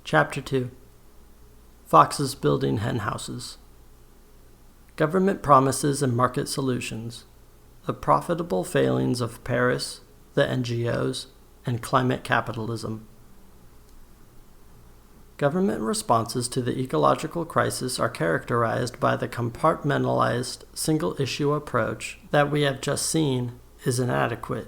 Chapter 2 Foxes Building Hen Houses. Government Promises and Market Solutions. The Profitable Failings of Paris, the NGOs, and Climate Capitalism. Government responses to the ecological crisis are characterized by the compartmentalized, single-issue approach that we have just seen is inadequate.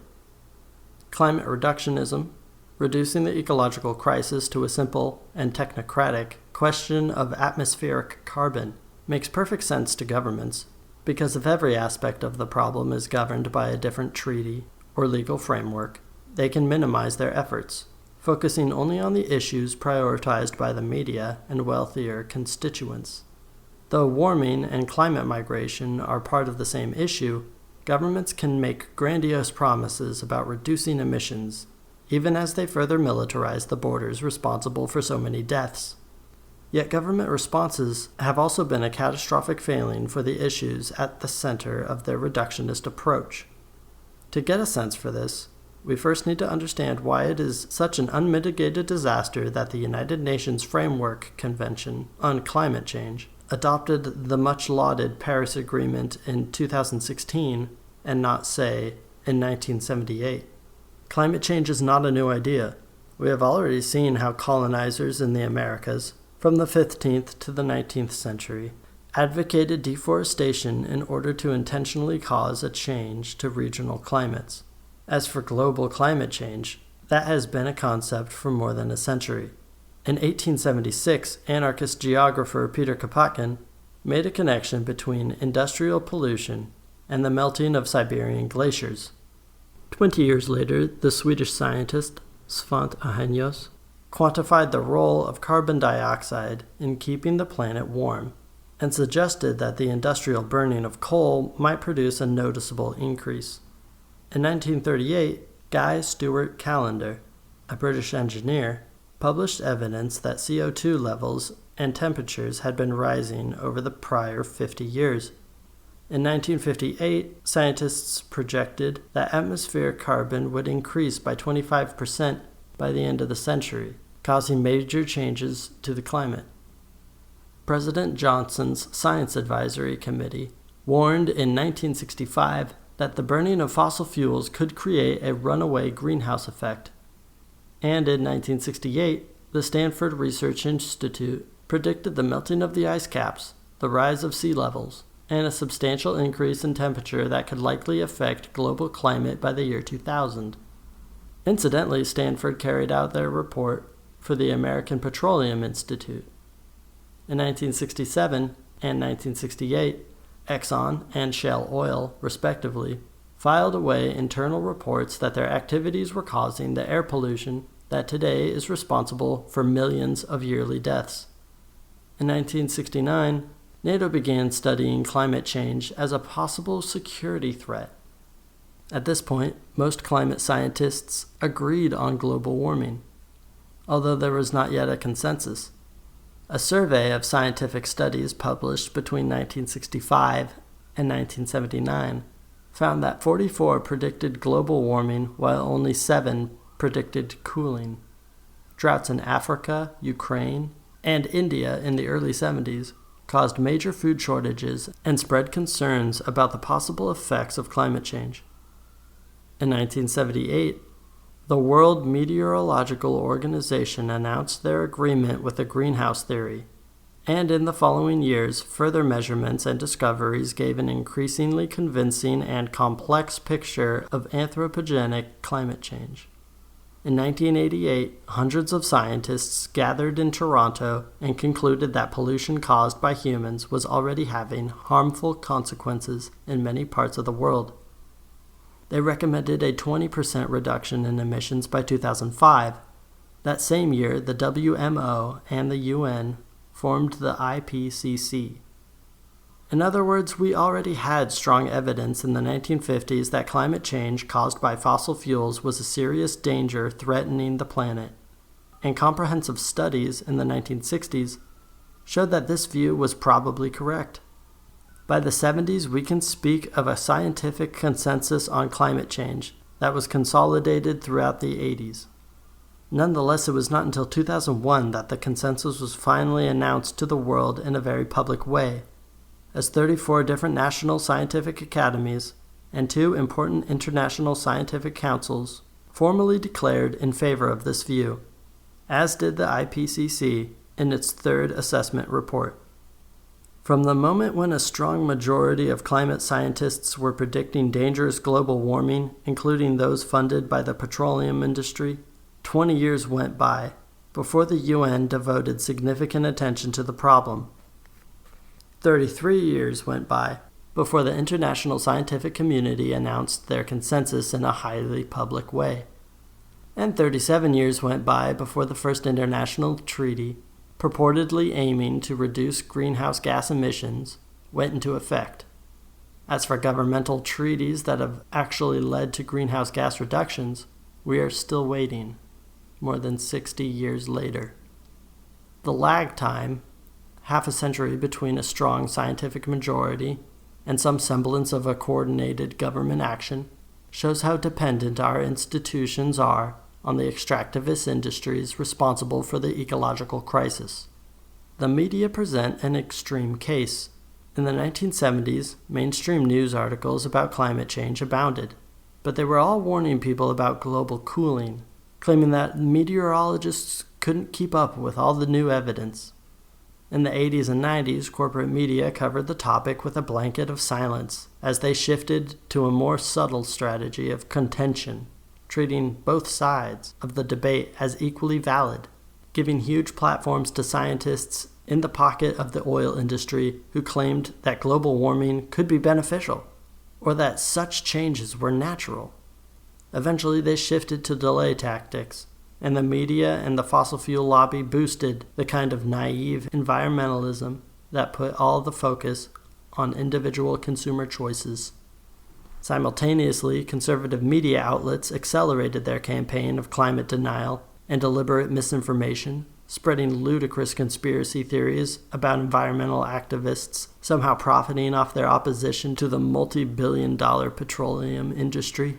Climate reductionism, reducing the ecological crisis to a simple and technocratic question of atmospheric carbon, makes perfect sense to governments because if every aspect of the problem is governed by a different treaty or legal framework, they can minimize their efforts, focusing only on the issues prioritized by the media and wealthier constituents. Though warming and climate migration are part of the same issue, governments can make grandiose promises about reducing emissions, even as they further militarize the borders responsible for so many deaths. Yet government responses have also been a catastrophic failing for the issues at the center of their reductionist approach. To get a sense for this, we first need to understand why it is such an unmitigated disaster that the United Nations Framework Convention on Climate Change adopted the much-lauded Paris Agreement in 2016 and not, say, in 1978. Climate change is not a new idea. We have already seen how colonizers in the Americas, from the 15th to the 19th century, advocated deforestation in order to intentionally cause a change to regional climates. As for global climate change, that has been a concept for more than a century. In 1876, anarchist geographer Peter Kropotkin made a connection between industrial pollution and the melting of Siberian glaciers. 20 years later, the Swedish scientist Svante Arrhenius quantified the role of carbon dioxide in keeping the planet warm and suggested that the industrial burning of coal might produce a noticeable increase. In 1938, Guy Stewart Callender, a British engineer, published evidence that CO2 levels and temperatures had been rising over the prior 50 years. In 1958, scientists projected that atmospheric carbon would increase by 25% by the end of the century, causing major changes to the climate. President Johnson's Science Advisory Committee warned in 1965 that the burning of fossil fuels could create a runaway greenhouse effect. And in 1968, the Stanford Research Institute predicted the melting of the ice caps, the rise of sea levels, and a substantial increase in temperature that could likely affect global climate by the year 2000. Incidentally, Stanford carried out their report for the American Petroleum Institute. In 1967 and 1968, Exxon and Shell Oil, respectively, filed away internal reports that their activities were causing the air pollution that today is responsible for millions of yearly deaths. In 1969, NATO began studying climate change as a possible security threat. At this point, most climate scientists agreed on global warming, although there was not yet a consensus. A survey of scientific studies published between 1965 and 1979 found that 44 predicted global warming while only 7 predicted cooling. Droughts in Africa, Ukraine, and India in the early 70s caused major food shortages and spread concerns about the possible effects of climate change. In 1978, the World Meteorological Organization announced their agreement with the greenhouse theory, and in the following years, further measurements and discoveries gave an increasingly convincing and complex picture of anthropogenic climate change. In 1988, hundreds of scientists gathered in Toronto and concluded that pollution caused by humans was already having harmful consequences in many parts of the world. They recommended a 20% reduction in emissions by 2005. That same year, the WMO and the UN formed the IPCC. In other words, we already had strong evidence in the 1950s that climate change caused by fossil fuels was a serious danger threatening the planet, and comprehensive studies in the 1960s showed that this view was probably correct. By the 70s, we can speak of a scientific consensus on climate change that was consolidated throughout the 80s. Nonetheless, it was not until 2001 that the consensus was finally announced to the world in a very public way, as 34 different national scientific academies and 2 important international scientific councils formally declared in favor of this view, as did the IPCC in its 3rd assessment report. From the moment when a strong majority of climate scientists were predicting dangerous global warming, including those funded by the petroleum industry, 20 years went by before the UN devoted significant attention to the problem. 33 years went by before the international scientific community announced their consensus in a highly public way. And 37 years went by before the first international treaty, purportedly aiming to reduce greenhouse gas emissions, went into effect. As for governmental treaties that have actually led to greenhouse gas reductions, we are still waiting, more than 60 years later. The lag time, half a century between a strong scientific majority and some semblance of a coordinated government action, shows how dependent our institutions are on the extractivist industries responsible for the ecological crisis. The media present an extreme case. In the 1970s, mainstream news articles about climate change abounded, but they were all warning people about global cooling, claiming that meteorologists couldn't keep up with all the new evidence. In the 80s and 90s, corporate media covered the topic with a blanket of silence as they shifted to a more subtle strategy of contention, treating both sides of the debate as equally valid, giving huge platforms to scientists in the pocket of the oil industry who claimed that global warming could be beneficial, or that such changes were natural. Eventually, they shifted to delay tactics, and the media and the fossil fuel lobby boosted the kind of naive environmentalism that put all the focus on individual consumer choices. Simultaneously, conservative media outlets accelerated their campaign of climate denial and deliberate misinformation, spreading ludicrous conspiracy theories about environmental activists somehow profiting off their opposition to the multi-billion-dollar petroleum industry.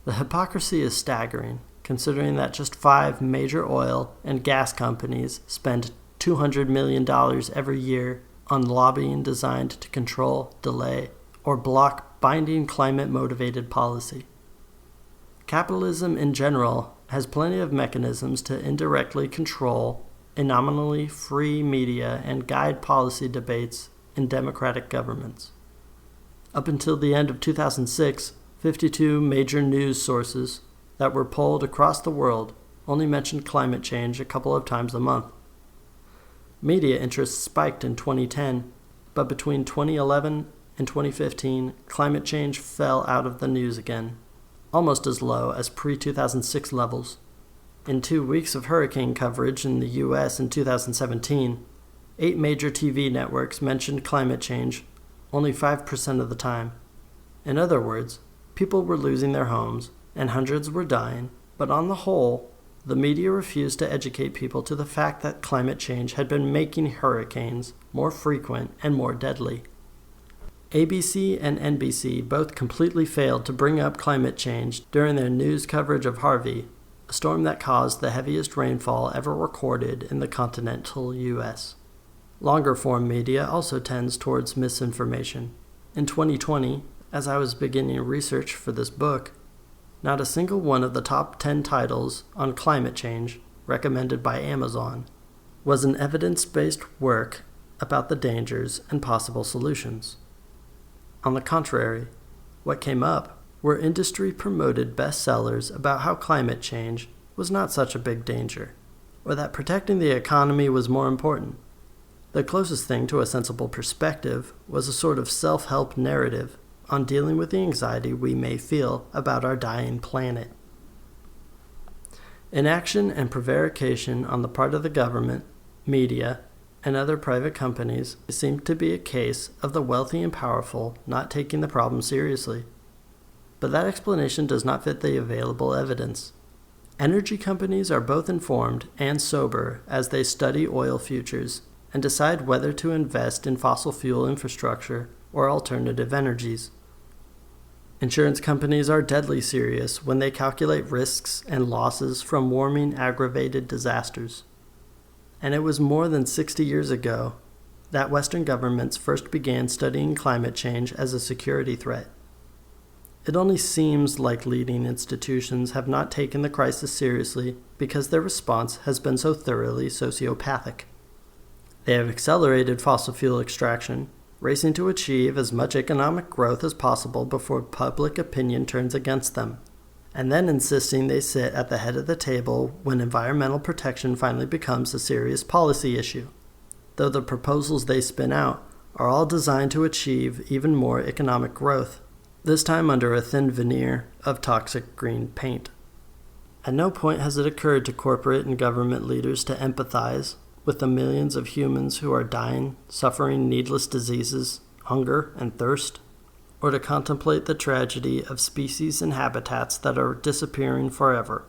The hypocrisy is staggering, considering that just 5 major oil and gas companies spend $200 million every year on lobbying designed to control, delay, or block binding climate-motivated policy. Capitalism in general has plenty of mechanisms to indirectly control a nominally free media and guide policy debates in democratic governments. Up until the end of 2006, 52 major news sources that were polled across the world only mentioned climate change a couple of times a month. Media interest spiked in 2010, but between 2011 and 2015, climate change fell out of the news again, almost as low as pre-2006 levels. In 2 weeks of hurricane coverage in the U.S. in 2017, 8 major TV networks mentioned climate change only 5% of the time. In other words, people were losing their homes and hundreds were dying, but on the whole, the media refused to educate people to the fact that climate change had been making hurricanes more frequent and more deadly. ABC and NBC both completely failed to bring up climate change during their news coverage of Harvey, a storm that caused the heaviest rainfall ever recorded in the continental U.S. Longer-form media also tends towards misinformation. In 2020, as I was beginning research for this book, not a single one of the top 10 titles on climate change recommended by Amazon was an evidence-based work about the dangers and possible solutions. On the contrary, what came up were industry-promoted bestsellers about how climate change was not such a big danger, or that protecting the economy was more important. The closest thing to a sensible perspective was a sort of self-help narrative on dealing with the anxiety we may feel about our dying planet. Inaction and prevarication on the part of the government, media, and other private companies seemed to be a case of the wealthy and powerful not taking the problem seriously. But that explanation does not fit the available evidence. Energy companies are both informed and sober as they study oil futures and decide whether to invest in fossil fuel infrastructure or alternative energies. Insurance companies are deadly serious when they calculate risks and losses from warming aggravated disasters. And it was more than 60 years ago that Western governments first began studying climate change as a security threat. It only seems like leading institutions have not taken the crisis seriously because their response has been so thoroughly sociopathic. They have accelerated fossil fuel extraction, racing to achieve as much economic growth as possible before public opinion turns against them, and then insisting they sit at the head of the table when environmental protection finally becomes a serious policy issue, though the proposals they spin out are all designed to achieve even more economic growth, this time under a thin veneer of toxic green paint. At no point has it occurred to corporate and government leaders to empathize with the millions of humans who are dying, suffering needless diseases, hunger, and thirst, or to contemplate the tragedy of species and habitats that are disappearing forever.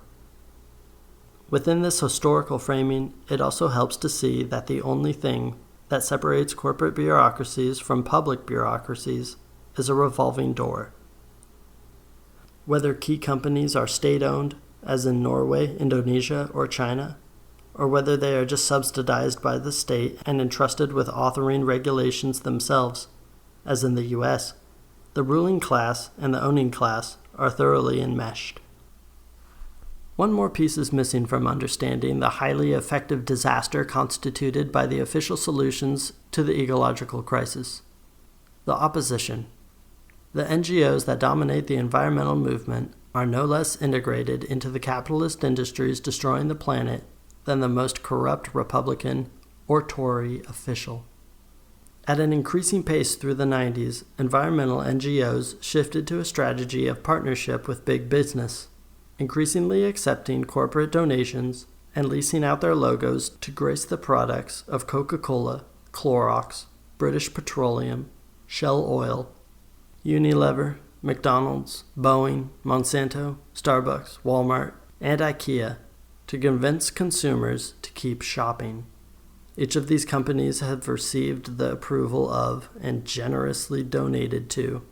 Within this historical framing, it also helps to see that the only thing that separates corporate bureaucracies from public bureaucracies is a revolving door. Whether key companies are state-owned, as in Norway, Indonesia, or China, or whether they are just subsidized by the state and entrusted with authoring regulations themselves, as in the US, the ruling class and the owning class are thoroughly enmeshed. One more piece is missing from understanding the highly effective disaster constituted by the official solutions to the ecological crisis: the opposition. The NGOs that dominate the environmental movement are no less integrated into the capitalist industries destroying the planet than the most corrupt Republican or Tory official. At an increasing pace through the 90s, environmental NGOs shifted to a strategy of partnership with big business, increasingly accepting corporate donations and leasing out their logos to grace the products of Coca-Cola, Clorox, British Petroleum, Shell Oil, Unilever, McDonald's, Boeing, Monsanto, Starbucks, Walmart, and IKEA to convince consumers to keep shopping. Each of these companies have received the approval of and generously donated to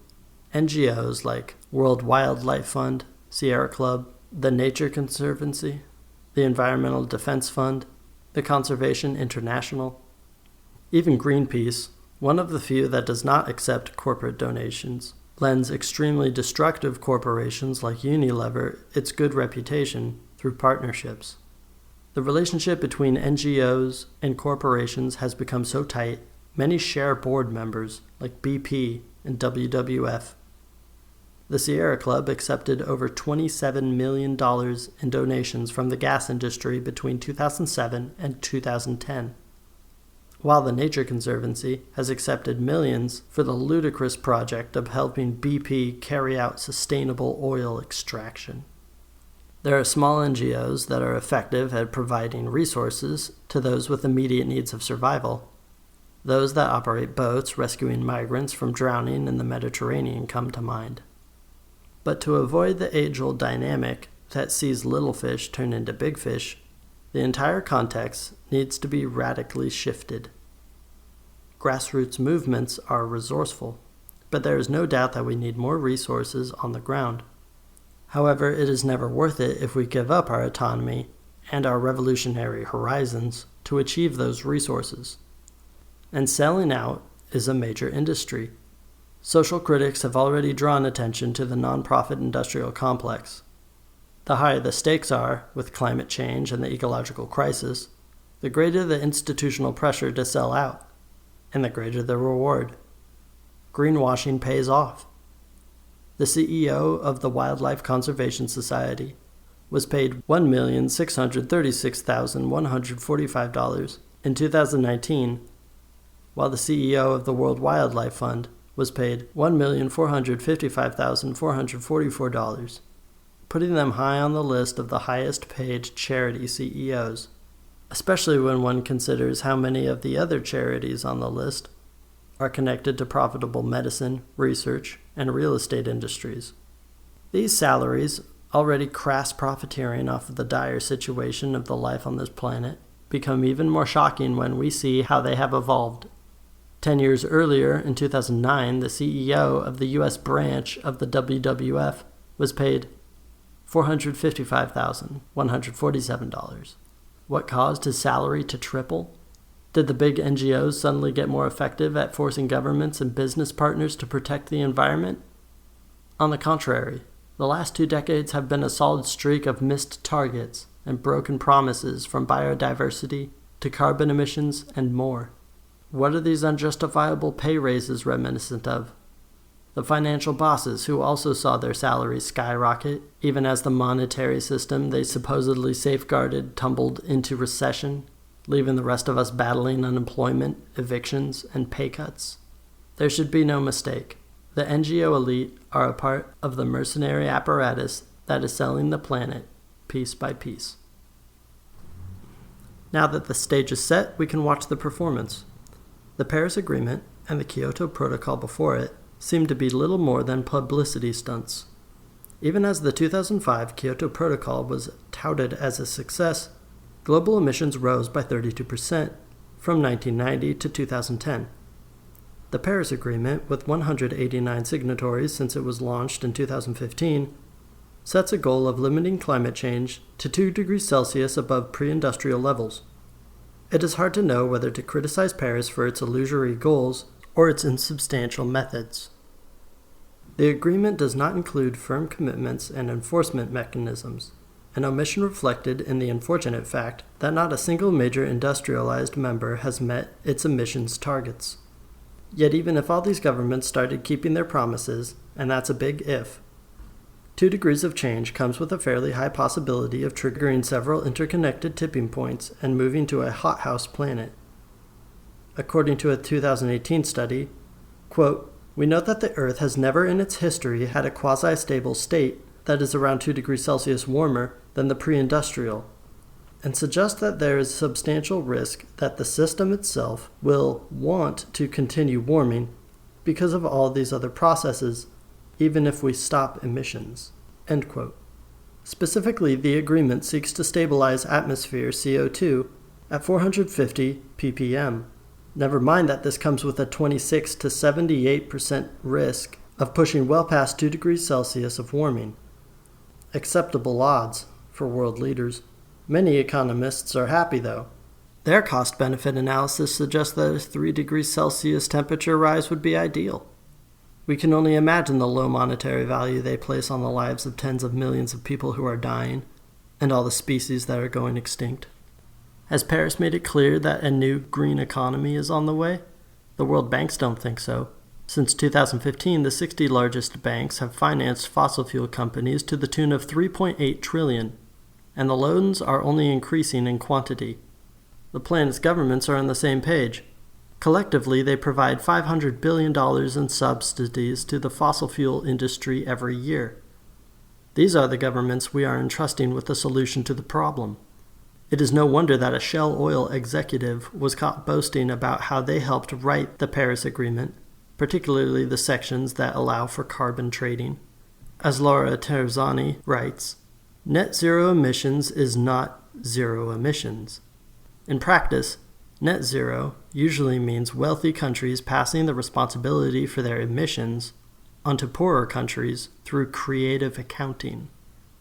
NGOs like World Wildlife Fund, Sierra Club, the Nature Conservancy, the Environmental Defense Fund, the Conservation International. Even Greenpeace, one of the few that does not accept corporate donations, lends extremely destructive corporations like Unilever its good reputation through partnerships. The relationship between NGOs and corporations has become so tight, many share board members like BP and WWF. The Sierra Club accepted over $27 million in donations from the gas industry between 2007 and 2010, while the Nature Conservancy has accepted millions for the ludicrous project of helping BP carry out sustainable oil extraction. There are small NGOs that are effective at providing resources to those with immediate needs of survival. Those that operate boats rescuing migrants from drowning in the Mediterranean come to mind. But to avoid the age-old dynamic that sees little fish turn into big fish, the entire context needs to be radically shifted. Grassroots movements are resourceful, but there is no doubt that we need more resources on the ground. However, it is never worth it if we give up our autonomy and our revolutionary horizons to achieve those resources. And selling out is a major industry. Social critics have already drawn attention to the nonprofit industrial complex. The higher the stakes are with climate change and the ecological crisis, the greater the institutional pressure to sell out, and the greater the reward. Greenwashing pays off. The CEO of the Wildlife Conservation Society was paid $1,636,145 in 2019, while the CEO of the World Wildlife Fund was paid $1,455,444, putting them high on the list of the highest paid charity CEOs, especially when one considers how many of the other charities on the list are connected to profitable medicine, research, and real estate industries. These salaries, already crass profiteering off of the dire situation of the life on this planet, become even more shocking when we see how they have evolved. 10 years earlier, in 2009, the CEO of the U.S. branch of the WWF was paid $455,147. What caused his salary to triple? Did the big NGOs suddenly get more effective at forcing governments and business partners to protect the environment? On the contrary, the last 2 decades have been a solid streak of missed targets and broken promises, from biodiversity to carbon emissions and more. What are these unjustifiable pay raises reminiscent of? The financial bosses who also saw their salaries skyrocket, even as the monetary system they supposedly safeguarded tumbled into recession, leaving the rest of us battling unemployment, evictions, and pay cuts. There should be no mistake. The NGO elite are a part of the mercenary apparatus that is selling the planet piece by piece. Now that the stage is set, we can watch the performance. The Paris Agreement and the Kyoto Protocol before it seem to be little more than publicity stunts. Even as the 2005 Kyoto Protocol was touted as a success, global emissions rose by 32% from 1990 to 2010. The Paris Agreement, with 189 signatories since it was launched in 2015, sets a goal of limiting climate change to 2 degrees Celsius above pre-industrial levels. It is hard to know whether to criticize Paris for its illusory goals or its insubstantial methods. The agreement does not include firm commitments and enforcement mechanisms, an omission reflected in the unfortunate fact that not a single major industrialized member has met its emissions targets. Yet even if all these governments started keeping their promises, and that's a big if, 2 degrees of change comes with a fairly high possibility of triggering several interconnected tipping points and moving to a hothouse planet. According to a 2018 study, quote, "We note that the Earth has never in its history had a quasi-stable state that is around 2 degrees Celsius warmer than the pre-industrial, and suggest that there is substantial risk that the system itself will want to continue warming because of all these other processes, even if we stop emissions." End quote. Specifically, the agreement seeks to stabilize atmosphere CO2 at 450 ppm. Never mind that this comes with a 26 to 78% risk of pushing well past 2 degrees Celsius of warming. Acceptable odds for world leaders. Many economists are happy, though. Their cost-benefit analysis suggests that a 3 degrees Celsius temperature rise would be ideal. We can only imagine the low monetary value they place on the lives of tens of millions of people who are dying, and all the species that are going extinct. Has Paris made it clear that a new green economy is on the way? The World Banks don't think so. Since 2015, the 60 largest banks have financed fossil fuel companies to the tune of $3.8 trillion, and the loans are only increasing in quantity. The planet's governments are on the same page. Collectively, they provide $500 billion in subsidies to the fossil fuel industry every year. These are the governments we are entrusting with the solution to the problem. It is no wonder that a Shell Oil executive was caught boasting about how they helped write the Paris Agreement, particularly the sections that allow for carbon trading. As Laura Terzani writes, "Net zero emissions is not zero emissions." In practice, net zero usually means wealthy countries passing the responsibility for their emissions onto poorer countries through creative accounting.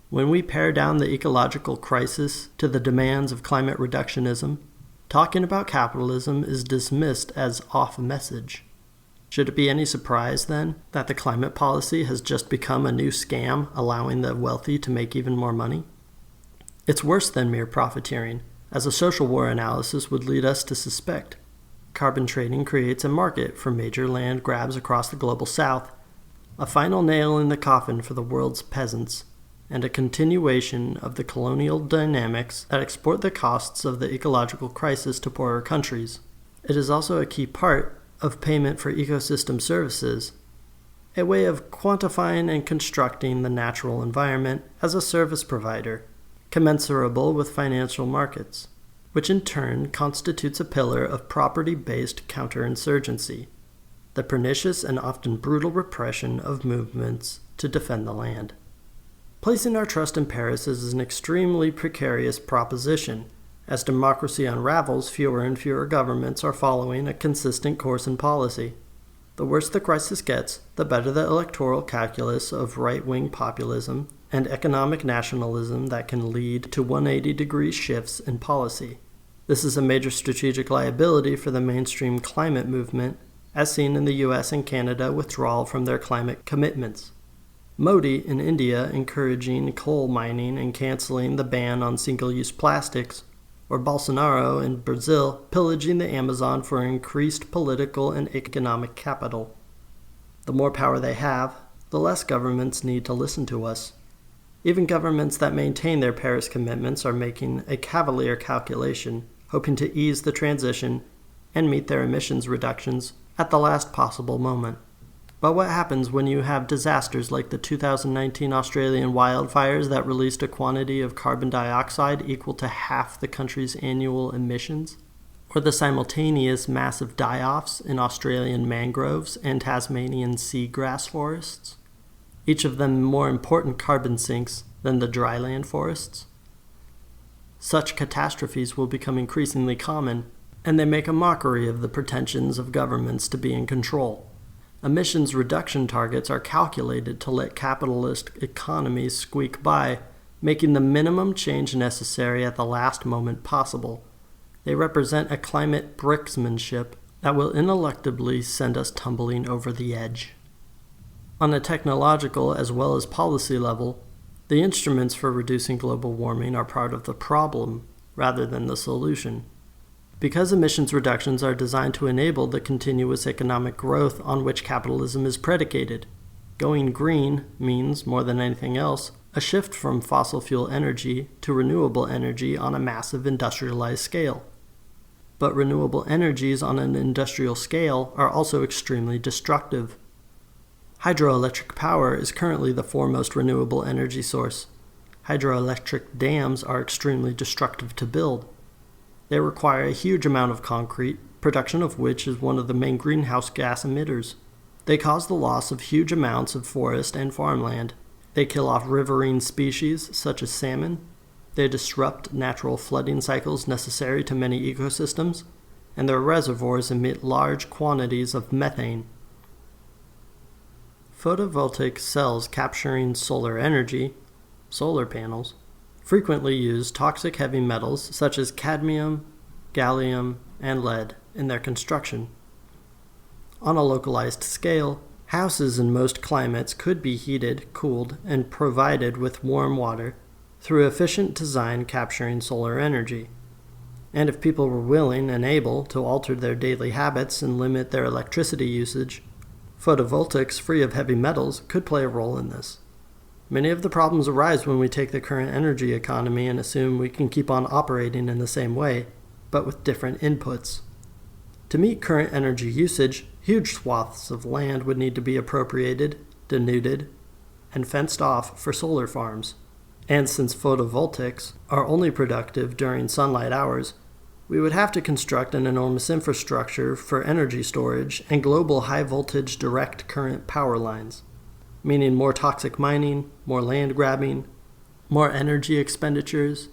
When we pare down the ecological crisis to the demands of climate reductionism, talking about capitalism is dismissed as off-message. Should it be any surprise, then, that the climate policy has just become a new scam, allowing the wealthy to make even more money? It's worse than mere profiteering, as a social war analysis would lead us to suspect. Carbon trading creates a market for major land grabs across the global south, a final nail in the coffin for the world's peasants, and a continuation of the colonial dynamics that export the costs of the ecological crisis to poorer countries. It is also a key part of payment for ecosystem services, a way of quantifying and constructing the natural environment as a service provider, commensurable with financial markets, which in turn constitutes a pillar of property-based counterinsurgency, the pernicious and often brutal repression of movements to defend the land. Placing our trust in Paris is an extremely precarious proposition, As democracy unravels, fewer and fewer governments are following a consistent course and policy. The worse the crisis gets, the better the electoral calculus of right-wing populism and economic nationalism that can lead to 180-degree shifts in policy. This is a major strategic liability for the mainstream climate movement, as seen in the US and Canada withdrawal from their climate commitments. Modi in India encouraging coal mining and canceling the ban on single-use plastics, or Bolsonaro in Brazil pillaging the Amazon for increased political and economic capital. The more power they have, the less governments need to listen to us. Even governments that maintain their Paris commitments are making a cavalier calculation, hoping to ease the transition and meet their emissions reductions at the last possible moment. But what happens when you have disasters like the 2019 Australian wildfires that released a quantity of carbon dioxide equal to half the country's annual emissions? Or the simultaneous massive die-offs in Australian mangroves and Tasmanian seagrass forests? Each of them more important carbon sinks than the dryland forests? Such catastrophes will become increasingly common, and they make a mockery of the pretensions of governments to be in control. Emissions reduction targets are calculated to let capitalist economies squeak by, making the minimum change necessary at the last moment possible. They represent a climate bricksmanship that will ineluctably send us tumbling over the edge. On a technological as well as policy level, the instruments for reducing global warming are part of the problem rather than the solution. Because emissions reductions are designed to enable the continuous economic growth on which capitalism is predicated, going green means, more than anything else, a shift from fossil fuel energy to renewable energy on a massive industrialized scale. But renewable energies on an industrial scale are also extremely destructive. Hydroelectric power is currently the foremost renewable energy source. Hydroelectric dams are extremely destructive to build. They require a huge amount of concrete, production of which is one of the main greenhouse gas emitters. They cause the loss of huge amounts of forest and farmland. They kill off riverine species such as salmon. They disrupt natural flooding cycles necessary to many ecosystems, and their reservoirs emit large quantities of methane. Photovoltaic cells capturing solar energy, solar panels, frequently use toxic heavy metals such as cadmium, gallium, and lead in their construction. On a localized scale, houses in most climates could be heated, cooled, and provided with warm water through efficient design capturing solar energy. And if people were willing and able to alter their daily habits and limit their electricity usage, photovoltaics free of heavy metals could play a role in this. Many of the problems arise when we take the current energy economy and assume we can keep on operating in the same way, but with different inputs. To meet current energy usage, huge swaths of land would need to be appropriated, denuded, and fenced off for solar farms. And since photovoltaics are only productive during sunlight hours, we would have to construct an enormous infrastructure for energy storage and global high-voltage direct current power lines, meaning more toxic mining, more land grabbing, more energy expenditures,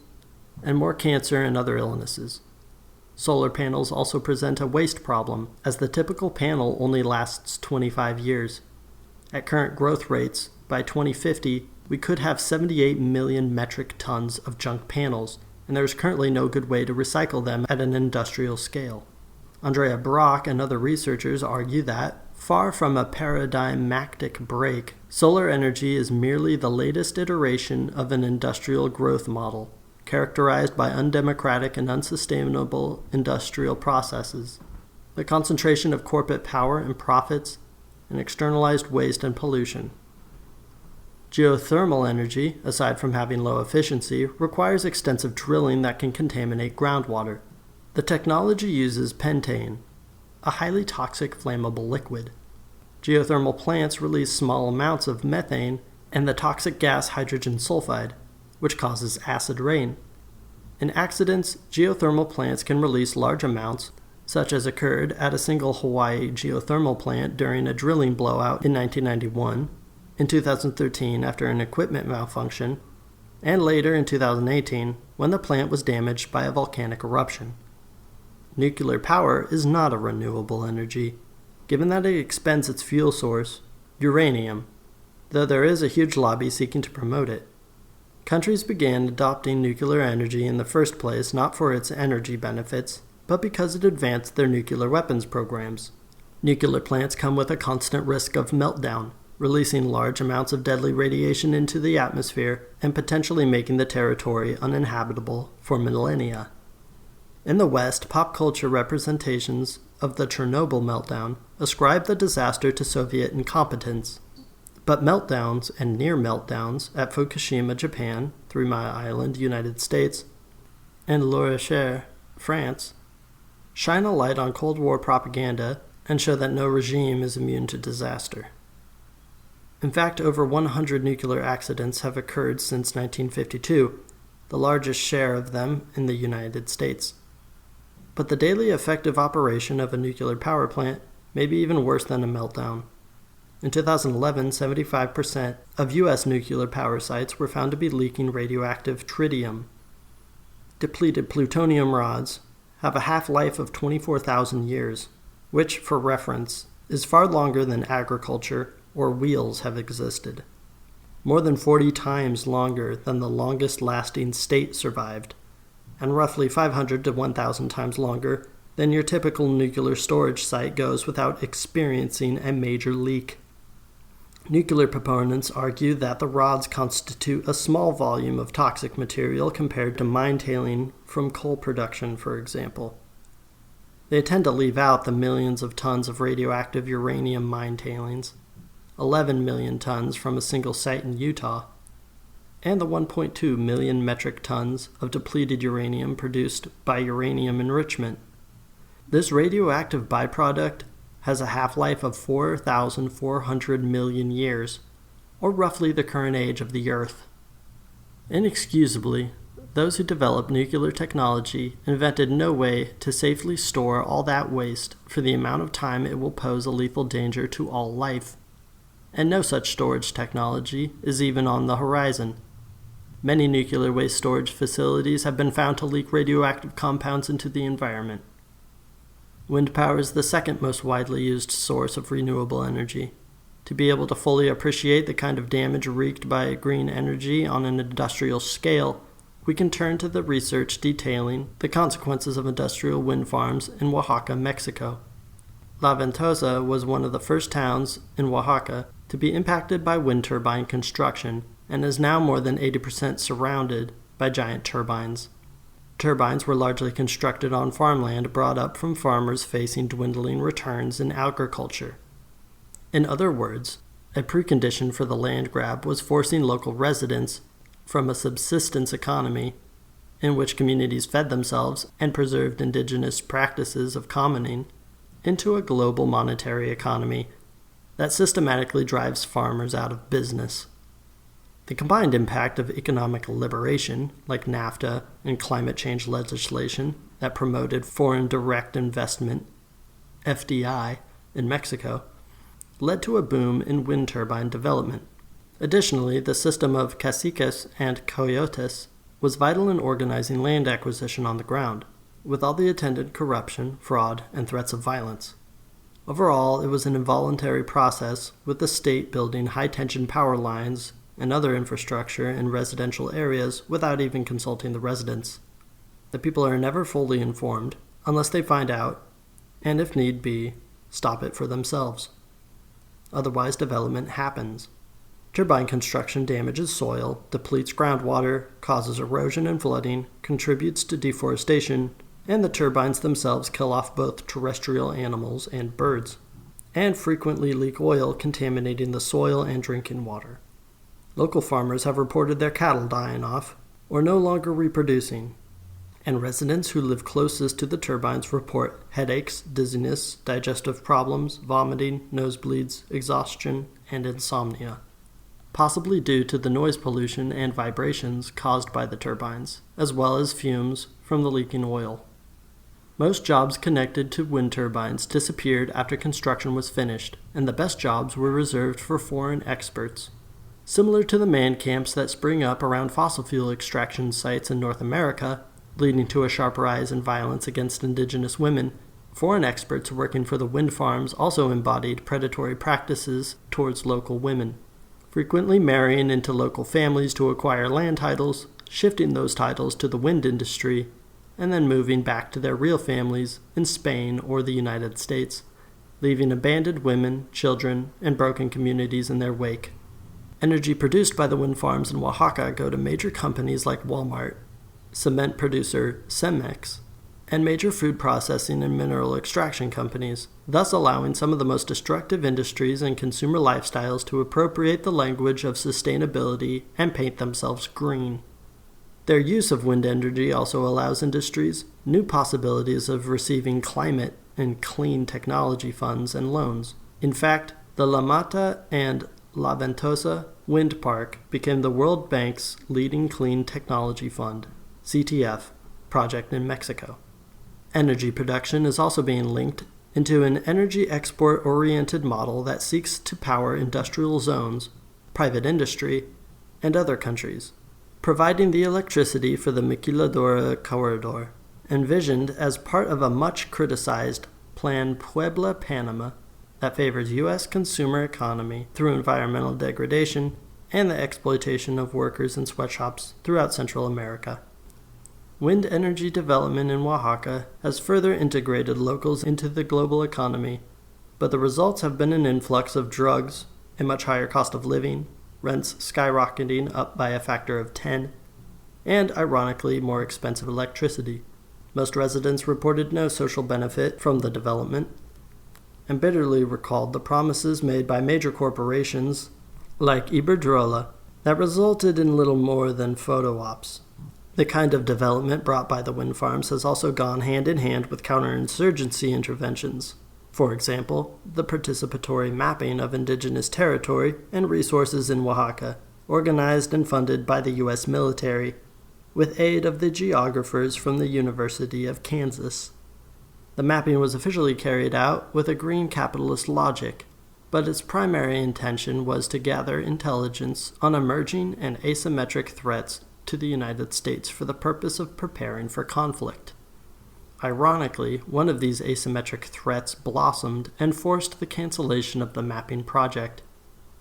and more cancer and other illnesses. Solar panels also present a waste problem, as the typical panel only lasts 25 years. At current growth rates, by 2050, we could have 78 million metric tons of junk panels, and there is currently no good way to recycle them at an industrial scale. Andrea Brock and other researchers argue that, far from a paradigmatic break, solar energy is merely the latest iteration of an industrial growth model, characterized by undemocratic and unsustainable industrial processes, the concentration of corporate power and profits, and externalized waste and pollution. Geothermal energy, aside from having low efficiency, requires extensive drilling that can contaminate groundwater. The technology uses pentane, a highly toxic flammable liquid. Geothermal plants release small amounts of methane and the toxic gas hydrogen sulfide, which causes acid rain. In accidents, geothermal plants can release large amounts, such as occurred at a single Hawaii geothermal plant during a drilling blowout in 1991, in 2013 after an equipment malfunction, and later in 2018 when when the plant was damaged by a volcanic eruption. Nuclear power is not a renewable energy, given that it expends its fuel source, uranium, though there is a huge lobby seeking to promote it. Countries began adopting nuclear energy in the first place not for its energy benefits, but because it advanced their nuclear weapons programs. Nuclear plants come with a constant risk of meltdown, releasing large amounts of deadly radiation into the atmosphere and potentially making the territory uninhabitable for millennia. In the West, pop culture representations of the Chernobyl meltdown ascribe the disaster to Soviet incompetence. But meltdowns and near meltdowns at Fukushima, Japan, 3 Mile Island, United States, and La Rochelle, France, shine a light on Cold War propaganda and show that no regime is immune to disaster. In fact, over 100 nuclear accidents have occurred since 1952, the largest share of them in the United States. But the daily effective operation of a nuclear power plant may be even worse than a meltdown. In 2011, 75% of U.S. nuclear power sites were found to be leaking radioactive tritium. Depleted plutonium rods have a half-life of 24,000 years, which, for reference, is far longer than agriculture or wheels have existed. More than 40 times longer than the longest-lasting state survived, and roughly 500 to 1,000 times longer than your typical nuclear storage site goes without experiencing a major leak. Nuclear proponents argue that the rods constitute a small volume of toxic material compared to mine tailing from coal production, for example. They tend to leave out the millions of tons of radioactive uranium mine tailings, 11 million tons from a single site in Utah, and the 1.2 million metric tons of depleted uranium produced by uranium enrichment. This radioactive byproduct has a half-life of 4,400 million years, or roughly the current age of the Earth. Inexcusably, those who developed nuclear technology invented no way to safely store all that waste for the amount of time it will pose a lethal danger to all life. And no such storage technology is even on the horizon. Many nuclear waste storage facilities have been found to leak radioactive compounds into the environment. Wind power is the second most widely used source of renewable energy. To be able to fully appreciate the kind of damage wreaked by green energy on an industrial scale, we can turn to the research detailing the consequences of industrial wind farms in Oaxaca, Mexico. La Ventosa was one of the first towns in Oaxaca to be impacted by wind turbine construction and is now more than 80% surrounded by giant turbines. Turbines were largely constructed on farmland brought up from farmers facing dwindling returns in agriculture. In other words, a precondition for the land grab was forcing local residents from a subsistence economy in which communities fed themselves and preserved indigenous practices of commoning into a global monetary economy that systematically drives farmers out of business. The combined impact of economic liberation, like NAFTA and climate change legislation that promoted foreign direct investment, FDI, in Mexico, led to a boom in wind turbine development. Additionally, the system of caciques and coyotes was vital in organizing land acquisition on the ground, with all the attendant corruption, fraud, and threats of violence. Overall, it was an involuntary process, with the state building high-tension power lines and other infrastructure in residential areas without even consulting the residents. The people are never fully informed, unless they find out, and if need be, stop it for themselves. Otherwise, development happens. Turbine construction damages soil, depletes groundwater, causes erosion and flooding, contributes to deforestation, and the turbines themselves kill off both terrestrial animals and birds, and frequently leak oil, contaminating the soil and drinking water. Local farmers have reported their cattle dying off, or no longer reproducing, and residents who live closest to the turbines report headaches, dizziness, digestive problems, vomiting, nosebleeds, exhaustion, and insomnia, possibly due to the noise pollution and vibrations caused by the turbines, as well as fumes from the leaking oil. Most jobs connected to wind turbines disappeared after construction was finished, and the best jobs were reserved for foreign experts. Similar to the man camps that spring up around fossil fuel extraction sites in North America, leading to a sharp rise in violence against indigenous women, foreign experts working for the wind farms also embodied predatory practices towards local women, frequently marrying into local families to acquire land titles, shifting those titles to the wind industry, and then moving back to their real families in Spain or the United States, leaving abandoned women, children, and broken communities in their wake. Energy produced by the wind farms in Oaxaca go to major companies like Walmart, cement producer Cemex, and major food processing and mineral extraction companies, thus allowing some of the most destructive industries and consumer lifestyles to appropriate the language of sustainability and paint themselves green. Their use of wind energy also allows industries new possibilities of receiving climate and clean technology funds and loans. In fact, the La Mata and La Ventosa Wind Park became the World Bank's leading clean technology fund, CTF, project in Mexico. Energy production is also being linked into an energy export-oriented model that seeks to power industrial zones, private industry, and other countries, providing the electricity for the Maquiladora corridor, envisioned as part of a much-criticized Plan Puebla Panama that favors U.S. consumer economy through environmental degradation and the exploitation of workers in sweatshops throughout Central America. Wind energy development in Oaxaca has further integrated locals into the global economy, but the results have been an influx of drugs, a much higher cost of living, rents skyrocketing up by a factor of 10, and, ironically, more expensive electricity. Most residents reported no social benefit from the development, and bitterly recalled the promises made by major corporations like Iberdrola that resulted in little more than photo ops. The kind of development brought by the wind farms has also gone hand in hand with counterinsurgency interventions. For example, the participatory mapping of indigenous territory and resources in Oaxaca, organized and funded by the U.S. military, with aid of the geographers from the University of Kansas. The mapping was officially carried out with a green capitalist logic, but its primary intention was to gather intelligence on emerging and asymmetric threats to the United States for the purpose of preparing for conflict. Ironically, one of these asymmetric threats blossomed and forced the cancellation of the mapping project,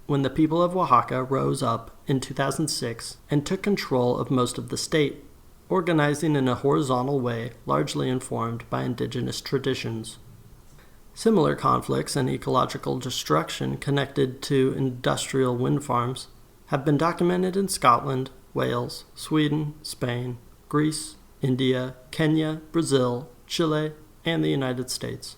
when the people of Oaxaca rose up in 2006 and took control of most of the state, organizing in a horizontal way largely informed by indigenous traditions. Similar conflicts and ecological destruction connected to industrial wind farms have been documented in Scotland, Wales, Sweden, Spain, Greece, India, Kenya, Brazil, Chile, and the United States.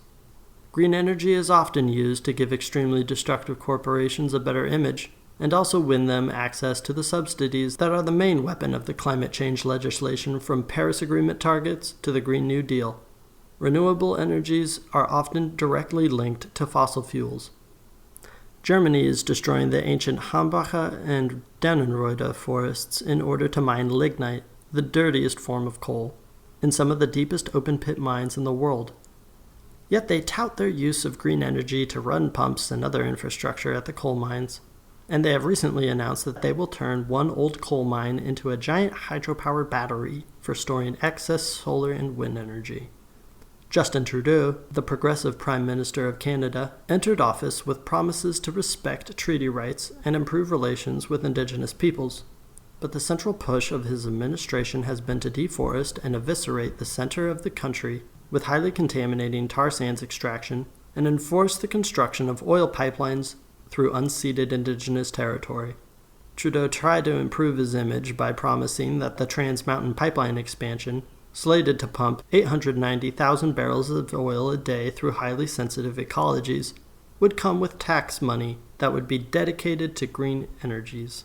Green energy is often used to give extremely destructive corporations a better image, and also win them access to the subsidies that are the main weapon of the climate change legislation, from Paris Agreement targets to the Green New Deal. Renewable energies are often directly linked to fossil fuels. Germany is destroying the ancient Hambacher and Dannenreude forests in order to mine lignite, the dirtiest form of coal, in some of the deepest open-pit mines in the world. Yet they tout their use of green energy to run pumps and other infrastructure at the coal mines, and they have recently announced that they will turn one old coal mine into a giant hydropower battery for storing excess solar and wind energy. Justin Trudeau, the progressive Prime Minister of Canada, entered office with promises to respect treaty rights and improve relations with Indigenous peoples. But the central push of his administration has been to deforest and eviscerate the center of the country with highly contaminating tar sands extraction and enforce the construction of oil pipelines through unceded Indigenous territory. Trudeau tried to improve his image by promising that the Trans Mountain Pipeline expansion, slated to pump 890,000 barrels of oil a day through highly sensitive ecologies, would come with tax money that would be dedicated to green energies.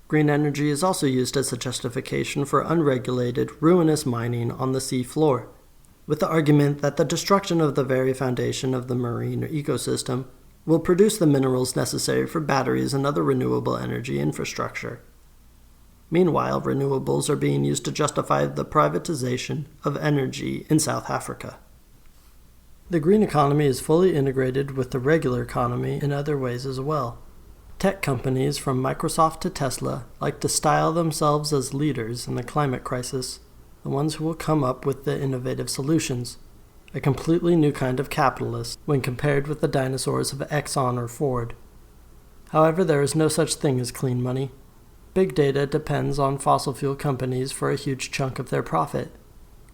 Green energy is also used as a justification for unregulated, ruinous mining on the sea floor, with the argument that the destruction of the very foundation of the marine ecosystem will produce the minerals necessary for batteries and other renewable energy infrastructure. Meanwhile, renewables are being used to justify the privatization of energy in South Africa. The green economy is fully integrated with the regular economy in other ways as well. Tech companies from Microsoft to Tesla like to style themselves as leaders in the climate crisis, the ones who will come up with the innovative solutions, a completely new kind of capitalist when compared with the dinosaurs of Exxon or Ford. However, there is no such thing as clean money. Big data depends on fossil fuel companies for a huge chunk of their profit.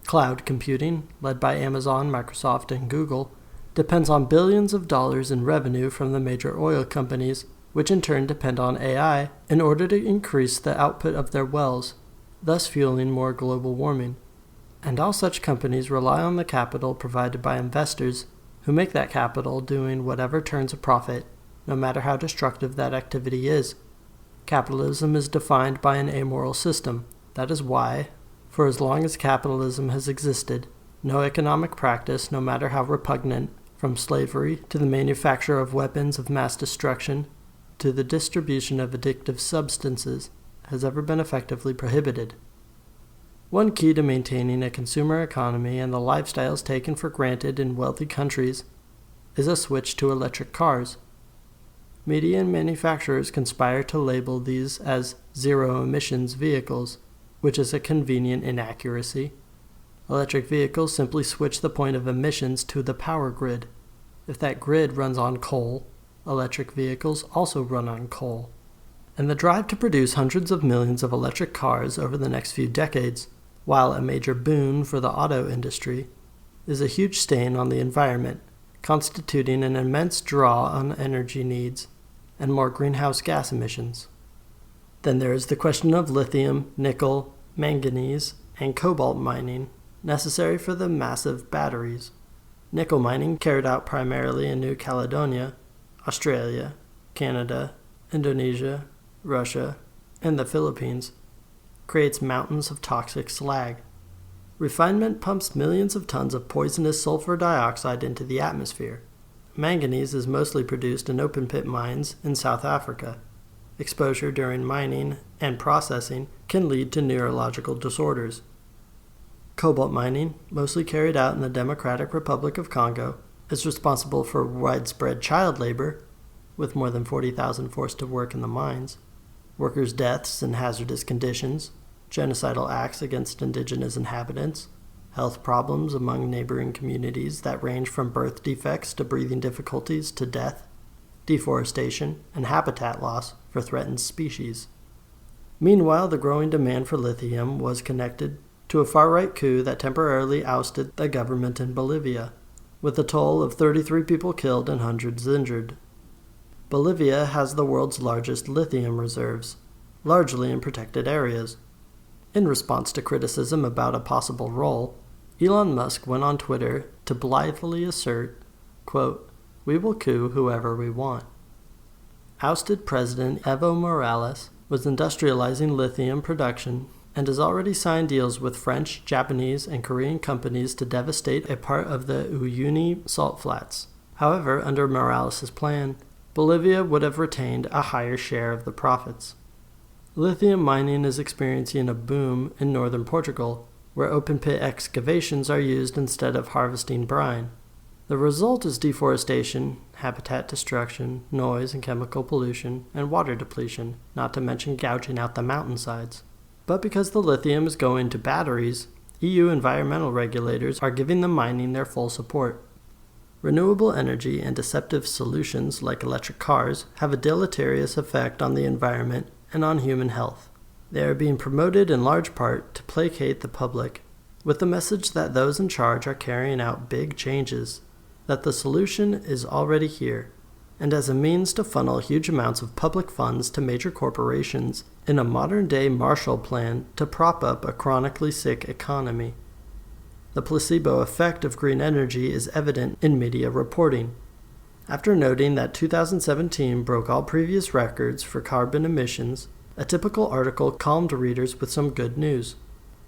Cloud computing, led by Amazon, Microsoft, and Google, depends on billions of dollars in revenue from the major oil companies, which in turn depend on AI in order to increase the output of their wells, thus fueling more global warming. And all such companies rely on the capital provided by investors, who make that capital doing whatever turns a profit, no matter how destructive that activity is. Capitalism is defined by an amoral system. That is why, for as long as capitalism has existed, no economic practice, no matter how repugnant, from slavery to the manufacture of weapons of mass destruction to the distribution of addictive substances, has ever been effectively prohibited. One key to maintaining a consumer economy and the lifestyles taken for granted in wealthy countries is a switch to electric cars. Media and manufacturers conspire to label these as zero-emissions vehicles, which is a convenient inaccuracy. Electric vehicles simply switch the point of emissions to the power grid. If that grid runs on coal, electric vehicles also run on coal. And the drive to produce hundreds of millions of electric cars over the next few decades, while a major boon for the auto industry, is a huge stain on the environment, constituting an immense draw on energy needs and more greenhouse gas emissions. Then there is the question of lithium, nickel, manganese, and cobalt mining, necessary for the massive batteries. Nickel mining, carried out primarily in New Caledonia, Australia, Canada, Indonesia, Russia, and the Philippines, creates mountains of toxic slag. Refinement pumps millions of tons of poisonous sulfur dioxide into the atmosphere. Manganese is mostly produced in open-pit mines in South Africa. Exposure during mining and processing can lead to neurological disorders. Cobalt mining, mostly carried out in the Democratic Republic of Congo, is responsible for widespread child labor, with more than 40,000 forced to work in the mines, workers' deaths in hazardous conditions, genocidal acts against indigenous inhabitants, health problems among neighboring communities that range from birth defects to breathing difficulties to death, deforestation, and habitat loss for threatened species. Meanwhile, the growing demand for lithium was connected to a far-right coup that temporarily ousted the government in Bolivia, with a toll of 33 people killed and hundreds injured. Bolivia has the world's largest lithium reserves, largely in protected areas. In response to criticism about a possible role, Elon Musk went on Twitter to blithely assert, quote, "We will coup whoever we want." Ousted President Evo Morales was industrializing lithium production and has already signed deals with French, Japanese, and Korean companies to devastate a part of the Uyuni salt flats. However, under Morales' plan, Bolivia would have retained a higher share of the profits. Lithium mining is experiencing a boom in northern Portugal, where open-pit excavations are used instead of harvesting brine. The result is deforestation, habitat destruction, noise and chemical pollution, and water depletion, not to mention gouging out the mountainsides. But because the lithium is going to batteries, EU environmental regulators are giving the mining their full support. Renewable energy and deceptive solutions like electric cars have a deleterious effect on the environment and on human health. They are being promoted in large part to placate the public, with the message that those in charge are carrying out big changes, that the solution is already here, and as a means to funnel huge amounts of public funds to major corporations in a modern-day Marshall Plan to prop up a chronically sick economy. The placebo effect of green energy is evident in media reporting. After noting that 2017 broke all previous records for carbon emissions, a typical article calmed readers with some good news.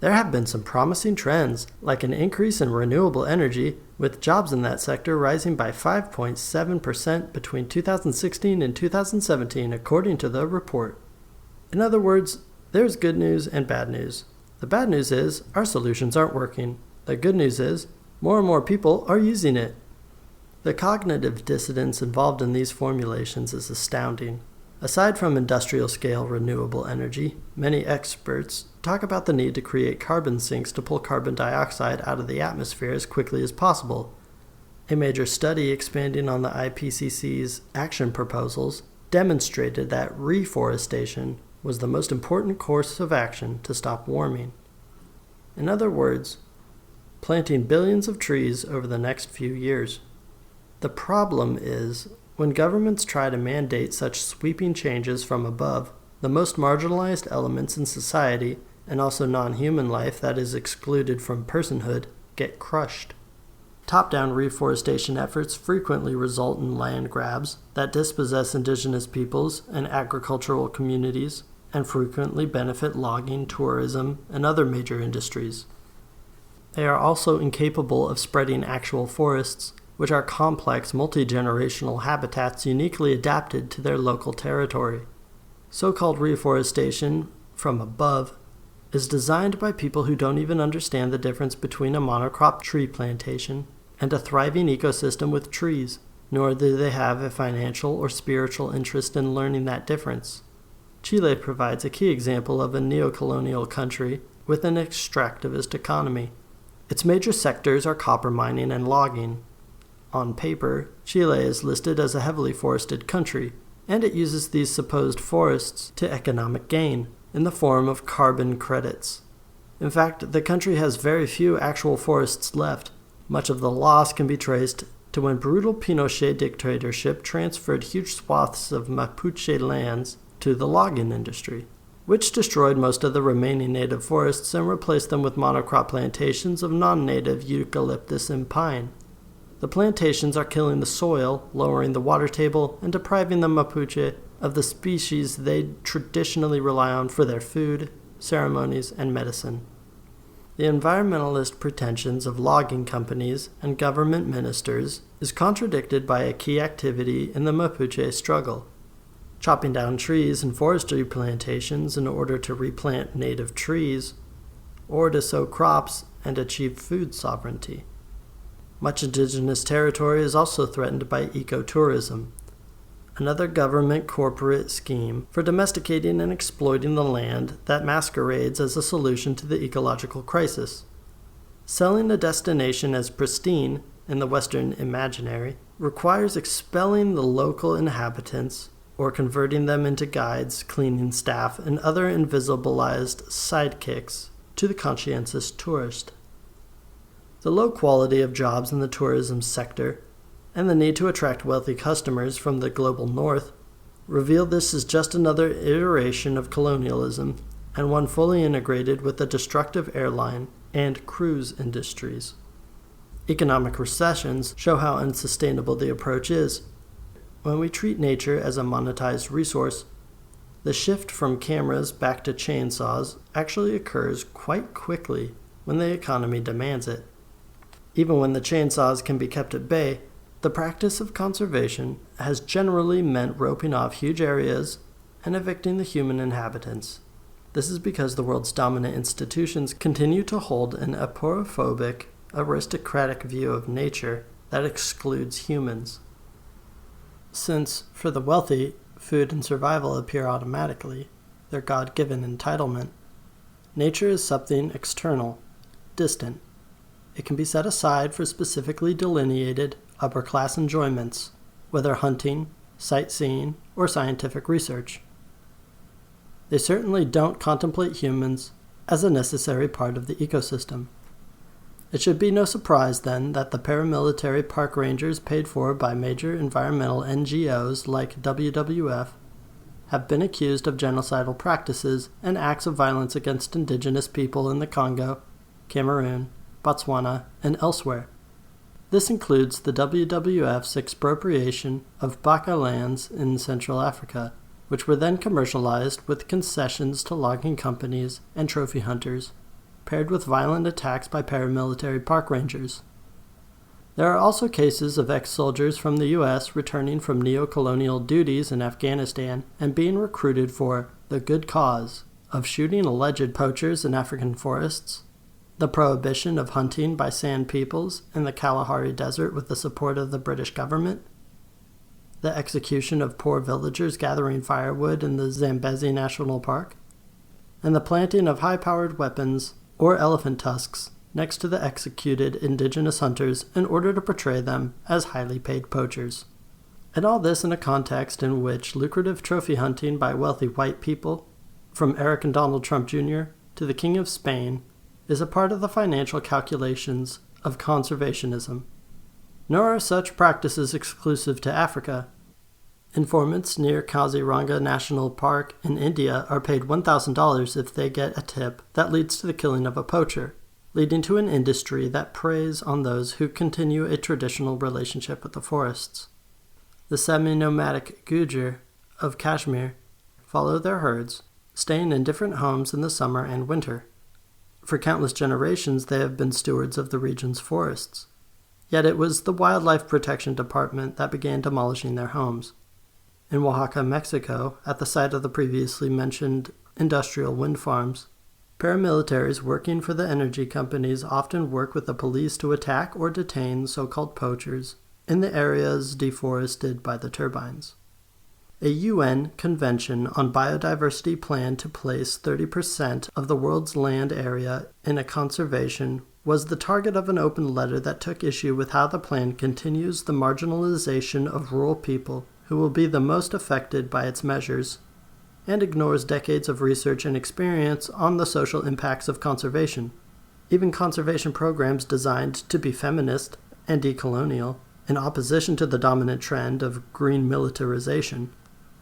There have been some promising trends, like an increase in renewable energy, with jobs in that sector rising by 5.7% between 2016 and 2017, according to the report. In other words, there's good news and bad news. The bad news is our solutions aren't working. The good news is more and more people are using it. The cognitive dissonance involved in these formulations is astounding. Aside from industrial-scale renewable energy, many experts talk about the need to create carbon sinks to pull carbon dioxide out of the atmosphere as quickly as possible. A major study expanding on the IPCC's action proposals demonstrated that reforestation was the most important course of action to stop warming. In other words, planting billions of trees over the next few years. The problem is, when governments try to mandate such sweeping changes from above, the most marginalized elements in society, and also non-human life that is excluded from personhood, get crushed. Top-down reforestation efforts frequently result in land grabs that dispossess indigenous peoples and agricultural communities, and frequently benefit logging, tourism, and other major industries. They are also incapable of spreading actual forests, which are complex, multi-generational habitats uniquely adapted to their local territory. So-called reforestation from above is designed by people who don't even understand the difference between a monocrop tree plantation and a thriving ecosystem with trees, nor do they have a financial or spiritual interest in learning that difference. Chile provides a key example of a neocolonial country with an extractivist economy. Its major sectors are copper mining and logging. On paper, Chile is listed as a heavily forested country, and it uses these supposed forests to economic gain in the form of carbon credits. In fact, the country has very few actual forests left. Much of the loss can be traced to when brutal Pinochet dictatorship transferred huge swaths of Mapuche lands to the logging industry, which destroyed most of the remaining native forests and replaced them with monocrop plantations of non-native eucalyptus and pine. The plantations are killing the soil, lowering the water table, and depriving the Mapuche of the species they traditionally rely on for their food, ceremonies, and medicine. The environmentalist pretensions of logging companies and government ministers is contradicted by a key activity in the Mapuche struggle: chopping down trees and forestry plantations in order to replant native trees, or to sow crops and achieve food sovereignty. Much indigenous territory is also threatened by ecotourism, another government corporate scheme for domesticating and exploiting the land that masquerades as a solution to the ecological crisis. Selling a destination as pristine in the Western imaginary requires expelling the local inhabitants or converting them into guides, cleaning staff, and other invisibilized sidekicks to the conscientious tourist. The low quality of jobs in the tourism sector and the need to attract wealthy customers from the global north reveal this is just another iteration of colonialism, and one fully integrated with the destructive airline and cruise industries. Economic recessions show how unsustainable the approach is. When we treat nature as a monetized resource, the shift from cameras back to chainsaws actually occurs quite quickly when the economy demands it. Even when the chainsaws can be kept at bay, the practice of conservation has generally meant roping off huge areas and evicting the human inhabitants. This is because the world's dominant institutions continue to hold an aporophobic, aristocratic view of nature that excludes humans. Since, for the wealthy, food and survival appear automatically, their God-given entitlement, nature is something external, distant. It can be set aside for specifically delineated upper-class enjoyments, whether hunting, sightseeing, or scientific research. They certainly don't contemplate humans as a necessary part of the ecosystem. It should be no surprise, then, that the paramilitary park rangers paid for by major environmental NGOs like WWF have been accused of genocidal practices and acts of violence against indigenous people in the Congo, Cameroon, Botswana, and elsewhere. This includes the WWF's expropriation of Baka lands in Central Africa, which were then commercialized with concessions to logging companies and trophy hunters, paired with violent attacks by paramilitary park rangers. There are also cases of ex-soldiers from the U.S. returning from neo-colonial duties in Afghanistan and being recruited for the good cause of shooting alleged poachers in African forests, the prohibition of hunting by San peoples in the Kalahari Desert with the support of the British government, the execution of poor villagers gathering firewood in the Zambezi National Park, and the planting of high-powered weapons or elephant tusks next to the executed indigenous hunters in order to portray them as highly paid poachers. And all this in a context in which lucrative trophy hunting by wealthy white people, from Eric and Donald Trump Jr. to the King of Spain, is a part of the financial calculations of conservationism. Nor are such practices exclusive to Africa. Informants near Kaziranga National Park in India are paid $1,000 if they get a tip that leads to the killing of a poacher, leading to an industry that preys on those who continue a traditional relationship with the forests. The semi-nomadic Gujar of Kashmir follow their herds, staying in different homes in the summer and winter. For countless generations, they have been stewards of the region's forests. Yet it was the Wildlife Protection Department that began demolishing their homes. In Oaxaca, Mexico, at the site of the previously mentioned industrial wind farms, paramilitaries working for the energy companies often work with the police to attack or detain so-called poachers in the areas deforested by the turbines. A UN convention on biodiversity planned to place 30% of the world's land area in a conservation was the target of an open letter that took issue with how the plan continues the marginalization of rural people who will be the most affected by its measures, and ignores decades of research and experience on the social impacts of conservation. Even conservation programs designed to be feminist and decolonial, in opposition to the dominant trend of green militarization,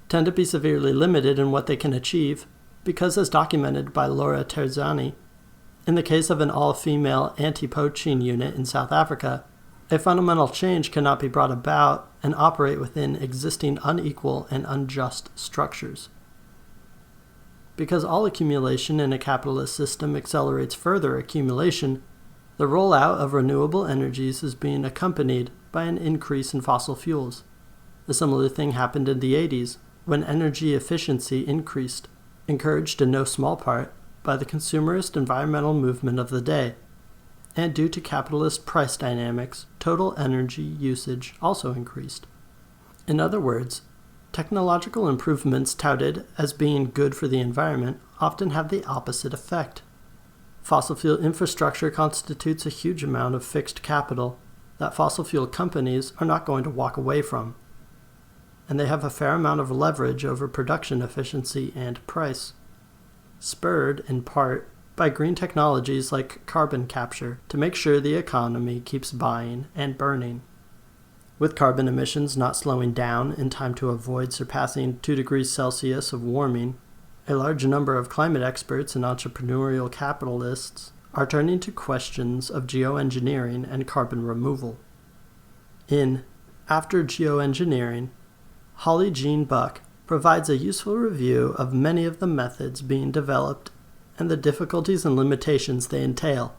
tend to be severely limited in what they can achieve, because as documented by Laura Terzani, in the case of an all-female anti-poaching unit in South Africa, a fundamental change cannot be brought about and operate within existing unequal and unjust structures. Because all accumulation in a capitalist system accelerates further accumulation, the rollout of renewable energies is being accompanied by an increase in fossil fuels. A similar thing happened in the 80s, when energy efficiency increased, encouraged in no small part by the consumerist environmental movement of the day. And due to capitalist price dynamics, total energy usage also increased. In other words, technological improvements touted as being good for the environment often have the opposite effect. Fossil fuel infrastructure constitutes a huge amount of fixed capital that fossil fuel companies are not going to walk away from, and they have a fair amount of leverage over production efficiency and price, spurred in part by green technologies like carbon capture to make sure the economy keeps buying and burning. With carbon emissions not slowing down in time to avoid surpassing 2 degrees Celsius of warming, a large number of climate experts and entrepreneurial capitalists are turning to questions of geoengineering and carbon removal. In After Geoengineering, Holly Jean Buck provides a useful review of many of the methods being developed and the difficulties and limitations they entail.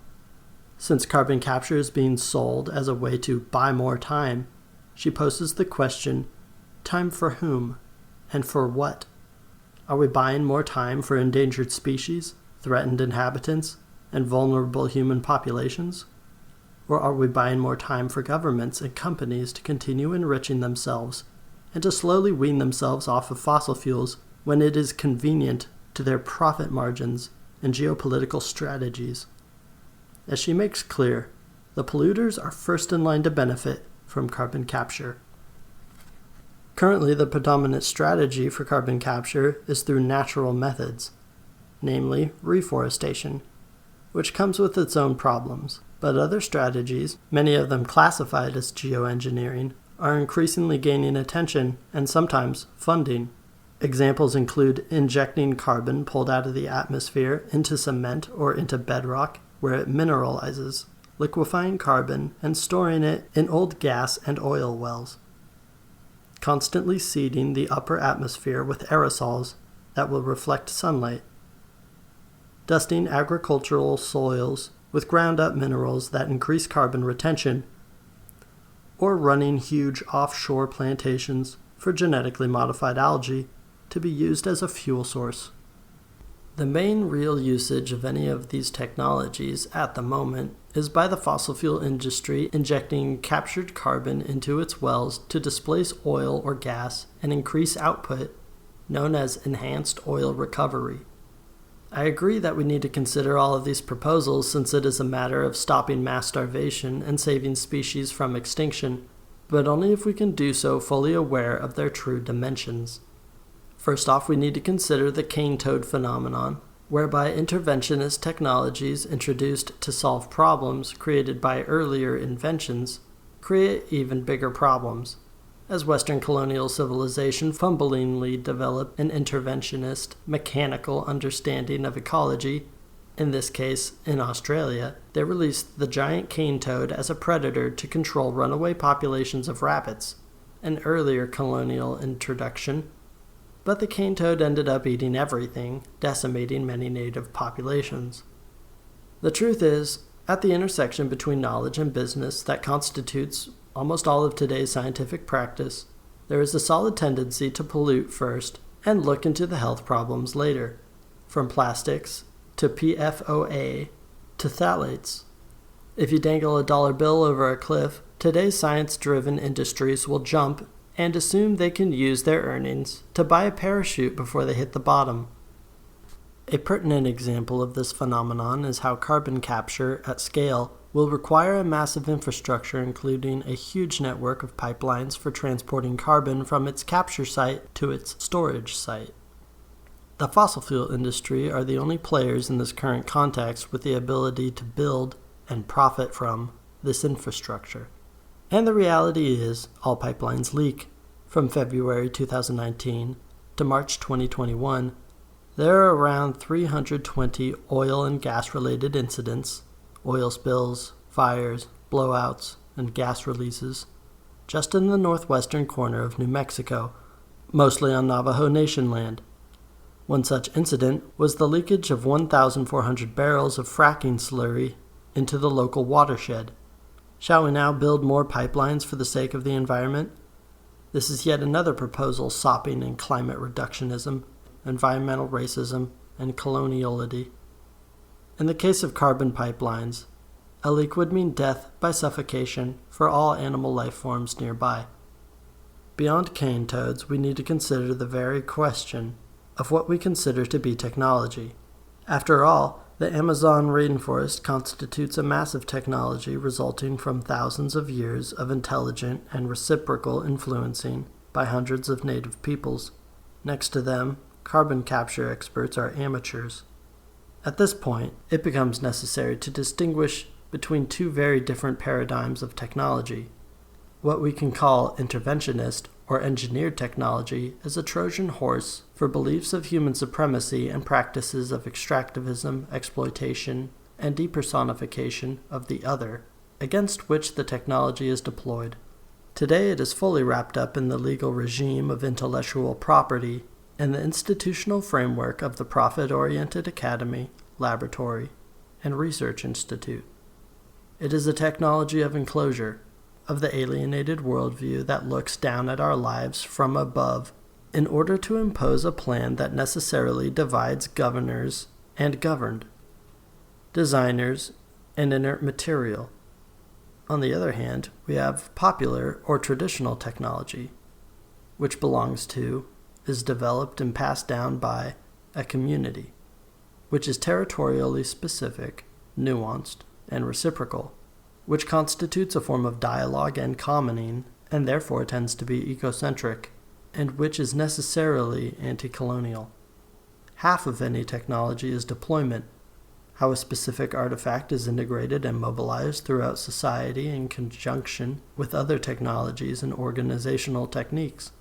Since carbon capture is being sold as a way to buy more time, she poses the question, time for whom, and for what? Are we buying more time for endangered species, threatened inhabitants, and vulnerable human populations? Or are we buying more time for governments and companies to continue enriching themselves and to slowly wean themselves off of fossil fuels when it is convenient to their profit margins and geopolitical strategies? As she makes clear, the polluters are first in line to benefit from carbon capture. Currently, the predominant strategy for carbon capture is through natural methods, namely reforestation, which comes with its own problems. But other strategies, many of them classified as geoengineering, are increasingly gaining attention and sometimes funding. Examples include injecting carbon pulled out of the atmosphere into cement or into bedrock where it mineralizes, liquefying carbon and storing it in old gas and oil wells, constantly seeding the upper atmosphere with aerosols that will reflect sunlight, dusting agricultural soils with ground-up minerals that increase carbon retention, or running huge offshore plantations for genetically modified algae to be used as a fuel source. The main real usage of any of these technologies at the moment is by the fossil fuel industry injecting captured carbon into its wells to displace oil or gas and increase output, known as enhanced oil recovery. I agree that we need to consider all of these proposals since it is a matter of stopping mass starvation and saving species from extinction, but only if we can do so fully aware of their true dimensions. First off, we need to consider the cane toad phenomenon, whereby interventionist technologies introduced to solve problems created by earlier inventions create even bigger problems, as Western colonial civilization fumblingly developed an interventionist, mechanical understanding of ecology. In this case, in Australia, they released the giant cane toad as a predator to control runaway populations of rabbits, an earlier colonial introduction. But the cane toad ended up eating everything, decimating many native populations. The truth is, at the intersection between knowledge and business that constitutes almost all of today's scientific practice, there is a solid tendency to pollute first and look into the health problems later, from plastics to PFOA to phthalates. If you dangle a dollar bill over a cliff, today's science-driven industries will jump and assume they can use their earnings to buy a parachute before they hit the bottom. A pertinent example of this phenomenon is how carbon capture at scale will require a massive infrastructure including a huge network of pipelines for transporting carbon from its capture site to its storage site. The fossil fuel industry are the only players in this current context with the ability to build and profit from this infrastructure. And the reality is, all pipelines leak. From February 2019 to March 2021, there are around 320 oil and gas-related incidents, oil spills, fires, blowouts, and gas releases, just in the northwestern corner of New Mexico, mostly on Navajo Nation land. One such incident was the leakage of 1,400 barrels of fracking slurry into the local watershed. Shall we now build more pipelines for the sake of the environment? This is yet another proposal sopping in climate reductionism, environmental racism, and coloniality. In the case of carbon pipelines, a leak would mean death by suffocation for all animal life forms nearby. Beyond cane toads, we need to consider the very question of what we consider to be technology. After all, the Amazon rainforest constitutes a massive technology resulting from thousands of years of intelligent and reciprocal influencing by hundreds of native peoples. Next to them, carbon capture experts are amateurs. At this point, it becomes necessary to distinguish between two very different paradigms of technology. What we can call interventionist or engineered technology is a Trojan horse for beliefs of human supremacy and practices of extractivism, exploitation, and depersonification of the other, against which the technology is deployed. Today it is fully wrapped up in the legal regime of intellectual property and the institutional framework of the profit-oriented academy, laboratory, and research institute. It is a technology of enclosure, of the alienated worldview that looks down at our lives from above in order to impose a plan that necessarily divides governors and governed, designers and inert material. On the other hand, we have popular or traditional technology, which belongs to, is developed and passed down by a community, which is territorially specific, nuanced, and reciprocal, which constitutes a form of dialogue and commoning, and therefore tends to be ecocentric, and which is necessarily anti-colonial. Half of any technology is deployment, how a specific artifact is integrated and mobilized throughout society in conjunction with other technologies and organizational techniques.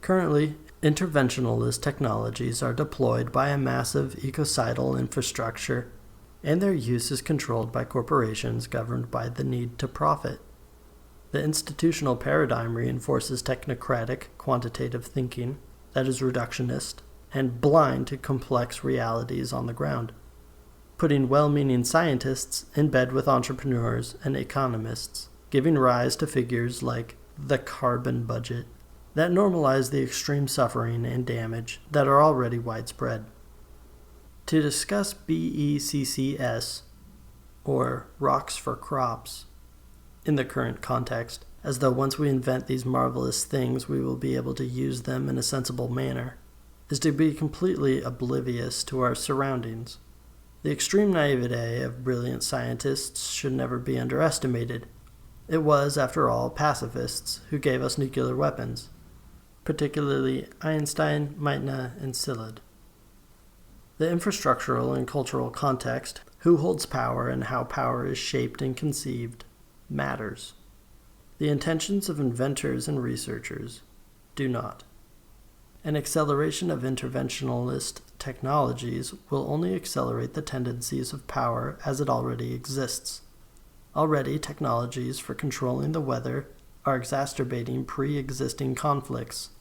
Currently, interventionalist technologies are deployed by a massive ecocidal infrastructure, and their use is controlled by corporations governed by the need to profit. The institutional paradigm reinforces technocratic, quantitative thinking that is reductionist and blind to complex realities on the ground, putting well-meaning scientists in bed with entrepreneurs and economists, giving rise to figures like the carbon budget that normalize the extreme suffering and damage that are already widespread. To discuss BECCS, or rocks for crops, in the current context, as though once we invent these marvelous things we will be able to use them in a sensible manner, is to be completely oblivious to our surroundings. The extreme naivete of brilliant scientists should never be underestimated. It was, after all, pacifists who gave us nuclear weapons, particularly Einstein, Meitner, and Szilard. The infrastructural and cultural context, who holds power and how power is shaped and conceived, matters. The intentions of inventors and researchers do not. An acceleration of interventionalist technologies will only accelerate the tendencies of power as it already exists. Already, technologies for controlling the weather are exacerbating pre-existing conflicts.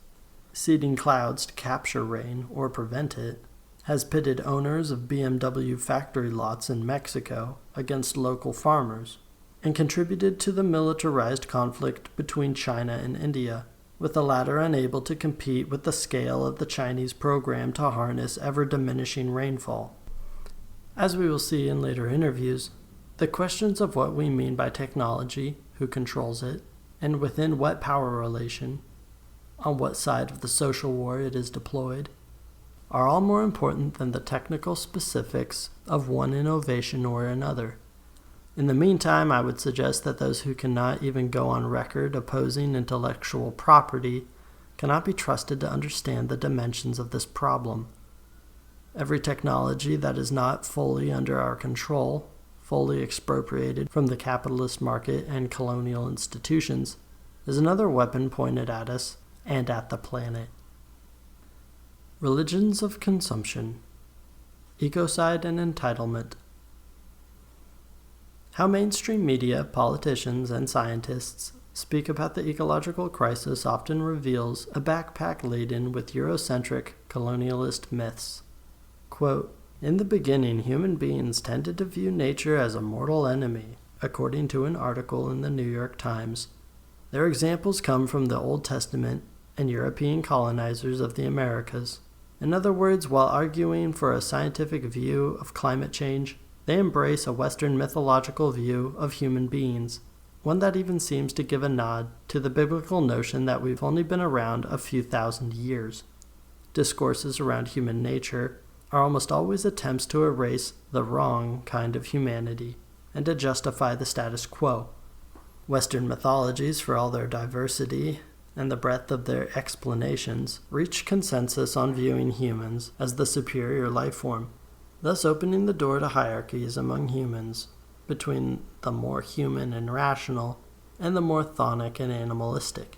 Seeding clouds to capture rain or prevent it has pitted owners of BMW factory lots in Mexico against local farmers, and contributed to the militarized conflict between China and India, with the latter unable to compete with the scale of the Chinese program to harness ever-diminishing rainfall. As we will see in later interviews, the questions of what we mean by technology, who controls it, and within what power relation, on what side of the social war it is deployed, are all more important than the technical specifics of one innovation or another. In the meantime, I would suggest that those who cannot even go on record opposing intellectual property cannot be trusted to understand the dimensions of this problem. Every technology that is not fully under our control, fully expropriated from the capitalist market and colonial institutions, is another weapon pointed at us and at the planet. Religions of consumption, ecocide and entitlement. How mainstream media, politicians, and scientists speak about the ecological crisis often reveals a backpack laden with Eurocentric colonialist myths. Quote, "In the beginning, human beings tended to view nature as a mortal enemy," according to an article in the New York Times. Their examples come from the Old Testament and European colonizers of the Americas. In other words, while arguing for a scientific view of climate change, they embrace a Western mythological view of human beings, one that even seems to give a nod to the biblical notion that we've only been around a few thousand years. Discourses around human nature are almost always attempts to erase the wrong kind of humanity and to justify the status quo. Western mythologies, for all their diversity and the breadth of their explanations, reach consensus on viewing humans as the superior life form, thus opening the door to hierarchies among humans between the more human and rational and the more chthonic and animalistic.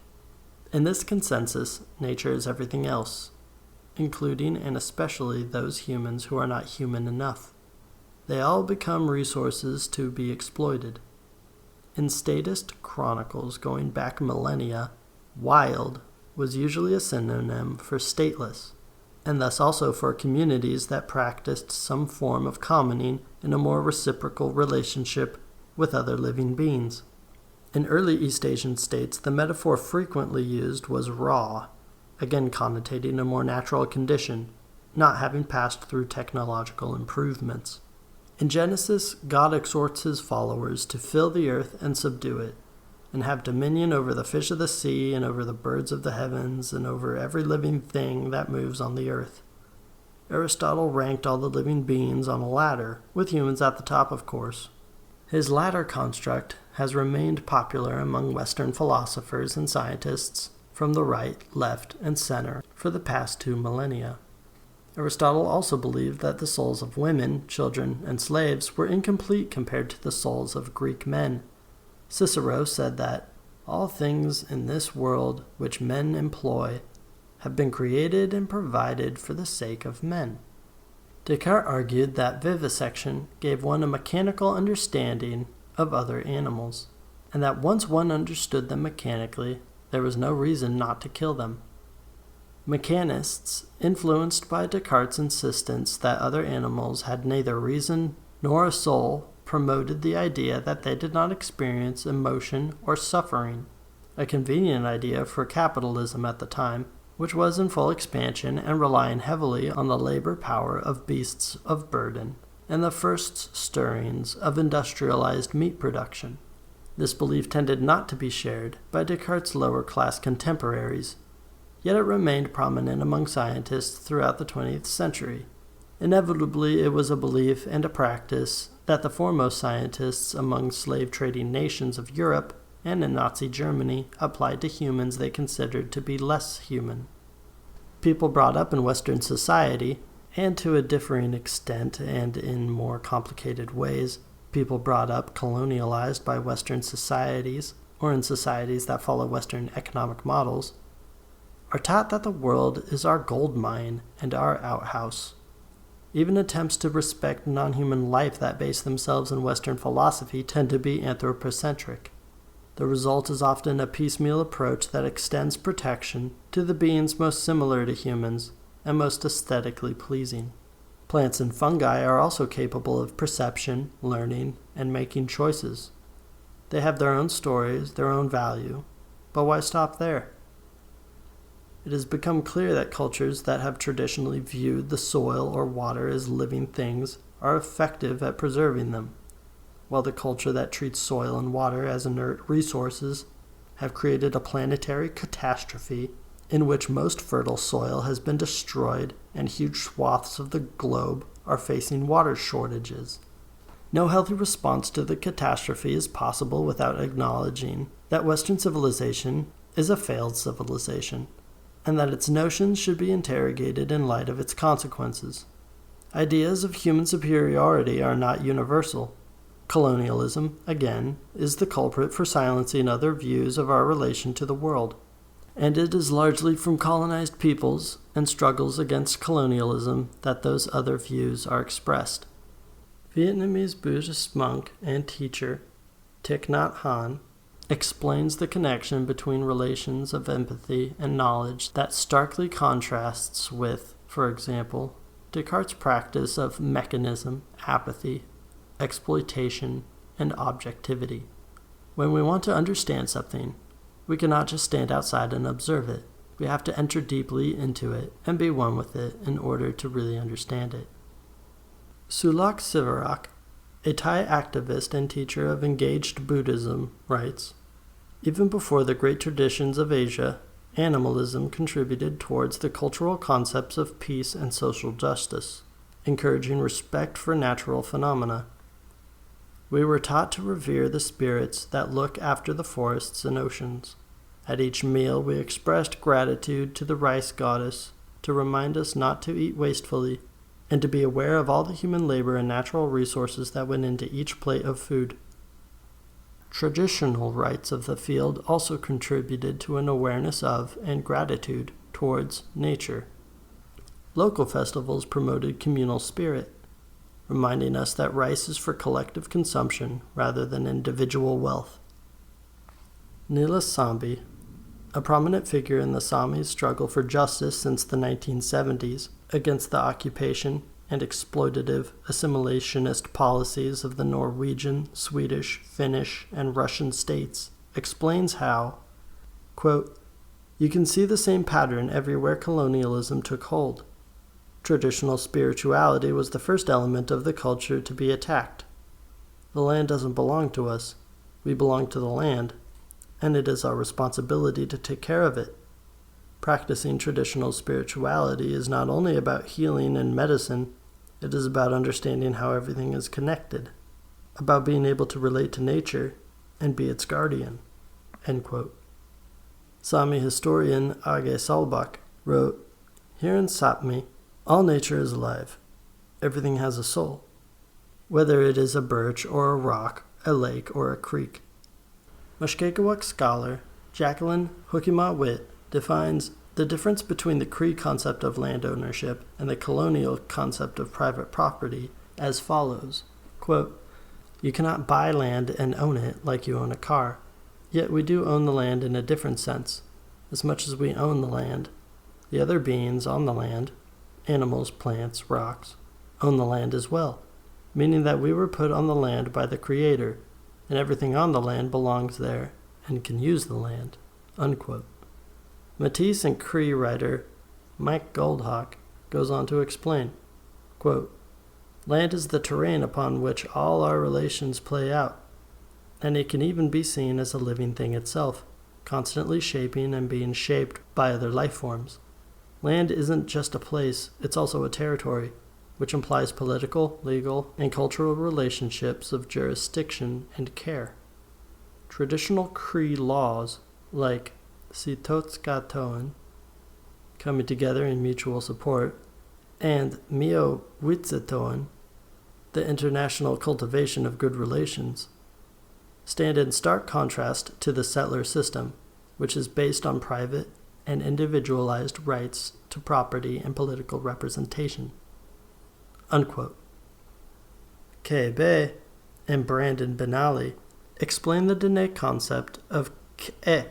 In this consensus, nature is everything else, including and especially those humans who are not human enough. They all become resources to be exploited. In statist chronicles going back millennia, wild was usually a synonym for stateless, and thus also for communities that practiced some form of commoning in a more reciprocal relationship with other living beings. In early East Asian states, the metaphor frequently used was raw, again connotating a more natural condition, not having passed through technological improvements. In Genesis, God exhorts his followers to fill the earth and subdue it, and have dominion over the fish of the sea and over the birds of the heavens and over every living thing that moves on the earth. Aristotle ranked all the living beings on a ladder, with humans at the top, of course. His ladder construct has remained popular among Western philosophers and scientists from the right, left, and center for the past 2 millennia. Aristotle also believed that the souls of women, children, and slaves were incomplete compared to the souls of Greek men. Cicero said that all things in this world which men employ have been created and provided for the sake of men. Descartes argued that vivisection gave one a mechanical understanding of other animals, and that once one understood them mechanically, there was no reason not to kill them. Mechanists, influenced by Descartes' insistence that other animals had neither reason nor a soul, promoted the idea that they did not experience emotion or suffering, a convenient idea for capitalism at the time, which was in full expansion and relying heavily on the labor power of beasts of burden, and the first stirrings of industrialized meat production. This belief tended not to be shared by Descartes' lower-class contemporaries, yet it remained prominent among scientists throughout the 20th century. Inevitably, it was a belief and a practice that the foremost scientists among slave-trading nations of Europe and in Nazi Germany applied to humans they considered to be less human. People brought up in Western society, and to a differing extent and in more complicated ways, people brought up colonialized by Western societies, or in societies that follow Western economic models, are taught that the world is our gold mine and our outhouse. Even attempts to respect non-human life that base themselves in Western philosophy tend to be anthropocentric. The result is often a piecemeal approach that extends protection to the beings most similar to humans and most aesthetically pleasing. Plants and fungi are also capable of perception, learning, and making choices. They have their own stories, their own value, but why stop there? It has become clear that cultures that have traditionally viewed the soil or water as living things are effective at preserving them, while the culture that treats soil and water as inert resources have created a planetary catastrophe in which most fertile soil has been destroyed and huge swaths of the globe are facing water shortages. No healthy response to the catastrophe is possible without acknowledging that Western civilization is a failed civilization, and that its notions should be interrogated in light of its consequences. Ideas of human superiority are not universal. Colonialism, again, is the culprit for silencing other views of our relation to the world, and it is largely from colonized peoples and struggles against colonialism that those other views are expressed. Vietnamese Buddhist monk and teacher Thich Nhat Hanh explains the connection between relations of empathy and knowledge that starkly contrasts with, for example, Descartes' practice of mechanism, apathy, exploitation, and objectivity. When we want to understand something, we cannot just stand outside and observe it. We have to enter deeply into it and be one with it in order to really understand it. Sulak Sivarak, a Thai activist and teacher of engaged Buddhism, writes, "Even before the great traditions of Asia, animalism contributed towards the cultural concepts of peace and social justice, encouraging respect for natural phenomena. We were taught to revere the spirits that look after the forests and oceans. At each meal we expressed gratitude to the rice goddess to remind us not to eat wastefully and to be aware of all the human labor and natural resources that went into each plate of food. Traditional rites of the field also contributed to an awareness of and gratitude towards nature. Local festivals promoted communal spirit, reminding us that rice is for collective consumption rather than individual wealth." Nila Sambi, a prominent figure in the Sami's struggle for justice since the 1970s against the occupation and exploitative assimilationist policies of the Norwegian, Swedish, Finnish, and Russian states, explains how, quote, "You can see the same pattern everywhere colonialism took hold. Traditional spirituality was the first element of the culture to be attacked. The land doesn't belong to us. We belong to the land, and it is our responsibility to take care of it. Practicing traditional spirituality is not only about healing and medicine, it is about understanding how everything is connected, about being able to relate to nature and be its guardian." End quote. Sami historian Age Solbach wrote, "Here in Sapmi, all nature is alive. Everything has a soul, whether it is a birch or a rock, a lake or a creek." Mushkegowuk scholar Jacqueline Hookima-Witt defines the difference between the Cree concept of land ownership and the colonial concept of private property as follows, quote, "You cannot buy land and own it like you own a car, yet we do own the land in a different sense. As much as we own the land, the other beings on the land, animals, plants, rocks, own the land as well, meaning that we were put on the land by the Creator, and everything on the land belongs there and can use the land." Unquote. Matisse and Cree writer Mike Goldhawk goes on to explain, quote, "Land is the terrain upon which all our relations play out, and it can even be seen as a living thing itself, constantly shaping and being shaped by other life forms. Land isn't just a place, it's also a territory, which implies political, legal, and cultural relationships of jurisdiction and care. Traditional Cree laws, like Sitotskatoan, coming together in mutual support, and Mio Witsetoan, the international cultivation of good relations, stand in stark contrast to the settler system, which is based on private and individualized rights to property and political representation." Unquote. Kebe and Brandon Benally explain the Dene concept of k'e,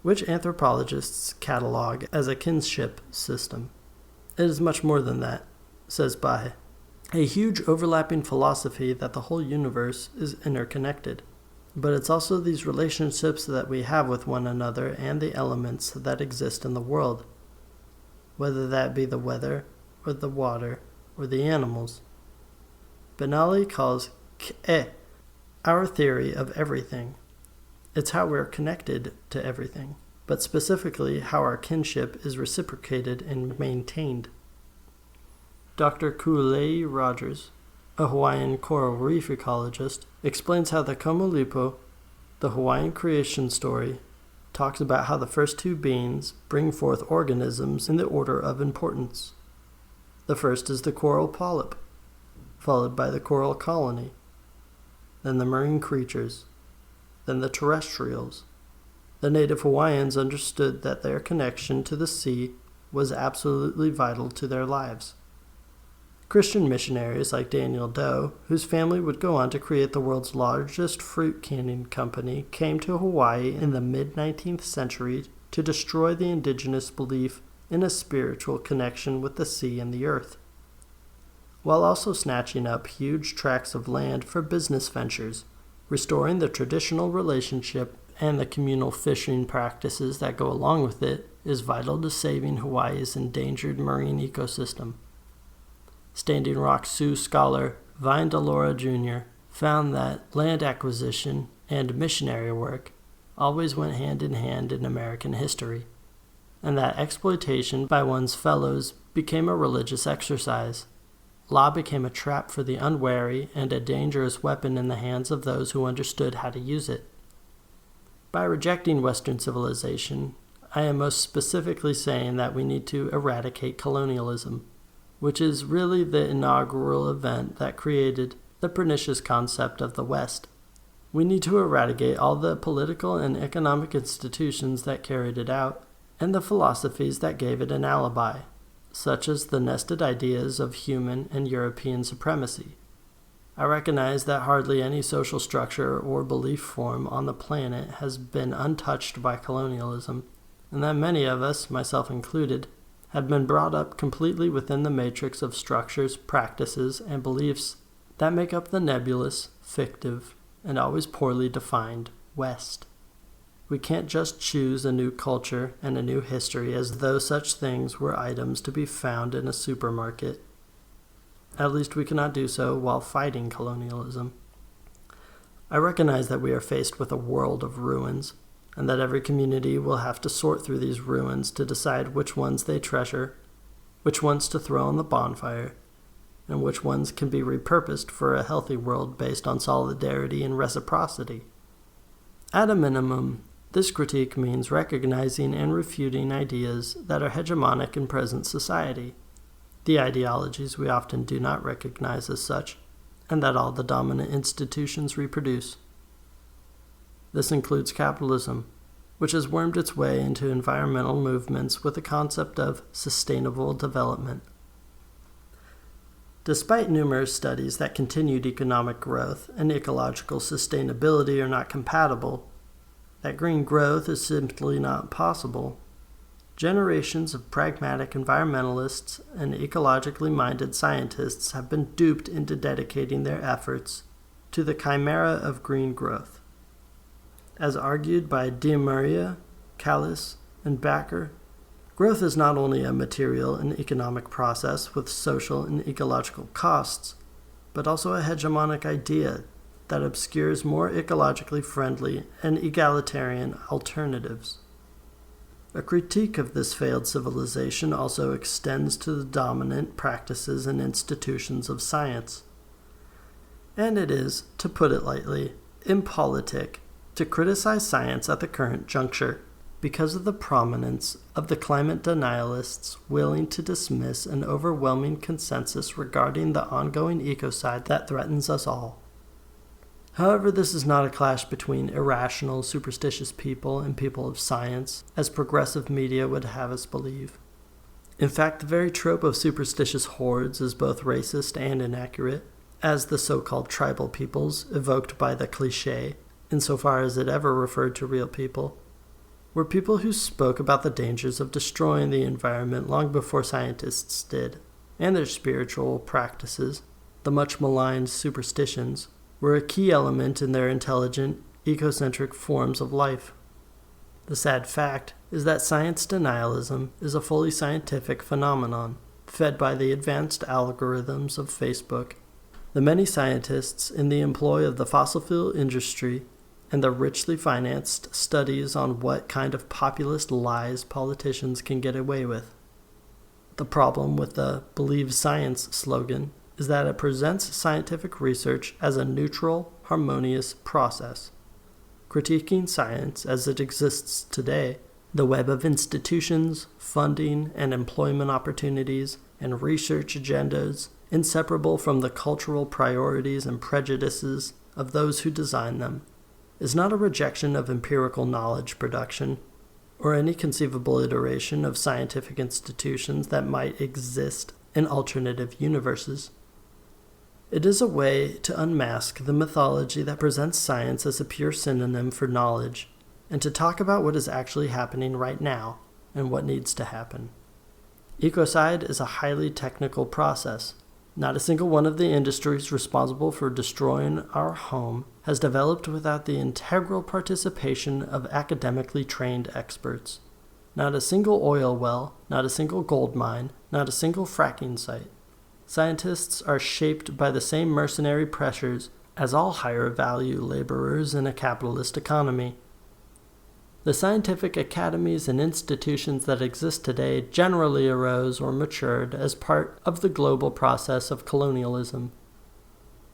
which anthropologists catalog as a kinship system. It is much more than that, says Bahe, a huge overlapping philosophy that the whole universe is interconnected. But it's also these relationships that we have with one another and the elements that exist in the world, whether that be the weather or the water or the animals. Benally calls k'e our theory of everything. It's how we're connected to everything, but specifically how our kinship is reciprocated and maintained. Dr. Kulei Rogers, a Hawaiian coral reef ecologist, explains how the Komulipo, the Hawaiian creation story, talks about how the first two beings bring forth organisms in the order of importance. The first is the coral polyp, followed by the coral colony, then the marine creatures, then the terrestrials. The native Hawaiians understood that their connection to the sea was absolutely vital to their lives. Christian missionaries like Daniel Doe, whose family would go on to create the world's largest fruit canning company, came to Hawaii in the mid-19th century to destroy the indigenous belief in a spiritual connection with the sea and the earth, while also snatching up huge tracts of land for business ventures. Restoring the traditional relationship and the communal fishing practices that go along with it is vital to saving Hawaii's endangered marine ecosystem. Standing Rock Sioux scholar Vine Delora Jr. found that land acquisition and missionary work always went hand in hand in American history, and that exploitation by one's fellows became a religious exercise. Law became a trap for the unwary and a dangerous weapon in the hands of those who understood how to use it. By rejecting Western civilization, I am most specifically saying that we need to eradicate colonialism, which is really the inaugural event that created the pernicious concept of the West. We need to eradicate all the political and economic institutions that carried it out, and the philosophies that gave it an alibi, such as the nested ideas of human and European supremacy. I recognize that hardly any social structure or belief form on the planet has been untouched by colonialism, and that many of us, myself included, have been brought up completely within the matrix of structures, practices, and beliefs that make up the nebulous, fictive, and always poorly defined West. We can't just choose a new culture and a new history as though such things were items to be found in a supermarket. At least we cannot do so while fighting colonialism. I recognize that we are faced with a world of ruins, and that every community will have to sort through these ruins to decide which ones they treasure, which ones to throw on the bonfire, and which ones can be repurposed for a healthy world based on solidarity and reciprocity. At a minimum, this critique means recognizing and refuting ideas that are hegemonic in present society, the ideologies we often do not recognize as such, and that all the dominant institutions reproduce. This includes capitalism, which has wormed its way into environmental movements with the concept of sustainable development. Despite numerous studies that continued economic growth and ecological sustainability are not compatible, that green growth is simply not possible, generations of pragmatic environmentalists and ecologically minded scientists have been duped into dedicating their efforts to the chimera of green growth. As argued by DiMaria, Callis, And backer, growth is not only a material and economic process with social and ecological costs, but also a hegemonic idea that obscures more ecologically friendly and egalitarian alternatives. A critique of this failed civilization also extends to the dominant practices and institutions of science. And it is, to put it lightly, impolitic to criticize science at the current juncture because of the prominence of the climate denialists willing to dismiss an overwhelming consensus regarding the ongoing ecocide that threatens us all. However, this is not a clash between irrational, superstitious people and people of science, as progressive media would have us believe. In fact, the very trope of superstitious hordes is both racist and inaccurate, as the so-called tribal peoples evoked by the cliché, insofar as it ever referred to real people, were people who spoke about the dangers of destroying the environment long before scientists did, and their spiritual practices, the much maligned superstitions, were a key element in their intelligent, ecocentric forms of life. The sad fact is that science denialism is a fully scientific phenomenon, fed by the advanced algorithms of Facebook, the many scientists in the employ of the fossil fuel industry, and the richly financed studies on what kind of populist lies politicians can get away with. The problem with the Believe Science slogan is that it presents scientific research as a neutral, harmonious process. Critiquing science as it exists today, the web of institutions, funding, and employment opportunities, and research agendas inseparable from the cultural priorities and prejudices of those who design them, is not a rejection of empirical knowledge production, or any conceivable iteration of scientific institutions that might exist in alternative universes. It is a way to unmask the mythology that presents science as a pure synonym for knowledge, and to talk about what is actually happening right now and what needs to happen. Ecocide is a highly technical process. Not a single one of the industries responsible for destroying our home has developed without the integral participation of academically trained experts. Not a single oil well, not a single gold mine, not a single fracking site. Scientists are shaped by the same mercenary pressures as all higher value laborers in a capitalist economy. The scientific academies and institutions that exist today generally arose or matured as part of the global process of colonialism.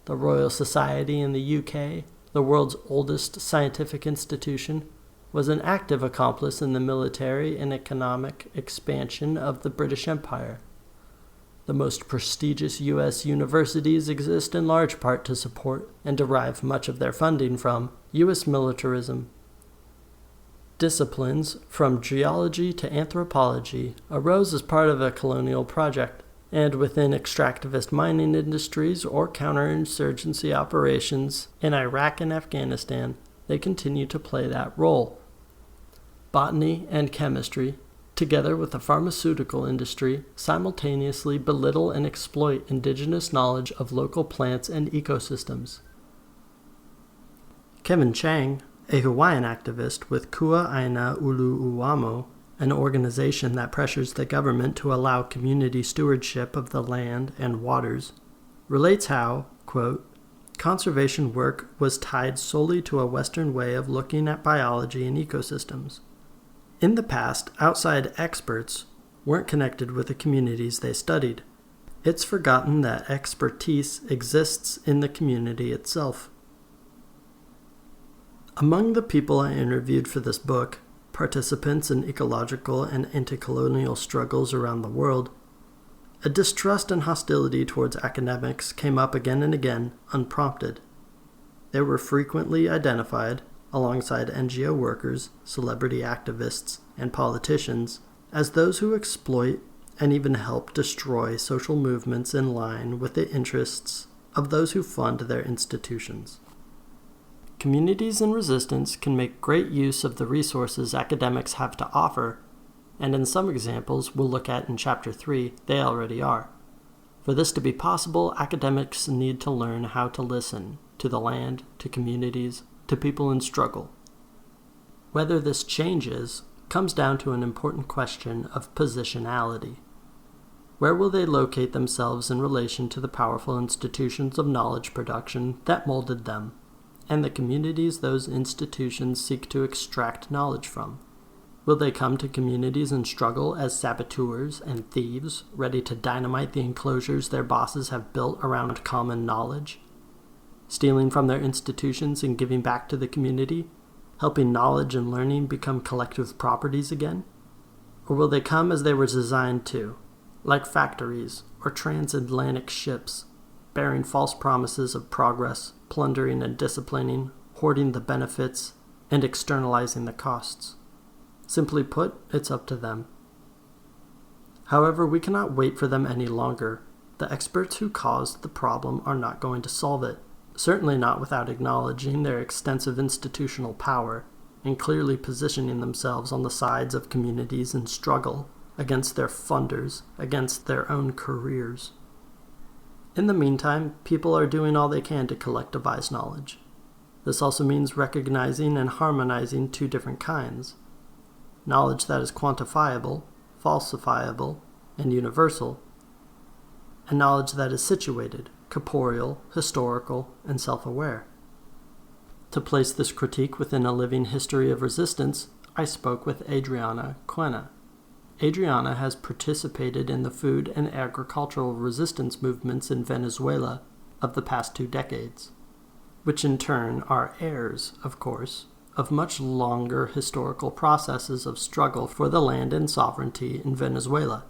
The Royal Society in the UK, the world's oldest scientific institution, was an active accomplice in the military and economic expansion of the British Empire. The most prestigious U.S. universities exist in large part to support and derive much of their funding from U.S. militarism. Disciplines, from geology to anthropology, arose as part of a colonial project, and within extractivist mining industries or counterinsurgency operations in Iraq and Afghanistan, they continue to play that role. Botany and chemistry, together with the pharmaceutical industry, simultaneously belittle and exploit indigenous knowledge of local plants and ecosystems. Kevin Chang, a Hawaiian activist with Kua Aina Uluuamo, an organization that pressures the government to allow community stewardship of the land and waters, relates how, quote, conservation work was tied solely to a Western way of looking at biology and ecosystems. In the past, outside experts weren't connected with the communities they studied. It's forgotten that expertise exists in the community itself. Among the people I interviewed for this book, participants in ecological and anti-colonial struggles around the world, a distrust and hostility towards academics came up again and again, unprompted. They were frequently identified, alongside NGO workers, celebrity activists, and politicians, as those who exploit and even help destroy social movements in line with the interests of those who fund their institutions. Communities in resistance can make great use of the resources academics have to offer, and in some examples we'll look at in Chapter 3, they already are. For this to be possible, academics need to learn how to listen to the land, to communities, to people in struggle. Whether this changes comes down to an important question of positionality. Where will they locate themselves in relation to the powerful institutions of knowledge production that molded them, and the communities those institutions seek to extract knowledge from? Will they come to communities and struggle as saboteurs and thieves, ready to dynamite the enclosures their bosses have built around common knowledge? Stealing from their institutions and giving back to the community, helping knowledge and learning become collective properties again? Or will they come as they were designed to, like factories or transatlantic ships, bearing false promises of progress, plundering and disciplining, hoarding the benefits, and externalizing the costs? Simply put, it's up to them. However, we cannot wait for them any longer. The experts who caused the problem are not going to solve it, certainly not without acknowledging their extensive institutional power and clearly positioning themselves on the sides of communities in struggle against their funders, against their own careers. In the meantime, people are doing all they can to collectivize knowledge. This also means recognizing and harmonizing two different kinds: knowledge that is quantifiable, falsifiable, and universal, and knowledge that is situated, corporeal, historical, and self-aware. To place this critique within a living history of resistance, I spoke with Adriana Quena. Adriana has participated in the food and agricultural resistance movements in Venezuela of the past 2 decades, which in turn are heirs, of course, of much longer historical processes of struggle for the land and sovereignty in Venezuela.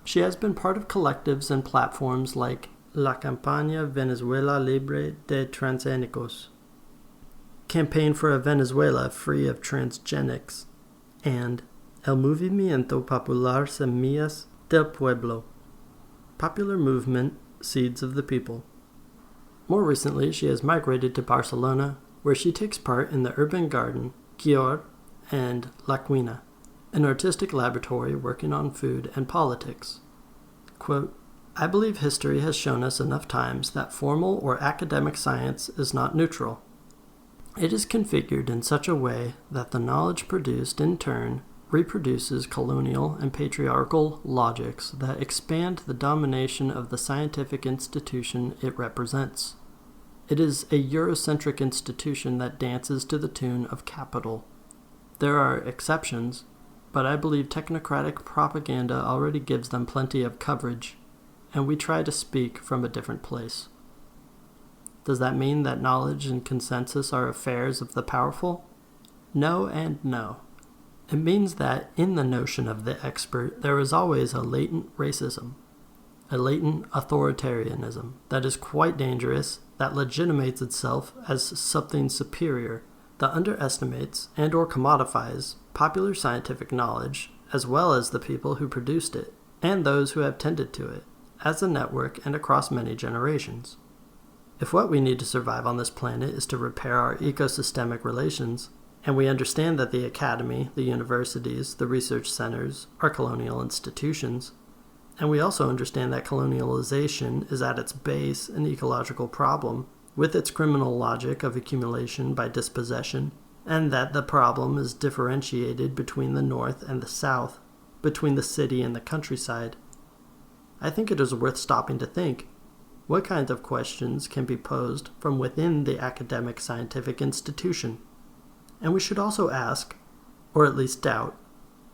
She has been part of collectives and platforms like La Campaña Venezuela Libre de Transgénicos, Campaign for a Venezuela Free of Transgenics, and El Movimiento Popular Semillas del Pueblo, Popular Movement Seeds of the People. More recently, she has migrated to Barcelona, where she takes part in the urban garden Gior and La Cuina, an artistic laboratory working on food and politics. Quote, "I believe history has shown us enough times that formal or academic science is not neutral. It is configured in such a way that the knowledge produced in turn reproduces colonial and patriarchal logics that expand the domination of the scientific institution it represents. It is a Eurocentric institution that dances to the tune of capital. There are exceptions, but I believe technocratic propaganda already gives them plenty of coverage, and we try to speak from a different place." Does that mean that knowledge and consensus are affairs of the powerful? No and no. It means that in the notion of the expert, there is always a latent racism, a latent authoritarianism that is quite dangerous, that legitimates itself as something superior, that underestimates and or commodifies popular scientific knowledge, as well as the people who produced it, and those who have tended to it, as a network and across many generations. If what we need to survive on this planet is to repair our ecosystemic relations, and we understand that the academy, the universities, the research centers are colonial institutions, and we also understand that colonialization is at its base an ecological problem, with its criminal logic of accumulation by dispossession, and that the problem is differentiated between the North and the South, between the city and the countryside, I think it is worth stopping to think, what kinds of questions can be posed from within the academic scientific institution? And we should also ask, or at least doubt,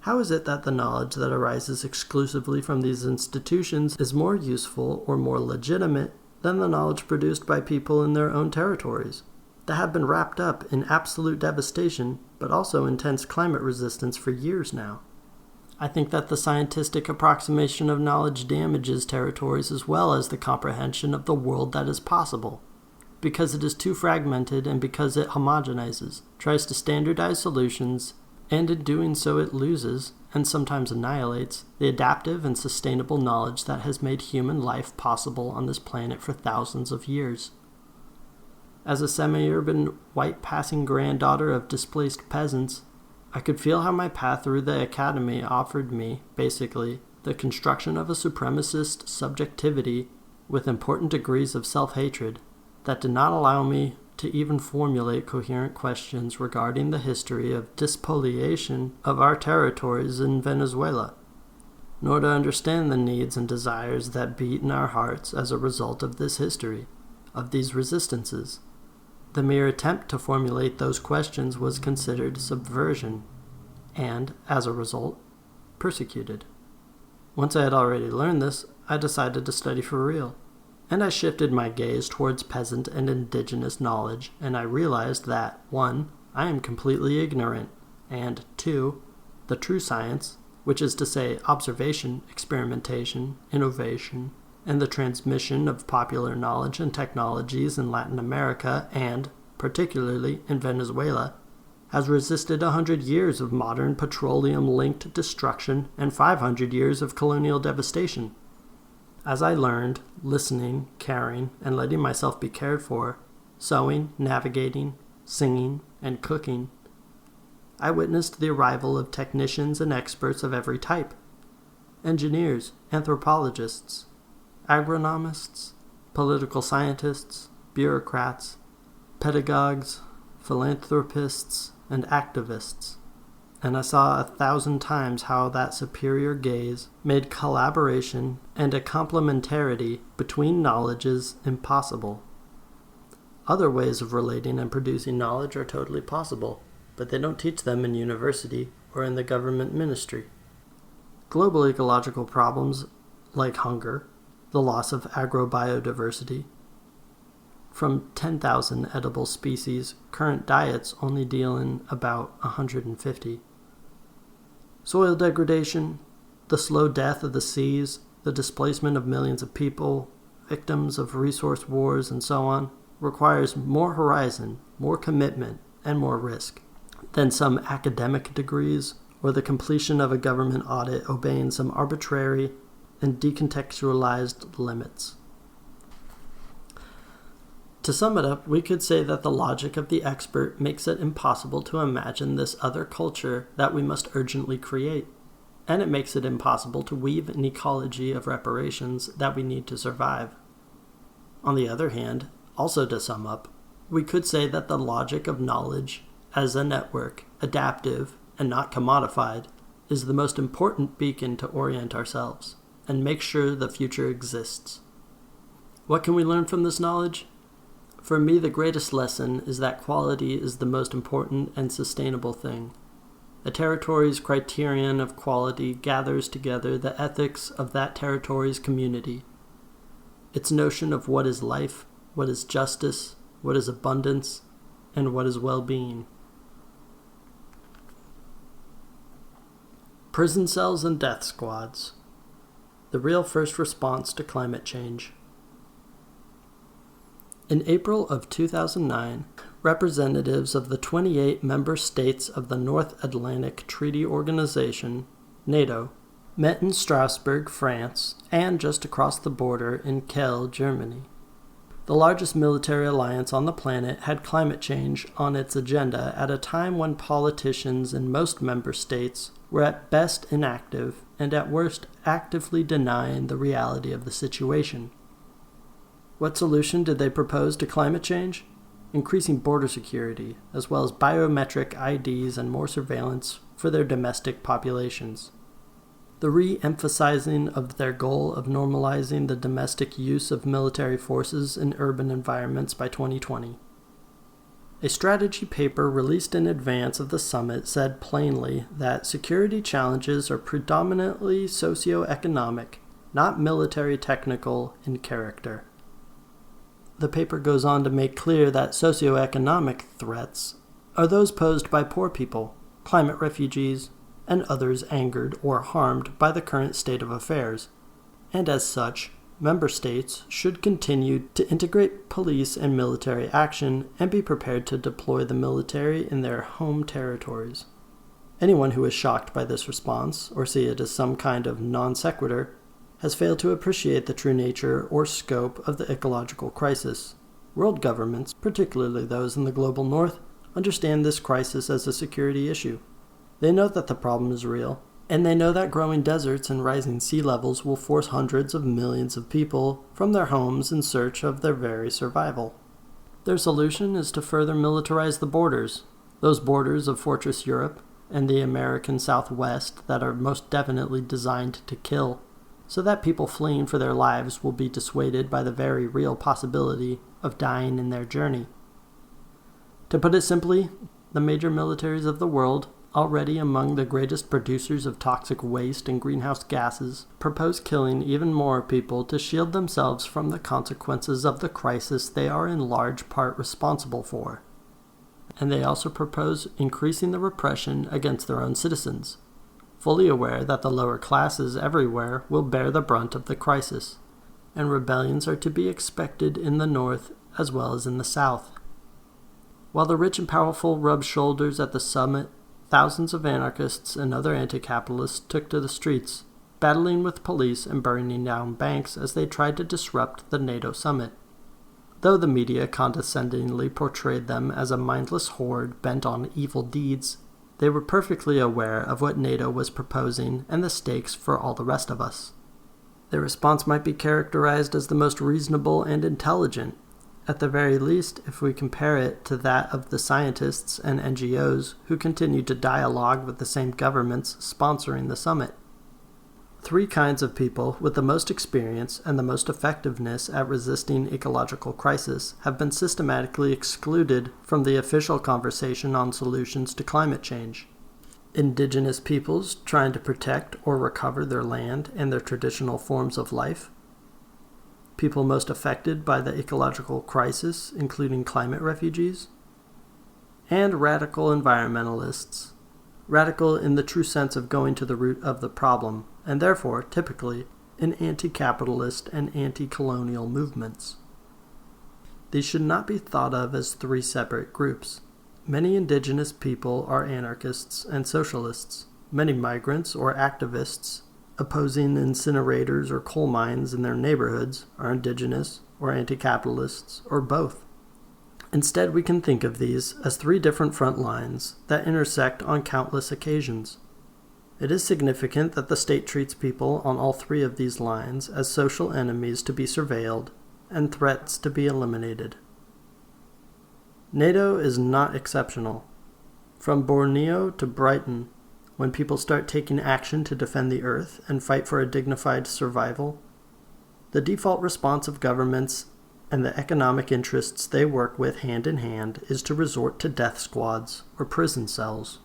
how is it that the knowledge that arises exclusively from these institutions is more useful or more legitimate than the knowledge produced by people in their own territories, that have been wrapped up in absolute devastation, but also intense climate resistance for years now? I think that the scientific approximation of knowledge damages territories as well as the comprehension of the world that is possible, because it is too fragmented and because it homogenizes, tries to standardize solutions, and in doing so it loses, and sometimes annihilates, the adaptive and sustainable knowledge that has made human life possible on this planet for thousands of years. As a semi-urban, white-passing granddaughter of displaced peasants, I could feel how my path through the academy offered me, basically, the construction of a supremacist subjectivity with important degrees of self-hatred that did not allow me to even formulate coherent questions regarding the history of despoliation of our territories in Venezuela, nor to understand the needs and desires that beat in our hearts as a result of this history, of these resistances. The mere attempt to formulate those questions was considered subversion, and, as a result, persecuted. Once I had already learned this, I decided to study for real, and I shifted my gaze towards peasant and indigenous knowledge, and I realized that, 1, I am completely ignorant, and 2, the true science, which is to say observation, experimentation, innovation, and the transmission of popular knowledge and technologies in Latin America and, particularly in Venezuela, has resisted 100 years of modern petroleum-linked destruction and 500 years of colonial devastation. As I learned, listening, caring, and letting myself be cared for, sewing, navigating, singing, and cooking, I witnessed the arrival of technicians and experts of every type: engineers, anthropologists, agronomists, political scientists, bureaucrats, pedagogues, philanthropists, and activists. And I saw 1,000 times how that superior gaze made collaboration and a complementarity between knowledges impossible. Other ways of relating and producing knowledge are totally possible, but they don't teach them in university or in the government ministry. Global ecological problems like hunger, the loss of agrobiodiversity. From 10,000 edible species, current diets only deal in about 150. Soil degradation, the slow death of the seas, the displacement of millions of people, victims of resource wars, and so on, requires more horizon, more commitment, and more risk than some academic degrees or the completion of a government audit obeying some arbitrary and decontextualized limits. To sum it up, we could say that the logic of the expert makes it impossible to imagine this other culture that we must urgently create, and it makes it impossible to weave an ecology of reparations that we need to survive. On the other hand, also to sum up, we could say that the logic of knowledge as a network, adaptive and not commodified, is the most important beacon to orient ourselves and make sure the future exists. What can we learn from this knowledge? For me, the greatest lesson is that quality is the most important and sustainable thing. A territory's criterion of quality gathers together the ethics of that territory's community, its notion of what is life, what is justice, what is abundance, and what is well-being. Prison cells and death squads. The real first response to climate change. In April of 2009, representatives of the 28 member states of the North Atlantic Treaty Organization, NATO, met in Strasbourg, France, and just across the border in Kehl, Germany. The largest military alliance on the planet had climate change on its agenda at a time when politicians in most member states were at best inactive and at worst actively denying the reality of the situation. What solution did they propose to climate change? Increasing border security, as well as biometric IDs and more surveillance for their domestic populations. The re-emphasizing of their goal of normalizing the domestic use of military forces in urban environments by 2020. A strategy paper released in advance of the summit said plainly that security challenges are predominantly socioeconomic, not military technical in character. The paper goes on to make clear that socioeconomic threats are those posed by poor people, climate refugees, and others angered or harmed by the current state of affairs, and as such, member states should continue to integrate police and military action and be prepared to deploy the military in their home territories. Anyone who is shocked by this response, or see it as some kind of non sequitur, has failed to appreciate the true nature or scope of the ecological crisis. World governments, particularly those in the global north, understand this crisis as a security issue. They know that the problem is real, and they know that growing deserts and rising sea levels will force hundreds of millions of people from their homes in search of their very survival. Their solution is to further militarize the borders, those borders of Fortress Europe and the American Southwest that are most definitely designed to kill, so that people fleeing for their lives will be dissuaded by the very real possibility of dying in their journey. To put it simply, the major militaries of the world, already among the greatest producers of toxic waste and greenhouse gases, propose killing even more people to shield themselves from the consequences of the crisis they are in large part responsible for. And they also propose increasing the repression against their own citizens, fully aware that the lower classes everywhere will bear the brunt of the crisis, and rebellions are to be expected in the North as well as in the South. While the rich and powerful rubbed shoulders at the summit, thousands of anarchists and other anti-capitalists took to the streets, battling with police and burning down banks as they tried to disrupt the NATO summit. Though the media condescendingly portrayed them as a mindless horde bent on evil deeds, they were perfectly aware of what NATO was proposing and the stakes for all the rest of us. Their response might be characterized as the most reasonable and intelligent, at the very least if we compare it to that of the scientists and NGOs who continued to dialogue with the same governments sponsoring the summit. Three kinds of people with the most experience and the most effectiveness at resisting ecological crisis have been systematically excluded from the official conversation on solutions to climate change. Indigenous peoples trying to protect or recover their land and their traditional forms of life. People most affected by the ecological crisis, including climate refugees. And radical environmentalists. Radical in the true sense of going to the root of the problem, and therefore, typically, in anti-capitalist and anti-colonial movements. These should not be thought of as three separate groups. Many indigenous people are anarchists and socialists. Many migrants or activists opposing incinerators or coal mines in their neighborhoods are indigenous or anti-capitalists or both. Instead, we can think of these as three different front lines that intersect on countless occasions. It is significant that the state treats people on all three of these lines as social enemies to be surveilled and threats to be eliminated. NATO is not exceptional. From Borneo to Brighton, when people start taking action to defend the earth and fight for a dignified survival, the default response of governments and the economic interests they work with hand in hand is to resort to death squads or prison cells.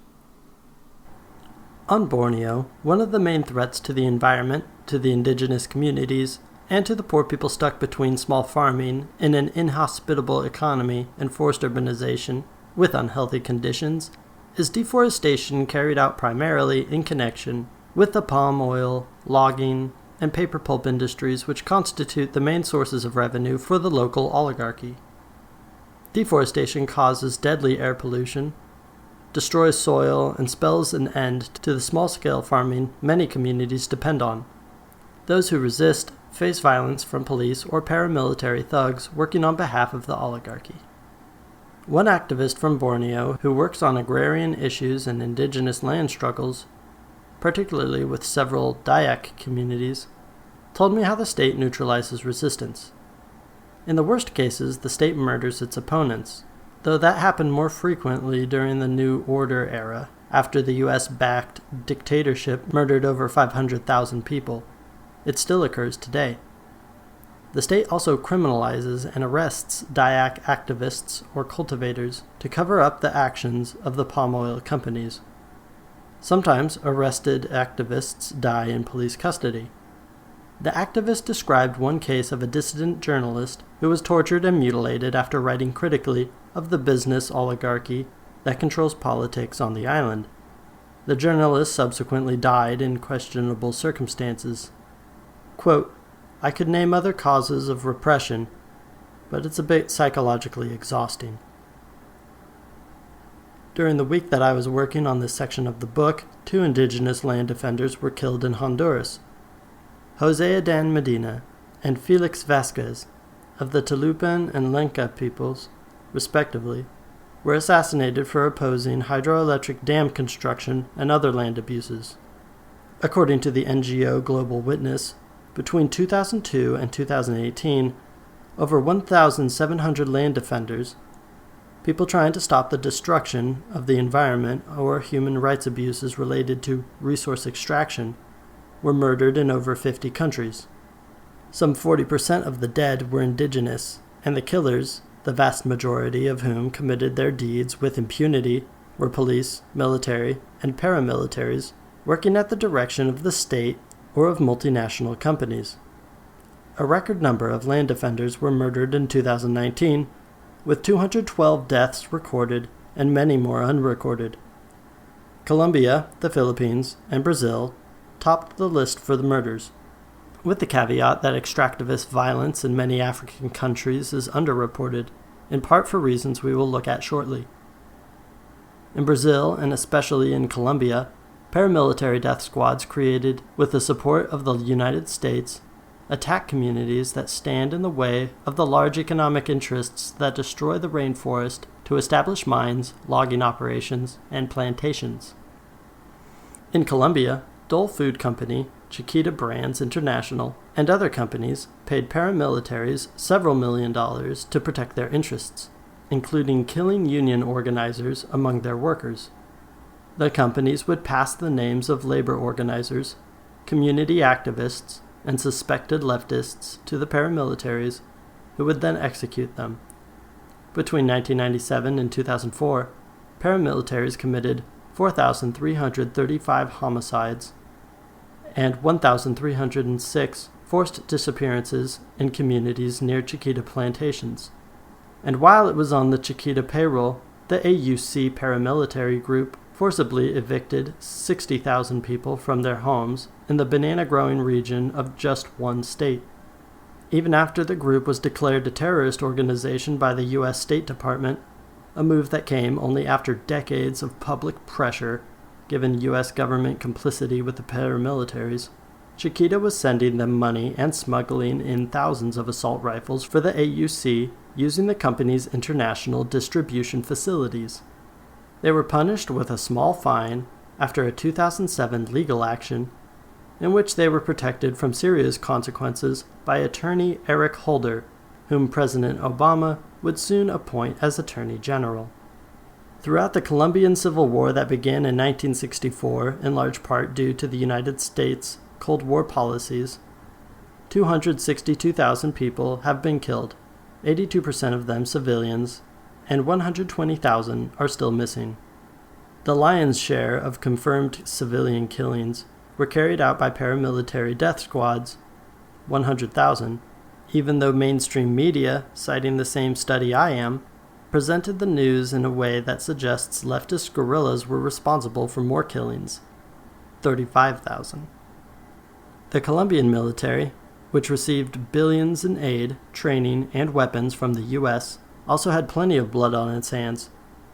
On Borneo, one of the main threats to the environment, to the indigenous communities, and to the poor people stuck between small farming in an inhospitable economy and forced urbanization with unhealthy conditions is deforestation carried out primarily in connection with the palm oil, logging, and paper pulp industries which constitute the main sources of revenue for the local oligarchy. Deforestation causes deadly air pollution, destroys soil, and spells an end to the small-scale farming many communities depend on. Those who resist face violence from police or paramilitary thugs working on behalf of the oligarchy. One activist from Borneo who works on agrarian issues and indigenous land struggles, particularly with several Dayak communities, told me how the state neutralizes resistance. In the worst cases, the state murders its opponents, though that happened more frequently during the New Order era, after the US-backed dictatorship murdered over 500,000 people. It still occurs today. The state also criminalizes and arrests Dayak activists or cultivators to cover up the actions of the palm oil companies. Sometimes arrested activists die in police custody. The activist described one case of a dissident journalist who was tortured and mutilated after writing critically of the business oligarchy that controls politics on the island. The journalist subsequently died in questionable circumstances. Quote, "I could name other causes of repression, but it's a bit psychologically exhausting." During the week that I was working on this section of the book, 2 indigenous land defenders were killed in Honduras. Jose Adan Medina and Felix Vasquez, of the Tulupan and Lenca peoples, respectively, were assassinated for opposing hydroelectric dam construction and other land abuses. According to the NGO Global Witness, between 2002 and 2018, over 1,700 land defenders, people trying to stop the destruction of the environment or human rights abuses related to resource extraction, were murdered in over 50 countries. Some 40% of the dead were indigenous, and the killers, the vast majority of whom committed their deeds with impunity, were police, military, and paramilitaries working at the direction of the state or of multinational companies. A record number of land defenders were murdered in 2019, with 212 deaths recorded and many more unrecorded. Colombia, the Philippines, and Brazil topped the list for the murders, with the caveat that extractivist violence in many African countries is underreported, in part for reasons we will look at shortly. In Brazil, and especially in Colombia, paramilitary death squads created with the support of the United States attack communities that stand in the way of the large economic interests that destroy the rainforest to establish mines, logging operations, and plantations. In Colombia, Dole Food Company, Chiquita Brands International, and other companies paid paramilitaries several $1 million to protect their interests, including killing union organizers among their workers. The companies would pass the names of labor organizers, community activists, and suspected leftists to the paramilitaries, who would then execute them. Between 1997 and 2004, paramilitaries committed 4,335 homicides and 1,306 forced disappearances in communities near Chiquita plantations. And while it was on the Chiquita payroll, the AUC paramilitary group forcibly evicted 60,000 people from their homes in the banana-growing region of just one state. Even after the group was declared a terrorist organization by the U.S. State Department, a move that came only after decades of public pressure, given U.S. government complicity with the paramilitaries, Chiquita was sending them money and smuggling in thousands of assault rifles for the AUC using the company's international distribution facilities. They were punished with a small fine after a 2007 legal action in which they were protected from serious consequences by attorney Eric Holder, whom President Obama would soon appoint as Attorney General. Throughout the Colombian Civil War that began in 1964, in large part due to the United States' Cold War policies, 262,000 people have been killed, 82% of them civilians, and 120,000 are still missing. The lion's share of confirmed civilian killings were carried out by paramilitary death squads, 100,000, even though mainstream media, citing the same study I am, presented the news in a way that suggests leftist guerrillas were responsible for more killings, 35,000. The Colombian military, which received billions in aid, training, and weapons from the U.S., also had plenty of blood on its hands.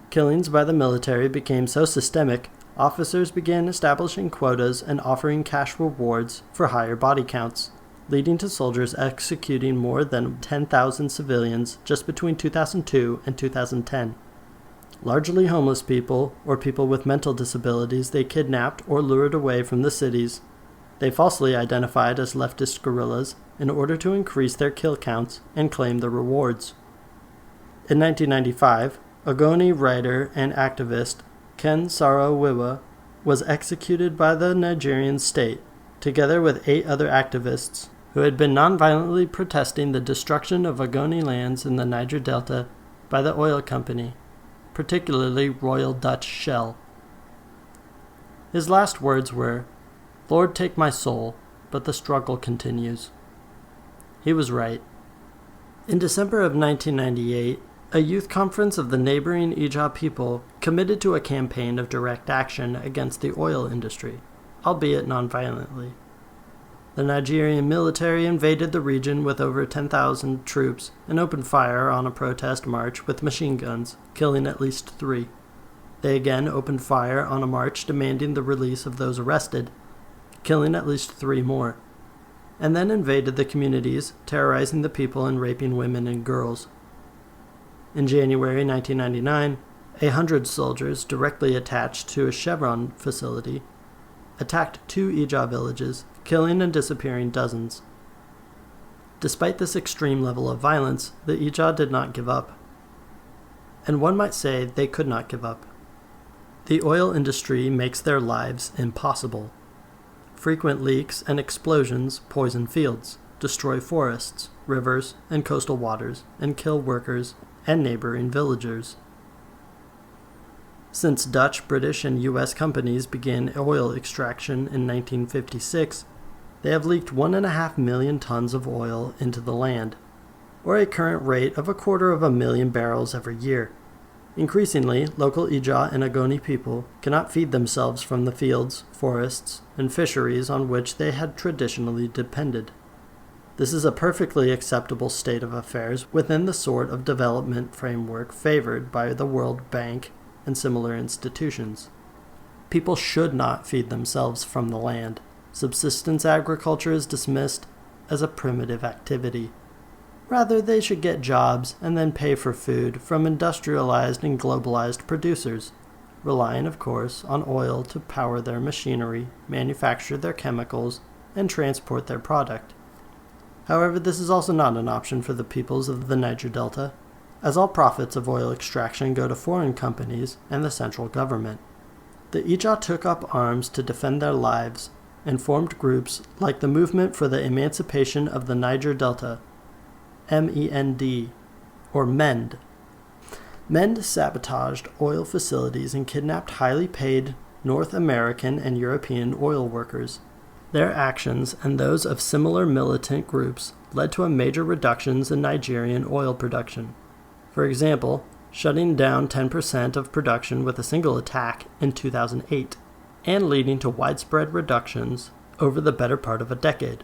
Killings by the military became so systemic, officers began establishing quotas and offering cash rewards for higher body counts, leading to soldiers executing more than 10,000 civilians just between 2002 and 2010. Largely homeless people or people with mental disabilities they kidnapped or lured away from the cities. They falsely identified as leftist guerrillas in order to increase their kill counts and claim the rewards. In 1995, Ogoni writer and activist Ken Saro-Wiwa was executed by the Nigerian state, together with 8 other activists who had been nonviolently protesting the destruction of Ogoni lands in the Niger Delta by the oil company, particularly Royal Dutch Shell. His last words were, "Lord, take my soul, but the struggle continues." He was right. In December of 1998, a youth conference of the neighboring Ija people committed to a campaign of direct action against the oil industry, albeit nonviolently. The Nigerian military invaded the region with over 10,000 troops and opened fire on a protest march with machine guns, killing at least 3. They again opened fire on a march demanding the release of those arrested, killing at least 3 more, and then invaded the communities, terrorizing the people and raping women and girls. In January 1999, 100 soldiers directly attached to a Chevron facility attacked 2 Ija villages, killing and disappearing dozens. Despite this extreme level of violence, the Ija did not give up. And one might say they could not give up. The oil industry makes their lives impossible. Frequent leaks and explosions poison fields, destroy forests, rivers, and coastal waters, and kill workers and neighboring villagers. Since Dutch, British, and U.S. companies began oil extraction in 1956, they have leaked 1.5 million tons of oil into the land, or a current rate of 250,000 barrels every year. Increasingly, local Ija and Ogoni people cannot feed themselves from the fields, forests, and fisheries on which they had traditionally depended. This is a perfectly acceptable state of affairs within the sort of development framework favored by the World Bank and similar institutions. People should not feed themselves from the land. Subsistence agriculture is dismissed as a primitive activity. Rather, they should get jobs and then pay for food from industrialized and globalized producers, relying, of course, on oil to power their machinery, manufacture their chemicals, and transport their product. However, this is also not an option for the peoples of the Niger Delta, as all profits of oil extraction go to foreign companies and the central government. The Ija took up arms to defend their lives and formed groups like the Movement for the Emancipation of the Niger Delta, MEND, or MEND. MEND sabotaged oil facilities and kidnapped highly paid North American and European oil workers. Their actions and those of similar militant groups led to a major reductions in Nigerian oil production. For example, shutting down 10% of production with a single attack in 2008, and leading to widespread reductions over the better part of a decade.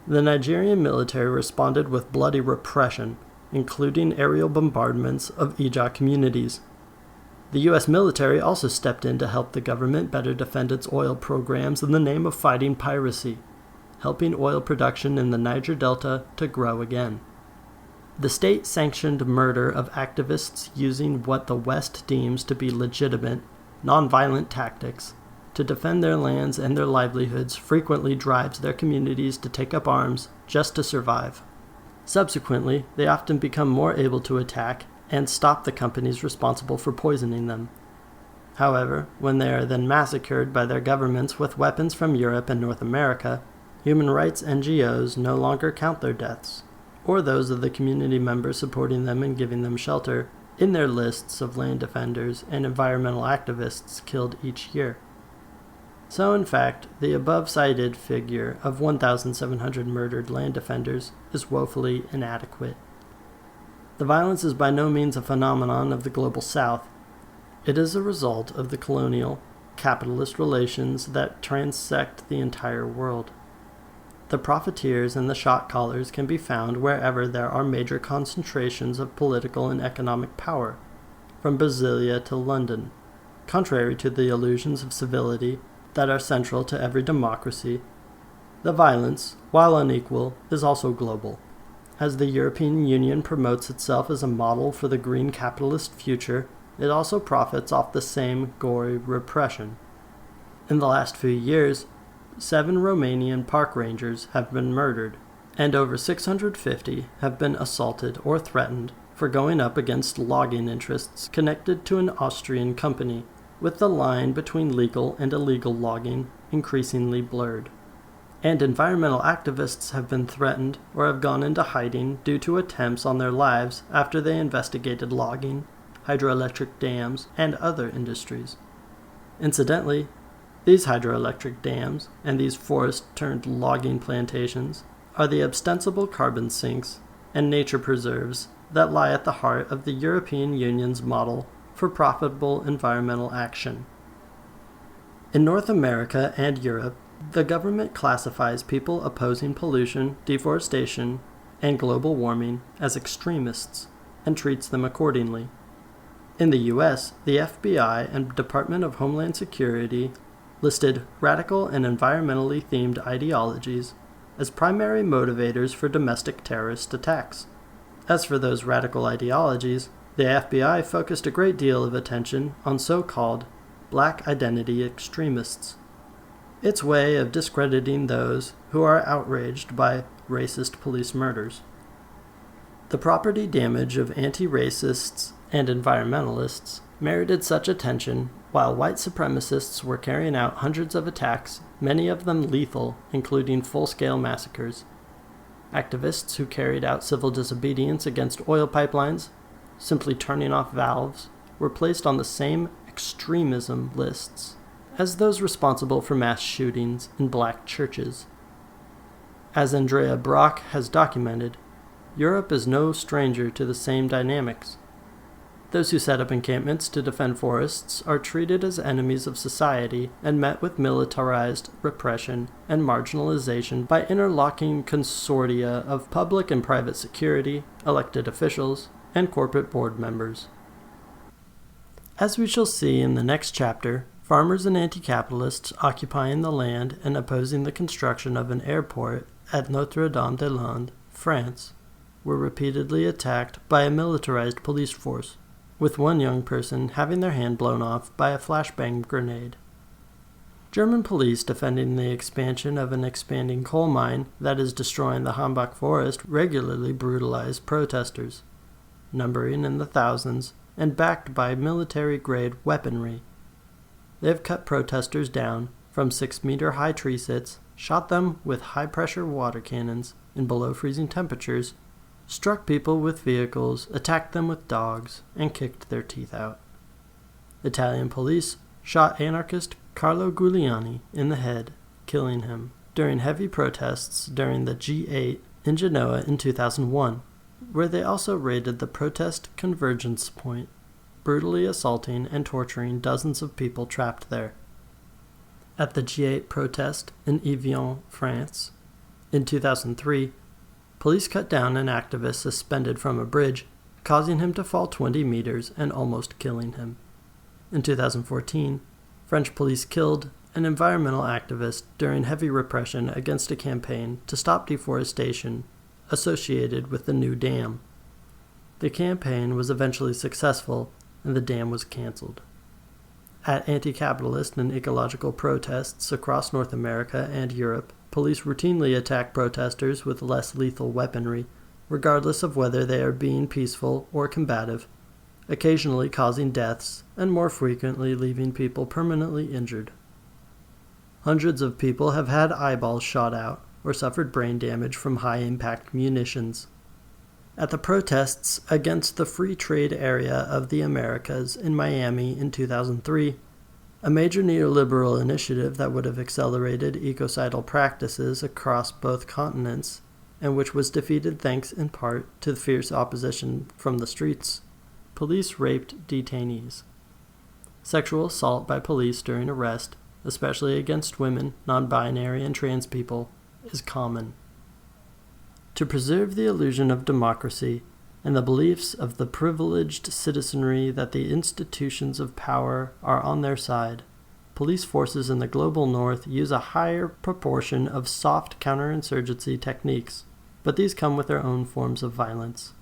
The Nigerian military responded with bloody repression, including aerial bombardments of Ija communities. The U.S. military also stepped in to help the government better defend its oil programs in the name of fighting piracy, helping oil production in the Niger Delta to grow again. The state-sanctioned murder of activists using what the West deems to be legitimate, nonviolent tactics to defend their lands and their livelihoods frequently drives their communities to take up arms just to survive. Subsequently, they often become more able to attack and stop the companies responsible for poisoning them. However, when they are then massacred by their governments with weapons from Europe and North America, human rights NGOs no longer count their deaths, or those of the community members supporting them and giving them shelter, in their lists of land defenders and environmental activists killed each year. So, in fact, the above-cited figure of 1,700 murdered land defenders is woefully inadequate. The violence is by no means a phenomenon of the global South. It is a result of the colonial, capitalist relations that transect the entire world. The profiteers and the shot-callers can be found wherever there are major concentrations of political and economic power, from Brasilia to London. Contrary to the illusions of civility that are central to every democracy, the violence, while unequal, is also global. As the European Union promotes itself as a model for the green capitalist future, it also profits off the same gory repression. In the last few years, 7 Romanian park rangers have been murdered, and over 650 have been assaulted or threatened for going up against logging interests connected to an Austrian company, with the line between legal and illegal logging increasingly blurred. And environmental activists have been threatened or have gone into hiding due to attempts on their lives after they investigated logging, hydroelectric dams, and other industries. Incidentally, these hydroelectric dams and these forest-turned-logging plantations are the ostensible carbon sinks and nature preserves that lie at the heart of the European Union's model for profitable environmental action. In North America and Europe, the government classifies people opposing pollution, deforestation, and global warming as extremists and treats them accordingly. In the U.S., the FBI and Department of Homeland Security listed radical and environmentally themed ideologies as primary motivators for domestic terrorist attacks. As for those radical ideologies, the FBI focused a great deal of attention on so-called black identity extremists. Its way of discrediting those who are outraged by racist police murders. The property damage of anti-racists and environmentalists merited such attention, while white supremacists were carrying out hundreds of attacks, many of them lethal, including full-scale massacres. Activists who carried out civil disobedience against oil pipelines, simply turning off valves, were placed on the same extremism lists as those responsible for mass shootings in black churches. As Andrea Brock has documented, Europe is no stranger to the same dynamics. Those who set up encampments to defend forests are treated as enemies of society and met with militarized repression and marginalization by interlocking consortia of public and private security, elected officials, and corporate board members. As we shall see in the next chapter, farmers and anti-capitalists occupying the land and opposing the construction of an airport at Notre-Dame-des-Landes, France, were repeatedly attacked by a militarized police force, with one young person having their hand blown off by a flashbang grenade. German police defending the expansion of an expanding coal mine that is destroying the Hambach forest regularly brutalize protesters, numbering in the thousands and backed by military-grade weaponry. They have cut protesters down from 6-meter-high tree sits, shot them with high-pressure water cannons in below-freezing temperatures, struck people with vehicles, attacked them with dogs, and kicked their teeth out. Italian police shot anarchist Carlo Giuliani in the head, killing him, during heavy protests during the G8 in Genoa in 2001, where they also raided the protest convergence point, brutally assaulting and torturing dozens of people trapped there. At the G8 protest in Evian, France, in 2003, police cut down an activist suspended from a bridge, causing him to fall 20 meters and almost killing him. In 2014, French police killed an environmental activist during heavy repression against a campaign to stop deforestation associated with the new dam. The campaign was eventually successful, and the dam was canceled. At anti-capitalist and ecological protests across North America and Europe, police routinely attack protesters with less lethal weaponry, regardless of whether they are being peaceful or combative, occasionally causing deaths and more frequently leaving people permanently injured. Hundreds of people have had eyeballs shot out or suffered brain damage from high-impact munitions. At the protests against the free trade area of the Americas in Miami in 2003, a major neoliberal initiative that would have accelerated ecocidal practices across both continents, and which was defeated thanks in part to the fierce opposition from the streets, police raped detainees. Sexual assault by police during arrest, especially against women, non-binary, and trans people, is common. To preserve the illusion of democracy and the beliefs of the privileged citizenry that the institutions of power are on their side, police forces in the global north use a higher proportion of soft counterinsurgency techniques, but these come with their own forms of violence.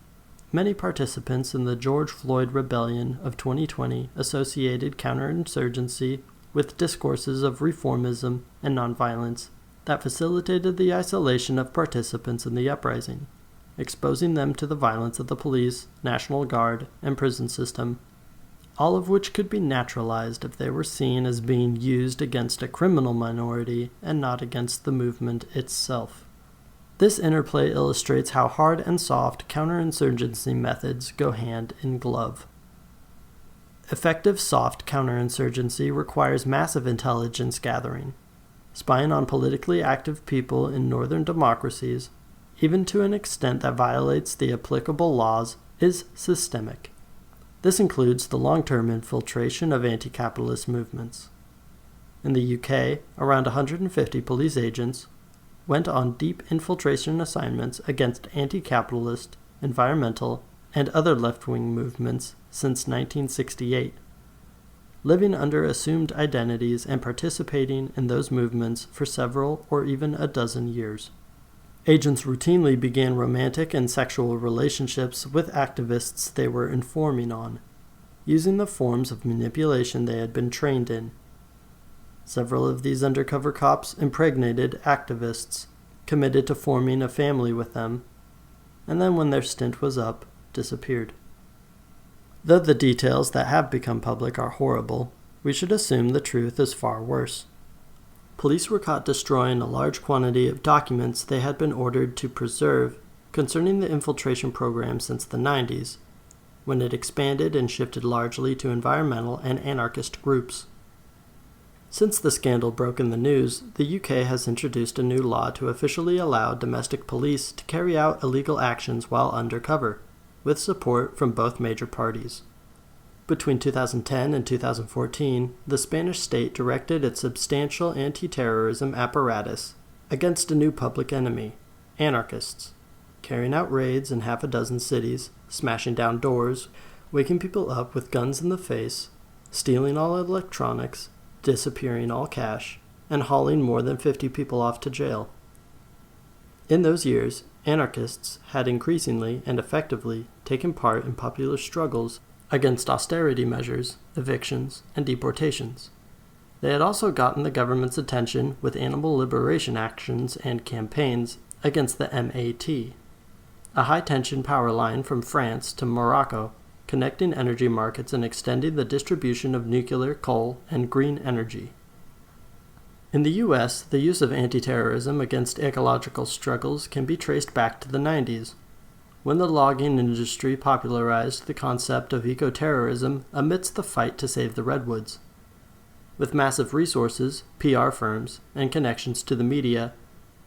Many participants in the George Floyd rebellion of 2020 associated counterinsurgency with discourses of reformism and nonviolence that facilitated the isolation of participants in the uprising, exposing them to the violence of the police, National Guard, and prison system, all of which could be naturalized if they were seen as being used against a criminal minority and not against the movement itself. This interplay illustrates how hard and soft counterinsurgency methods go hand in glove. Effective soft counterinsurgency requires massive intelligence gathering. Spying on politically active people in northern democracies, even to an extent that violates the applicable laws, is systemic. This includes the long-term infiltration of anti-capitalist movements. In the UK, around 150 police agents went on deep infiltration assignments against anti-capitalist, environmental, and other left-wing movements since 1968, living under assumed identities and participating in those movements for several or even a dozen years. Agents routinely began romantic and sexual relationships with activists they were informing on, using the forms of manipulation they had been trained in. Several of these undercover cops impregnated activists, committed to forming a family with them, and then when their stint was up, disappeared. Though the details that have become public are horrible, we should assume the truth is far worse. Police were caught destroying a large quantity of documents they had been ordered to preserve concerning the infiltration program since the 90s, when it expanded and shifted largely to environmental and anarchist groups. Since the scandal broke in the news, the UK has introduced a new law to officially allow domestic police to carry out illegal actions while undercover, with support from both major parties. Between 2010 and 2014, the Spanish state directed its substantial anti-terrorism apparatus against a new public enemy, anarchists, carrying out raids in half a dozen cities, smashing down doors, waking people up with guns in the face, stealing all electronics, disappearing all cash, and hauling more than 50 people off to jail. In those years, anarchists had increasingly and effectively taken part in popular struggles against austerity measures, evictions, and deportations. They had also gotten the government's attention with animal liberation actions and campaigns against the MAT, a high-tension power line from France to Morocco, connecting energy markets and extending the distribution of nuclear, coal, and green energy. In the U.S., the use of anti-terrorism against ecological struggles can be traced back to the 90s, when the logging industry popularized the concept of eco-terrorism amidst the fight to save the redwoods. With massive resources, PR firms, and connections to the media,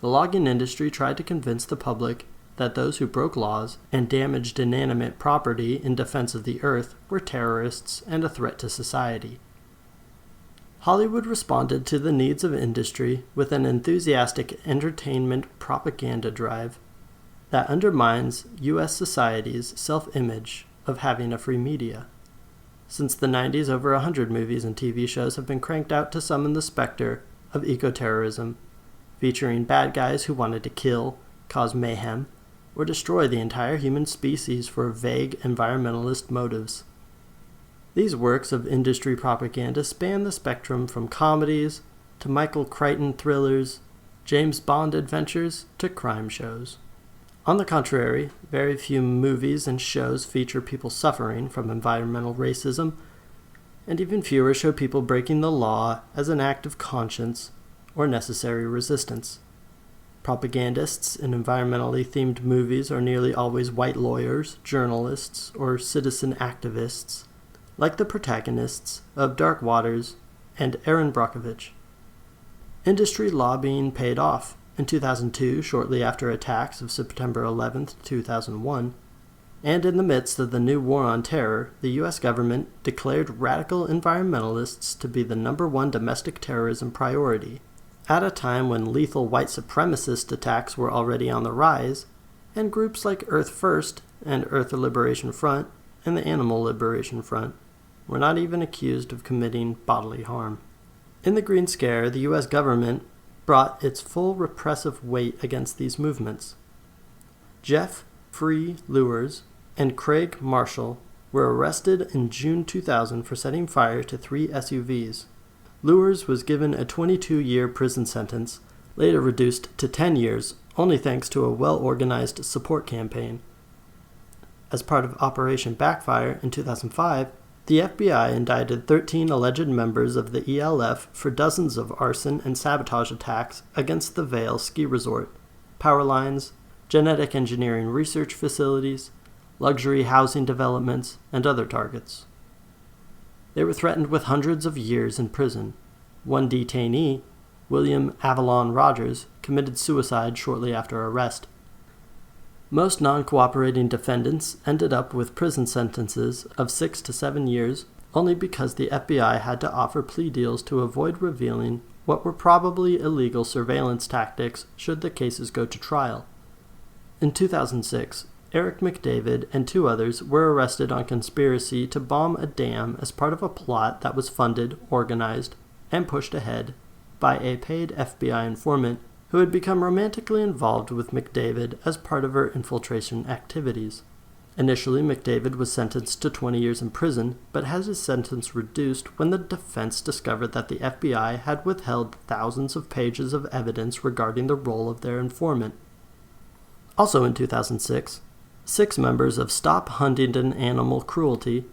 the logging industry tried to convince the public that those who broke laws and damaged inanimate property in defense of the earth were terrorists and a threat to society. Hollywood responded to the needs of industry with an enthusiastic entertainment propaganda drive that undermines U.S. society's self-image of having a free media. Since the 90s, over 100 movies and TV shows have been cranked out to summon the specter of eco-terrorism, featuring bad guys who wanted to kill, cause mayhem, or destroy the entire human species for vague environmentalist motives. These works of industry propaganda span the spectrum from comedies to Michael Crichton thrillers, James Bond adventures to crime shows. On the contrary, very few movies and shows feature people suffering from environmental racism, and even fewer show people breaking the law as an act of conscience or necessary resistance. Propagandists in environmentally themed movies are nearly always white lawyers, journalists, or citizen activists, like the protagonists of Dark Waters and Erin Brockovich. Industry lobbying paid off. In 2002, shortly after attacks of September 11, 2001, and in the midst of the new war on terror, the U.S. government declared radical environmentalists to be the #1 domestic terrorism priority, at a time when lethal white supremacist attacks were already on the rise, and groups like Earth First and Earth Liberation Front and the Animal Liberation Front were not even accused of committing bodily harm. In the Green Scare, the U.S. government brought its full repressive weight against these movements. Jeff Free Luers and Craig Marshall were arrested in June 2000 for setting fire to 3 SUVs. Luers was given a 22-year prison sentence, later reduced to 10 years, only thanks to a well-organized support campaign. As part of Operation Backfire in 2005, the FBI indicted 13 alleged members of the ELF for dozens of arson and sabotage attacks against the Vail ski resort, power lines, genetic engineering research facilities, luxury housing developments, and other targets. They were threatened with hundreds of years in prison. One detainee, William Avalon Rogers, committed suicide shortly after arrest. Most non-cooperating defendants ended up with prison sentences of 6 to 7 years only because the FBI had to offer plea deals to avoid revealing what were probably illegal surveillance tactics should the cases go to trial. In 2006, Eric McDavid and 2 others were arrested on conspiracy to bomb a dam as part of a plot that was funded, organized, and pushed ahead by a paid FBI informant who had become romantically involved with McDavid as part of her infiltration activities. Initially, McDavid was sentenced to 20 years in prison, but had his sentence reduced when the defense discovered that the FBI had withheld thousands of pages of evidence regarding the role of their informant. Also in 2006, 6 members of Stop Huntingdon Animal Cruelty,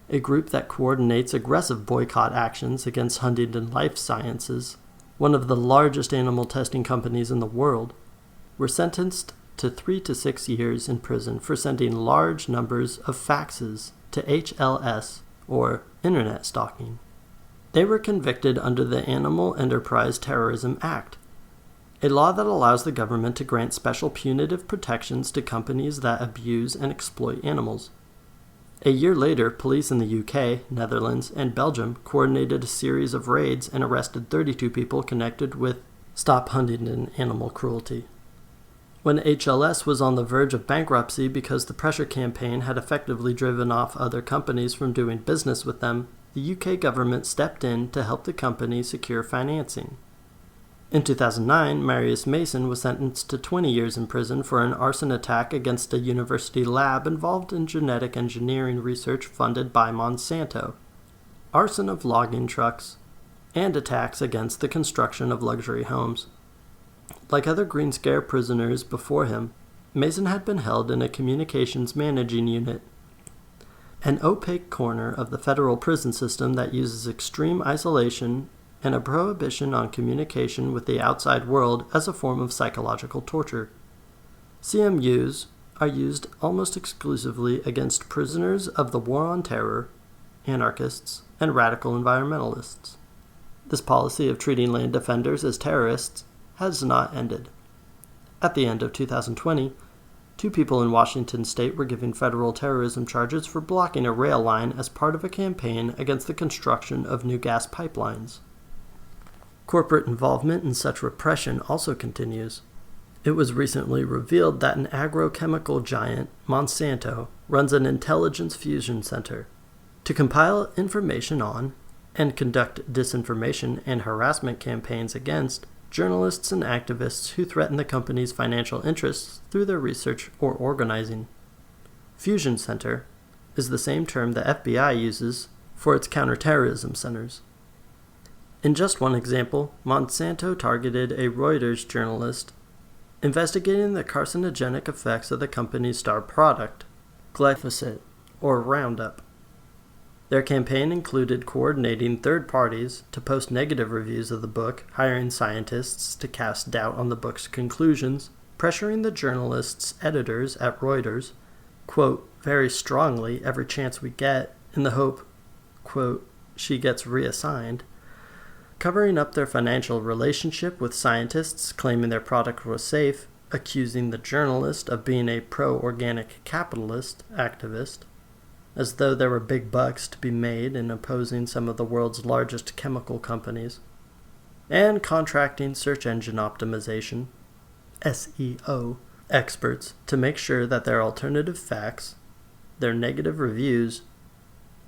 a group that coordinates aggressive boycott actions against Huntingdon Life Sciences, one of the largest animal testing companies in the world, were sentenced to 3 to 6 years in prison for sending large numbers of faxes to HLS, or Internet Stalking. They were convicted under the Animal Enterprise Terrorism Act, a law that allows the government to grant special punitive protections to companies that abuse and exploit animals. A year later, police in the UK, Netherlands, and Belgium coordinated a series of raids and arrested 32 people connected with Stop Huntingdon Animal Cruelty. When HLS was on the verge of bankruptcy because the pressure campaign had effectively driven off other companies from doing business with them, the UK government stepped in to help the company secure financing. In 2009, Marius Mason was sentenced to 20 years in prison for an arson attack against a university lab involved in genetic engineering research funded by Monsanto, arson of logging trucks, and attacks against the construction of luxury homes. Like other Green Scare prisoners before him, Mason had been held in a communications managing unit, an opaque corner of the federal prison system that uses extreme isolation and a prohibition on communication with the outside world as a form of psychological torture. CMUs are used almost exclusively against prisoners of the War on Terror, anarchists, and radical environmentalists. This policy of treating land defenders as terrorists has not ended. At the end of 2020, 2 people in Washington state were given federal terrorism charges for blocking a rail line as part of a campaign against the construction of new gas pipelines. Corporate involvement in such repression also continues. It was recently revealed that an agrochemical giant, Monsanto, runs an intelligence fusion center to compile information on and conduct disinformation and harassment campaigns against journalists and activists who threaten the company's financial interests through their research or organizing. Fusion Center is the same term the FBI uses for its counterterrorism centers. In just one example, Monsanto targeted a Reuters journalist investigating the carcinogenic effects of the company's star product, glyphosate, or Roundup. Their campaign included coordinating third parties to post negative reviews of the book, hiring scientists to cast doubt on the book's conclusions, pressuring the journalist's editors at Reuters, quote, very strongly every chance we get, in the hope, quote, she gets reassigned, covering up their financial relationship with scientists claiming their product was safe, accusing the journalist of being a pro-organic capitalist activist, as though there were big bucks to be made in opposing some of the world's largest chemical companies, and contracting search engine optimization, SEO, experts to make sure that their alternative facts, their negative reviews,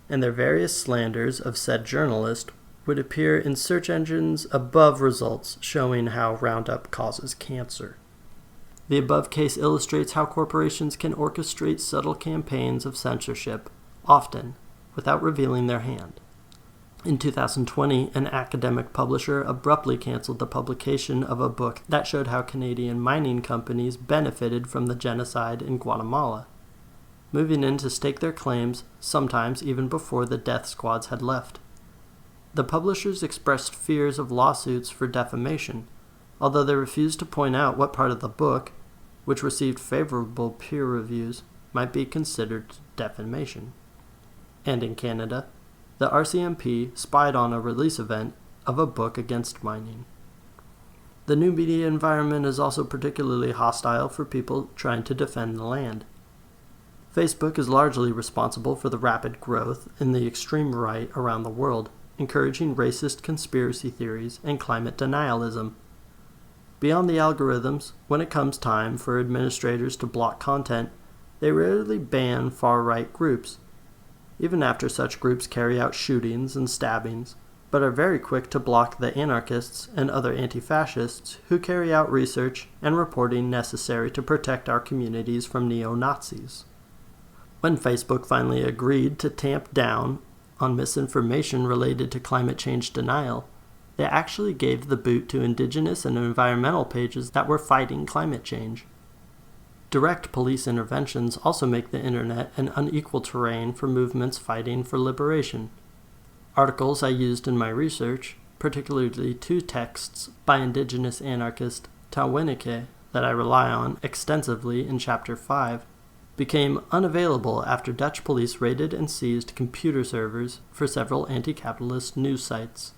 and their various slanders of said journalist would appear in search engines above results showing how Roundup causes cancer. The above case illustrates how corporations can orchestrate subtle campaigns of censorship, often without revealing their hand. In 2020, an academic publisher abruptly canceled the publication of a book that showed how Canadian mining companies benefited from the genocide in Guatemala, moving in to stake their claims, sometimes even before the death squads had left. The publishers expressed fears of lawsuits for defamation, although they refused to point out what part of the book, which received favorable peer reviews, might be considered defamation. And in Canada, the RCMP spied on a release event of a book against mining. The new media environment is also particularly hostile for people trying to defend the land. Facebook is largely responsible for the rapid growth in the extreme right around the world, encouraging racist conspiracy theories and climate denialism. Beyond the algorithms, when it comes time for administrators to block content, they rarely ban far-right groups, even after such groups carry out shootings and stabbings, but are very quick to block the anarchists and other anti-fascists who carry out research and reporting necessary to protect our communities from neo-Nazis. When Facebook finally agreed to tamp down on misinformation related to climate change denial, they actually gave the boot to Indigenous and environmental pages that were fighting climate change. Direct police interventions also make the internet an unequal terrain for movements fighting for liberation. Articles I used in my research, particularly two texts by Indigenous anarchist Tawinike that I rely on extensively in Chapter 5, became unavailable after Dutch police raided and seized computer servers for several anti-capitalist news sites.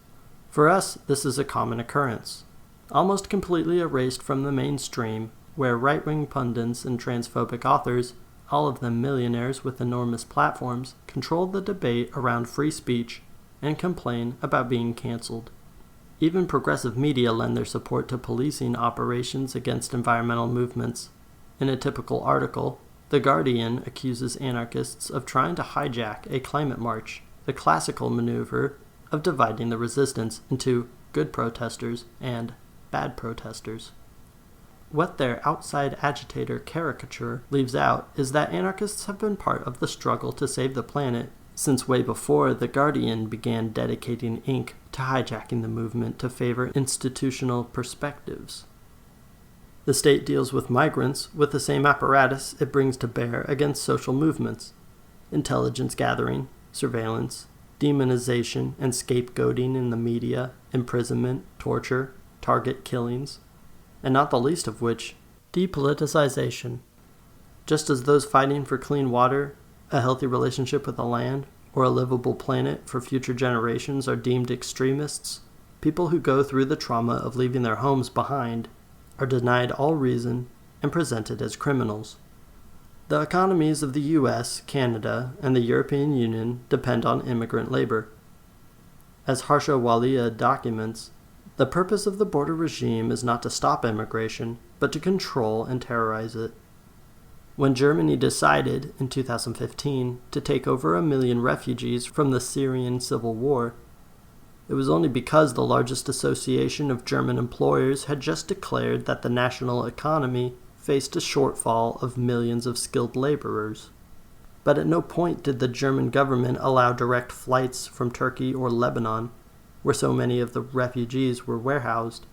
For us, this is a common occurrence, almost completely erased from the mainstream, where right-wing pundits and transphobic authors, all of them millionaires with enormous platforms, control the debate around free speech and complain about being canceled. Even progressive media lend their support to policing operations against environmental movements. In a typical article, The Guardian accuses anarchists of trying to hijack a climate march, the classical maneuver of dividing the resistance into good protesters and bad protesters. What their outside agitator caricature leaves out is that anarchists have been part of the struggle to save the planet since way before The Guardian began dedicating ink to hijacking the movement to favor institutional perspectives. The state deals with migrants with the same apparatus it brings to bear against social movements: intelligence gathering, surveillance, demonization and scapegoating in the media, imprisonment, torture, target killings, and not the least of which, depoliticization. Just as those fighting for clean water, a healthy relationship with the land, or a livable planet for future generations are deemed extremists, people who go through the trauma of leaving their homes behind are denied all reason and presented as criminals. The economies of the US, Canada, and the European Union depend on immigrant labor. As Harsha Walia documents, the purpose of the border regime is not to stop immigration, but to control and terrorize it. When Germany decided, in 2015, to take over 1 million refugees from the Syrian civil war, it was only because the largest association of German employers had just declared that the national economy faced a shortfall of millions of skilled laborers. But at no point did the German government allow direct flights from Turkey or Lebanon, where so many of the refugees were warehoused.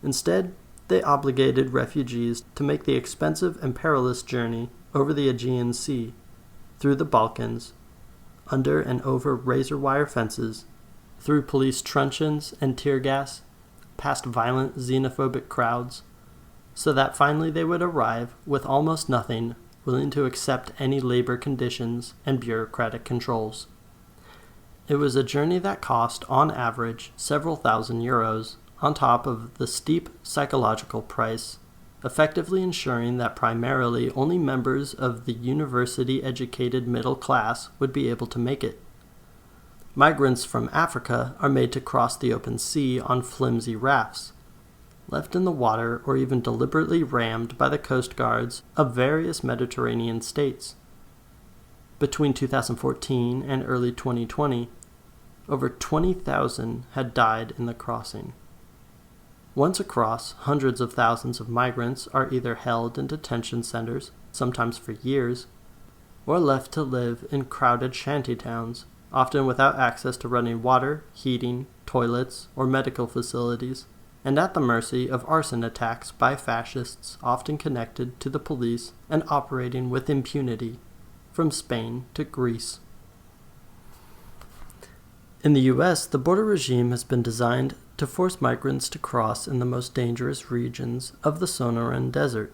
Instead, they obligated refugees to make the expensive and perilous journey over the Aegean Sea, through the Balkans, under and over razor wire fences, through police truncheons and tear gas, past violent xenophobic crowds, so that finally they would arrive with almost nothing, willing to accept any labor conditions and bureaucratic controls. It was a journey that cost, on average, several thousand euros, on top of the steep psychological price, effectively ensuring that primarily only members of the university-educated middle class would be able to make it. Migrants from Africa are made to cross the open sea on flimsy rafts, left in the water or even deliberately rammed by the coast guards of various Mediterranean states. Between 2014 and early 2020, over 20,000 had died in the crossing. Once across, hundreds of thousands of migrants are either held in detention centers, sometimes for years, or left to live in crowded shantytowns, often without access to running water, heating, toilets, or medical facilities, and at the mercy of arson attacks by fascists often connected to the police and operating with impunity, from Spain to Greece. In the US, the border regime has been designed to force migrants to cross in the most dangerous regions of the Sonoran Desert.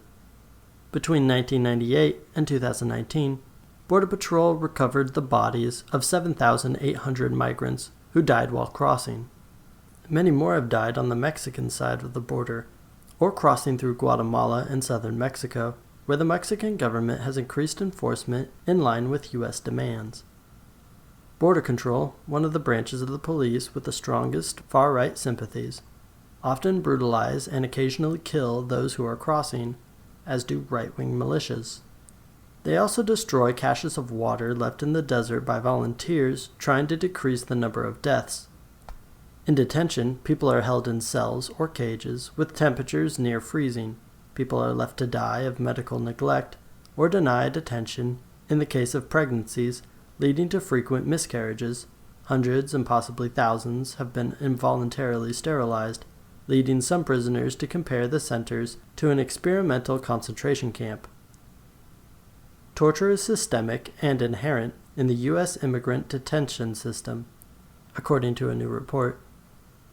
Between 1998 and 2019, Border Patrol recovered the bodies of 7,800 migrants who died while crossing. Many more have died on the Mexican side of the border, or crossing through Guatemala and southern Mexico, where the Mexican government has increased enforcement in line with U.S. demands. Border Control, one of the branches of the police with the strongest far-right sympathies, often brutalize and occasionally kill those who are crossing, as do right-wing militias. They also destroy caches of water left in the desert by volunteers trying to decrease the number of deaths. In detention, people are held in cells or cages with temperatures near freezing. People are left to die of medical neglect or denied attention In the case of pregnancies, leading to frequent miscarriages, hundreds and possibly thousands have been involuntarily sterilized, leading some prisoners to compare the centers to an experimental concentration camp. Torture is systemic and inherent in the U.S. immigrant detention system, according to a new report,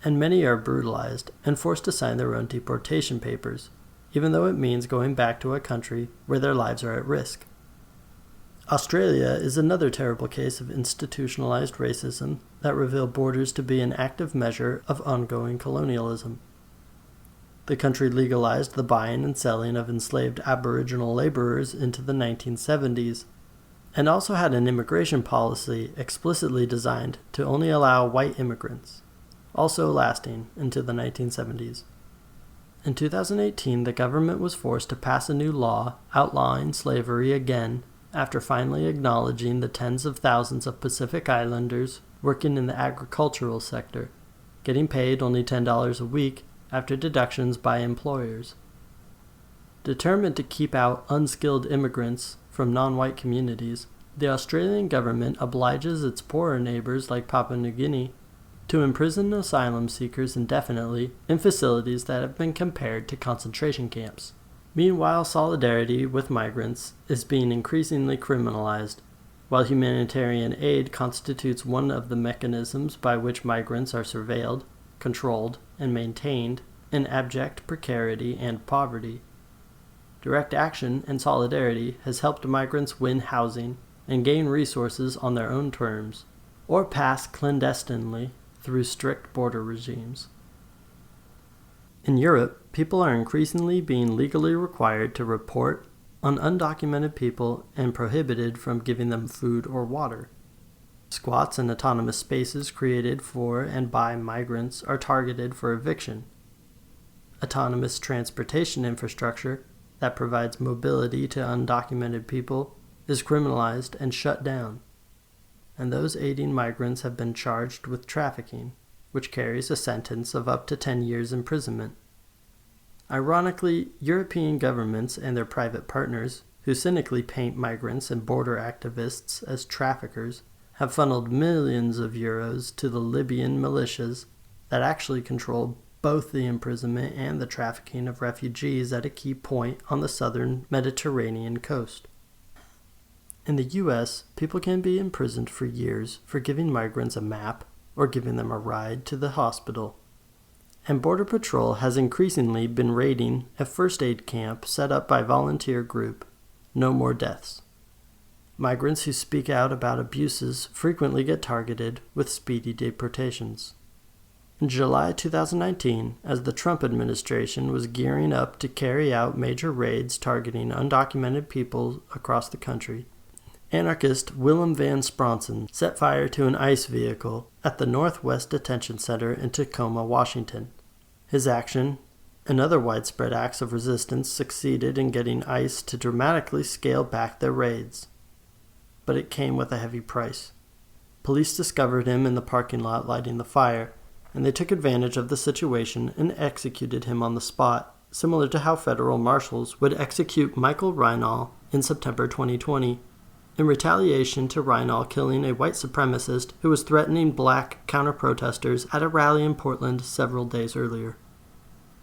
and many are brutalized and forced to sign their own deportation papers, even though it means going back to a country where their lives are at risk. Australia is another terrible case of institutionalized racism that reveal borders to be an active measure of ongoing colonialism. The country legalized the buying and selling of enslaved Aboriginal laborers into the 1970s, and also had an immigration policy explicitly designed to only allow white immigrants, also lasting into the 1970s. In 2018, the government was forced to pass a new law outlawing slavery again after finally acknowledging the tens of thousands of Pacific Islanders working in the agricultural sector, getting paid only $10 a week after deductions by employers. Determined to keep out unskilled immigrants from non-white communities, the Australian government obliges its poorer neighbors like Papua New Guinea to imprison asylum seekers indefinitely in facilities that have been compared to concentration camps. Meanwhile, solidarity with migrants is being increasingly criminalized, while humanitarian aid constitutes one of the mechanisms by which migrants are surveilled, controlled, and maintained in abject precarity and poverty. Direct action and solidarity has helped migrants win housing and gain resources on their own terms, or pass clandestinely through strict border regimes. In Europe, people are increasingly being legally required to report on undocumented people and prohibited from giving them food or water. Squats and autonomous spaces created for and by migrants are targeted for eviction. Autonomous transportation infrastructure that provides mobility to undocumented people is criminalized and shut down. And those aiding migrants have been charged with trafficking, which carries a sentence of up to 10 years imprisonment. Ironically, European governments and their private partners, who cynically paint migrants and border activists as traffickers, have funneled millions of euros to the Libyan militias that actually control both the imprisonment and the trafficking of refugees at a key point on the southern Mediterranean coast. In the U.S., people can be imprisoned for years for giving migrants a map or giving them a ride to the hospital. And Border Patrol has increasingly been raiding a first aid camp set up by volunteer group No More Deaths. Migrants who speak out about abuses frequently get targeted with speedy deportations. In July 2019, as the Trump administration was gearing up to carry out major raids targeting undocumented people across the country, anarchist Willem van Spronsen set fire to an ICE vehicle at the Northwest Detention Center in Tacoma, Washington. His action and other widespread acts of resistance succeeded in getting ICE to dramatically scale back their raids. But it came with a heavy price. Police discovered him in the parking lot lighting the fire, and they took advantage of the situation and executed him on the spot, similar to how federal marshals would execute Michael Reinall in September 2020, in retaliation to Reinall killing a white supremacist who was threatening black counter-protesters at a rally in Portland several days earlier.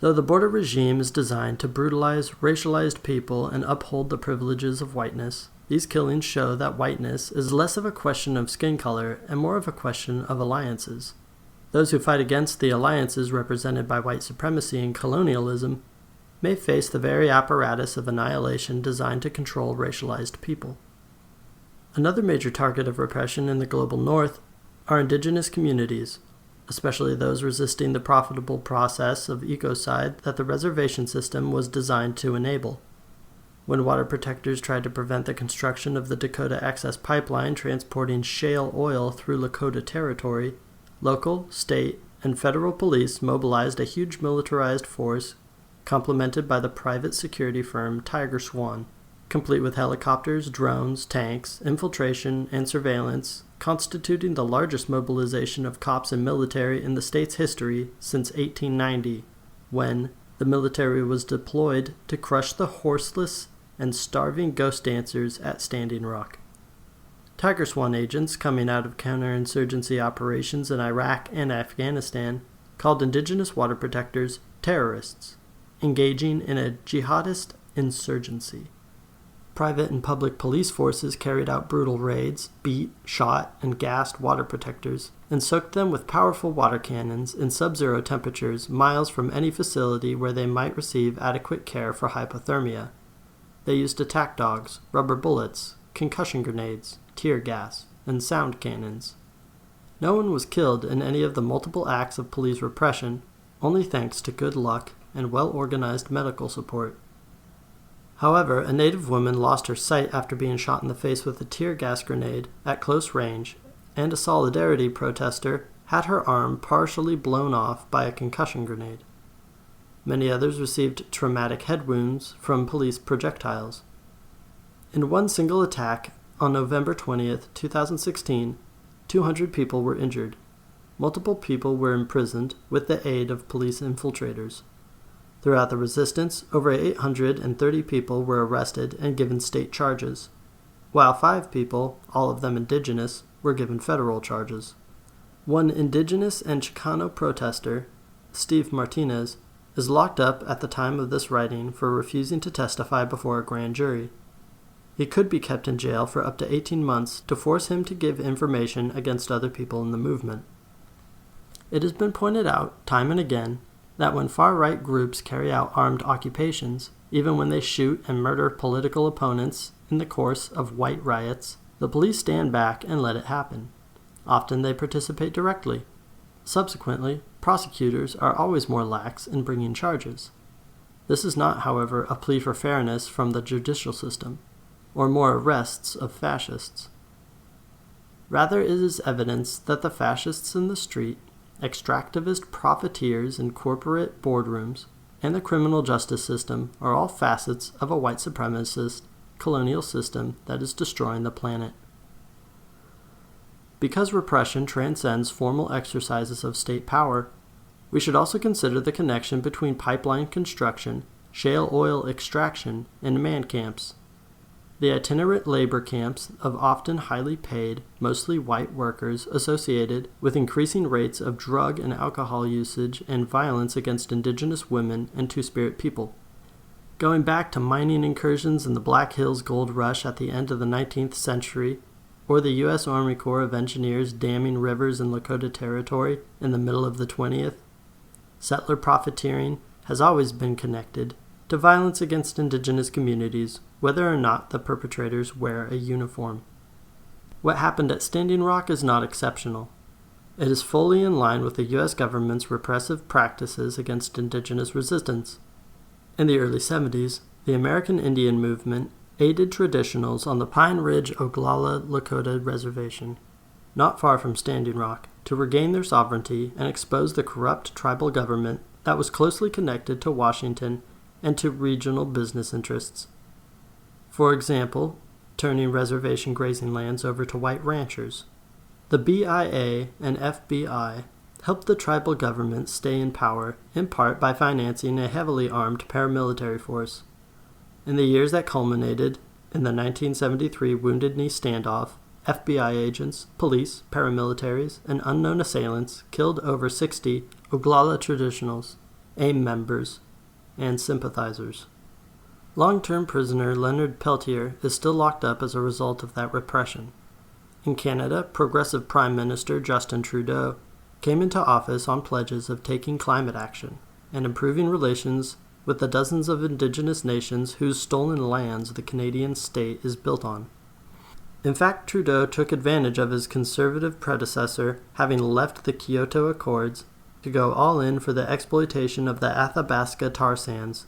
Though the border regime is designed to brutalize racialized people and uphold the privileges of whiteness, these killings show that whiteness is less of a question of skin color and more of a question of alliances. Those who fight against the alliances represented by white supremacy and colonialism may face the very apparatus of annihilation designed to control racialized people. Another major target of repression in the global north are indigenous communities, especially those resisting the profitable process of ecocide that the reservation system was designed to enable. When water protectors tried to prevent the construction of the Dakota Access Pipeline transporting shale oil through Lakota territory, local, state, and federal police mobilized a huge militarized force complemented by the private security firm Tiger Swan, complete with helicopters, drones, tanks, infiltration, and surveillance, constituting the largest mobilization of cops and military in the state's history since 1890, when the military was deployed to crush the horseless and starving ghost dancers at Standing Rock. Tiger Swan agents coming out of counterinsurgency operations in Iraq and Afghanistan called indigenous water protectors terrorists, engaging in a jihadist insurgency. Private and public police forces carried out brutal raids, beat, shot, and gassed water protectors, and soaked them with powerful water cannons in sub-zero temperatures miles from any facility where they might receive adequate care for hypothermia. They used attack dogs, rubber bullets, concussion grenades, tear gas, and sound cannons. No one was killed in any of the multiple acts of police repression, only thanks to good luck and well-organized medical support. However, a native woman lost her sight after being shot in the face with a tear gas grenade at close range, and a Solidarity protester had her arm partially blown off by a concussion grenade. Many others received traumatic head wounds from police projectiles. In one single attack, on November 20th, 2016, 200 people were injured. Multiple people were imprisoned with the aid of police infiltrators. Throughout the resistance, over 830 people were arrested and given state charges, while 5 people, all of them indigenous, were given federal charges. One indigenous and Chicano protester, Steve Martinez, is locked up at the time of this writing for refusing to testify before a grand jury. He could be kept in jail for up to 18 months to force him to give information against other people in the movement. It has been pointed out, time and again, that when far-right groups carry out armed occupations, even when they shoot and murder political opponents in the course of white riots, the police stand back and let it happen. Often they participate directly. Subsequently, prosecutors are always more lax in bringing charges. This is not, however, a plea for fairness from the judicial system, or more arrests of fascists. Rather, it is evidence that the fascists in the street, extractivist profiteers in corporate boardrooms, and the criminal justice system are all facets of a white supremacist colonial system that is destroying the planet. Because repression transcends formal exercises of state power, we should also consider the connection between pipeline construction, shale oil extraction, and man camps. The itinerant labor camps of often highly paid, mostly white workers associated with increasing rates of drug and alcohol usage and violence against indigenous women and Two-Spirit people. Going back to mining incursions in the Black Hills Gold Rush at the end of the 19th century, or the U.S. Army Corps of Engineers damming rivers in Lakota Territory in the middle of the 20th, settler profiteering has always been connected to violence against indigenous communities, whether or not the perpetrators wear a uniform. What happened at Standing Rock is not exceptional. It is fully in line with the U.S. government's repressive practices against indigenous resistance. In the early 70s, the American Indian movement aided traditionals on the Pine Ridge Oglala Lakota Reservation, not far from Standing Rock, to regain their sovereignty and expose the corrupt tribal government that was closely connected to Washington and to regional business interests. For example, turning reservation grazing lands over to white ranchers. The BIA and FBI helped the tribal government stay in power, in part by financing a heavily armed paramilitary force. In the years that culminated in the 1973 Wounded Knee standoff, FBI agents, police, paramilitaries, and unknown assailants killed over 60 Oglala traditionals, AIM members, and sympathizers. Long-term prisoner Leonard Peltier is still locked up as a result of that repression. In Canada, Progressive Prime Minister Justin Trudeau came into office on pledges of taking climate action and improving relations with the dozens of Indigenous nations whose stolen lands the Canadian state is built on. In fact, Trudeau took advantage of his conservative predecessor having left the Kyoto Accords to go all in for the exploitation of the Athabasca tar sands,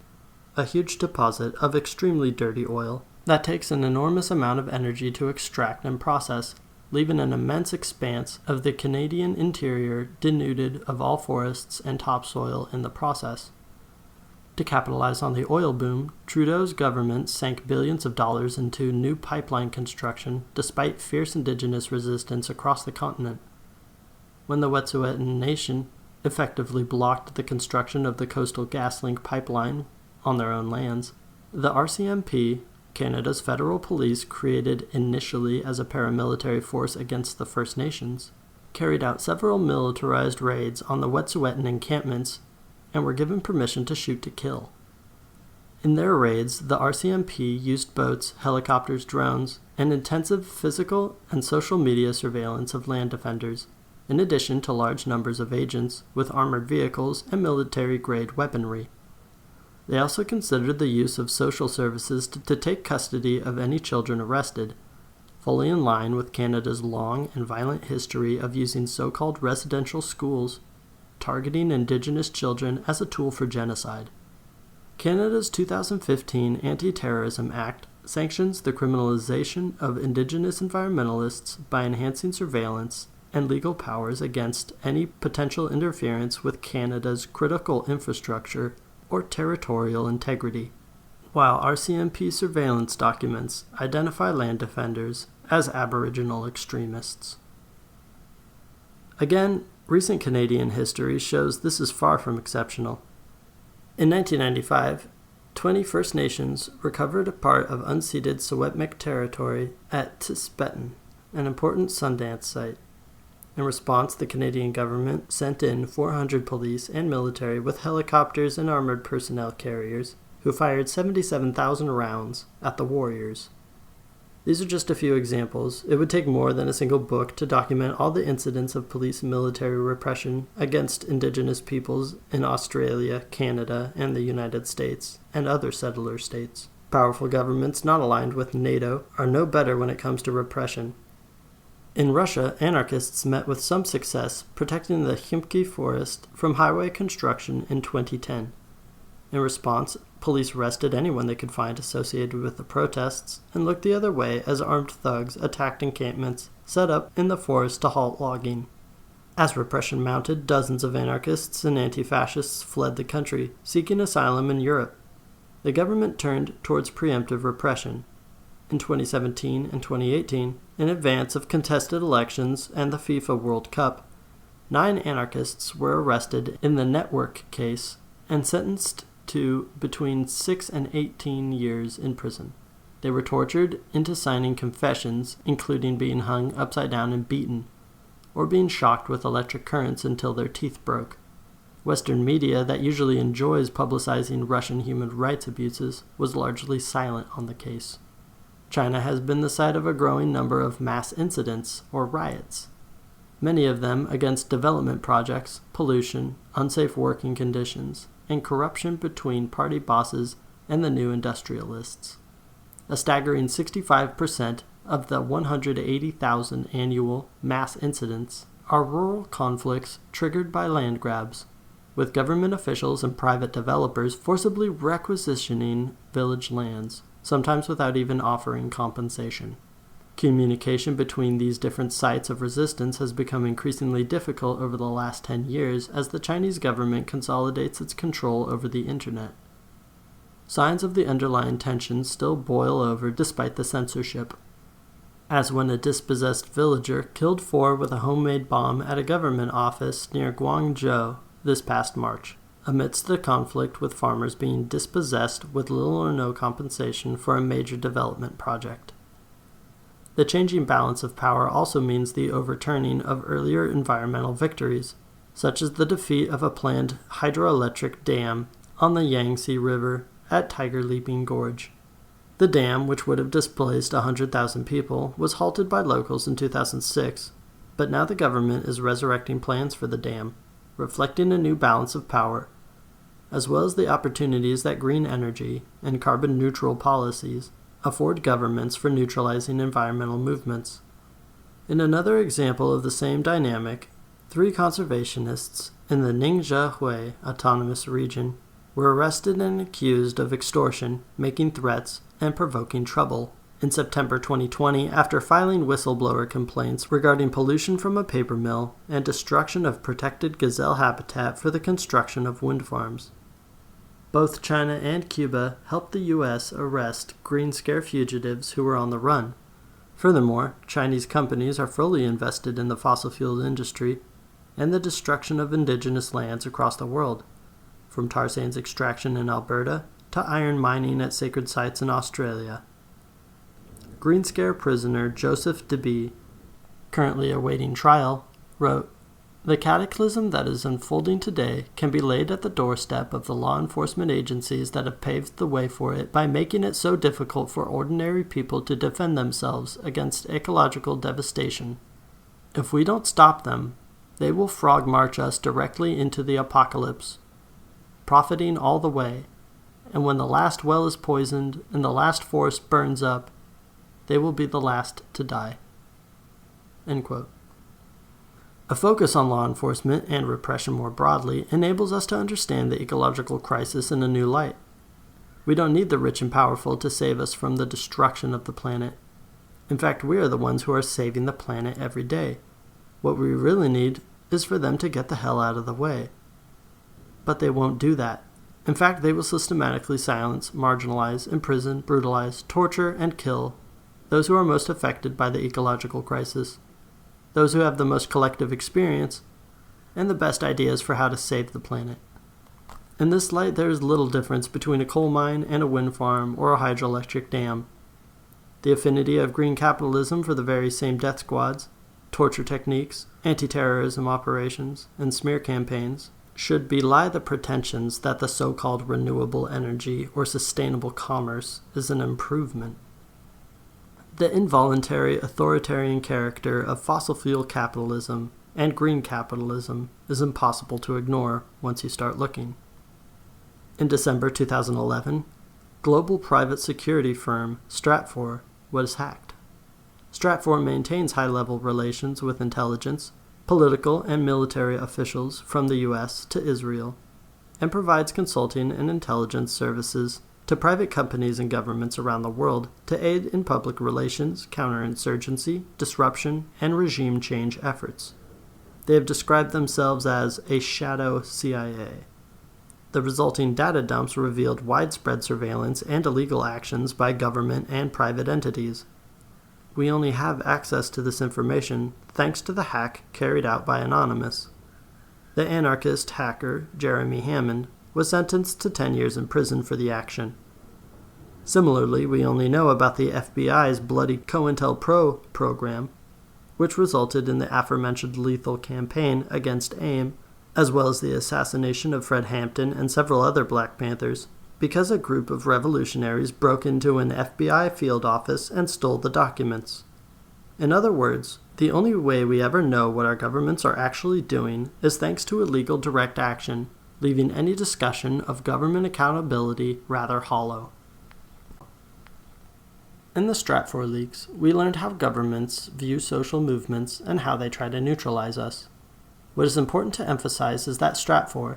a huge deposit of extremely dirty oil that takes an enormous amount of energy to extract and process, leaving an immense expanse of the Canadian interior denuded of all forests and topsoil in the process. To capitalize on the oil boom, Trudeau's government sank billions of dollars into new pipeline construction despite fierce indigenous resistance across the continent. When the Wet'suwet'en Nation effectively blocked the construction of the Coastal GasLink pipeline on their own lands, the RCMP Canada's federal police, created initially as a paramilitary force against the First Nations, carried out several militarized raids on the Wet'suwet'en encampments and were given permission to shoot to kill. In their raids, the RCMP used boats, helicopters, drones, and intensive physical and social media surveillance of land defenders, in addition to large numbers of agents with armored vehicles and military-grade weaponry. They also considered the use of social services to take custody of any children arrested, fully in line with Canada's long and violent history of using so-called residential schools, targeting Indigenous children as a tool for genocide. Canada's 2015 Anti-Terrorism Act sanctions the criminalization of Indigenous environmentalists by enhancing surveillance and legal powers against any potential interference with Canada's critical infrastructure or territorial integrity, while RCMP surveillance documents identify land defenders as Aboriginal extremists. Again, recent Canadian history shows this is far from exceptional. In 1995, 20 First Nations recovered a part of unceded Secwepemc territory at Tibetan, an important Sundance site. In response, the Canadian government sent in 400 police and military with helicopters and armored personnel carriers, who fired 77,000 rounds at the warriors. These are just a few examples. It would take more than a single book to document all the incidents of police and military repression against Indigenous peoples in Australia, Canada, and the United States, and other settler states. Powerful governments not aligned with NATO are no better when it comes to repression. In Russia, anarchists met with some success protecting the Khimki forest from highway construction in 2010. In response, police arrested anyone they could find associated with the protests and looked the other way as armed thugs attacked encampments set up in the forest to halt logging. As repression mounted, dozens of anarchists and anti-fascists fled the country, seeking asylum in Europe. The government turned towards preemptive repression. In 2017 and 2018, in advance of contested elections and the FIFA World Cup, 9 anarchists were arrested in the Network case and sentenced to between 6 and 18 years in prison. They were tortured into signing confessions, including being hung upside down and beaten, or being shocked with electric currents until their teeth broke. Western media, that usually enjoys publicizing Russian human rights abuses, was largely silent on the case. China has been the site of a growing number of mass incidents, or riots, many of them against development projects, pollution, unsafe working conditions, and corruption between party bosses and the new industrialists. A staggering 65% of the 180,000 annual mass incidents are rural conflicts triggered by land grabs, with government officials and private developers forcibly requisitioning village lands, sometimes without even offering compensation. Communication between these different sites of resistance has become increasingly difficult over the last 10 years as the Chinese government consolidates its control over the internet. Signs of the underlying tensions still boil over despite the censorship, as when a dispossessed villager killed 4 with a homemade bomb at a government office near Guangzhou this past March, amidst the conflict with farmers being dispossessed with little or no compensation for a major development project. The changing balance of power also means the overturning of earlier environmental victories, such as the defeat of a planned hydroelectric dam on the Yangtze River at Tiger Leaping Gorge. The dam, which would have displaced 100,000 people, was halted by locals in 2006, but now the government is resurrecting plans for the dam, reflecting a new balance of power, as well as the opportunities that green energy and carbon-neutral policies afford governments for neutralizing environmental movements. In another example of the same dynamic, 3 conservationists in the Ningxia Autonomous Region were arrested and accused of extortion, making threats, and provoking trouble in September 2020 after filing whistleblower complaints regarding pollution from a paper mill and destruction of protected gazelle habitat for the construction of wind farms. Both China and Cuba helped the U.S. arrest Green Scare fugitives who were on the run. Furthermore, Chinese companies are fully invested in the fossil fuel industry and the destruction of indigenous lands across the world, from tar sands extraction in Alberta to iron mining at sacred sites in Australia. Green Scare prisoner Joseph DeBee, currently awaiting trial, wrote, "The cataclysm that is unfolding today can be laid at the doorstep of the law enforcement agencies that have paved the way for it by making it so difficult for ordinary people to defend themselves against ecological devastation. If we don't stop them, they will frog march us directly into the apocalypse, profiting all the way, and when the last well is poisoned and the last forest burns up, they will be the last to die." End quote. A focus on law enforcement and repression more broadly enables us to understand the ecological crisis in a new light. We don't need the rich and powerful to save us from the destruction of the planet. In fact, we are the ones who are saving the planet every day. What we really need is for them to get the hell out of the way. But they won't do that. In fact, they will systematically silence, marginalize, imprison, brutalize, torture, and kill those who are most affected by the ecological crisis, those who have the most collective experience, and the best ideas for how to save the planet. In this light, there is little difference between a coal mine and a wind farm or a hydroelectric dam. The affinity of green capitalism for the very same death squads, torture techniques, anti-terrorism operations, and smear campaigns should belie the pretensions that the so-called renewable energy or sustainable commerce is an improvement. The involuntary authoritarian character of fossil fuel capitalism and green capitalism is impossible to ignore once you start looking. In December 2011, global private security firm Stratfor was hacked. Stratfor maintains high-level relations with intelligence, political and military officials from the U.S. to Israel, and provides consulting and intelligence services to private companies and governments around the world to aid in public relations, counterinsurgency, disruption, and regime change efforts. They have described themselves as a shadow CIA. The resulting data dumps revealed widespread surveillance and illegal actions by government and private entities. We only have access to this information thanks to the hack carried out by Anonymous. The anarchist hacker, Jeremy Hammond, was sentenced to 10 years in prison for the action. Similarly, we only know about the FBI's bloody COINTELPRO program, which resulted in the aforementioned lethal campaign against AIM, as well as the assassination of Fred Hampton and several other Black Panthers, because a group of revolutionaries broke into an FBI field office and stole the documents. In other words, the only way we ever know what our governments are actually doing is thanks to illegal direct action, leaving any discussion of government accountability rather hollow. In the Stratfor leaks, we learned how governments view social movements and how they try to neutralize us. What is important to emphasize is that Stratfor,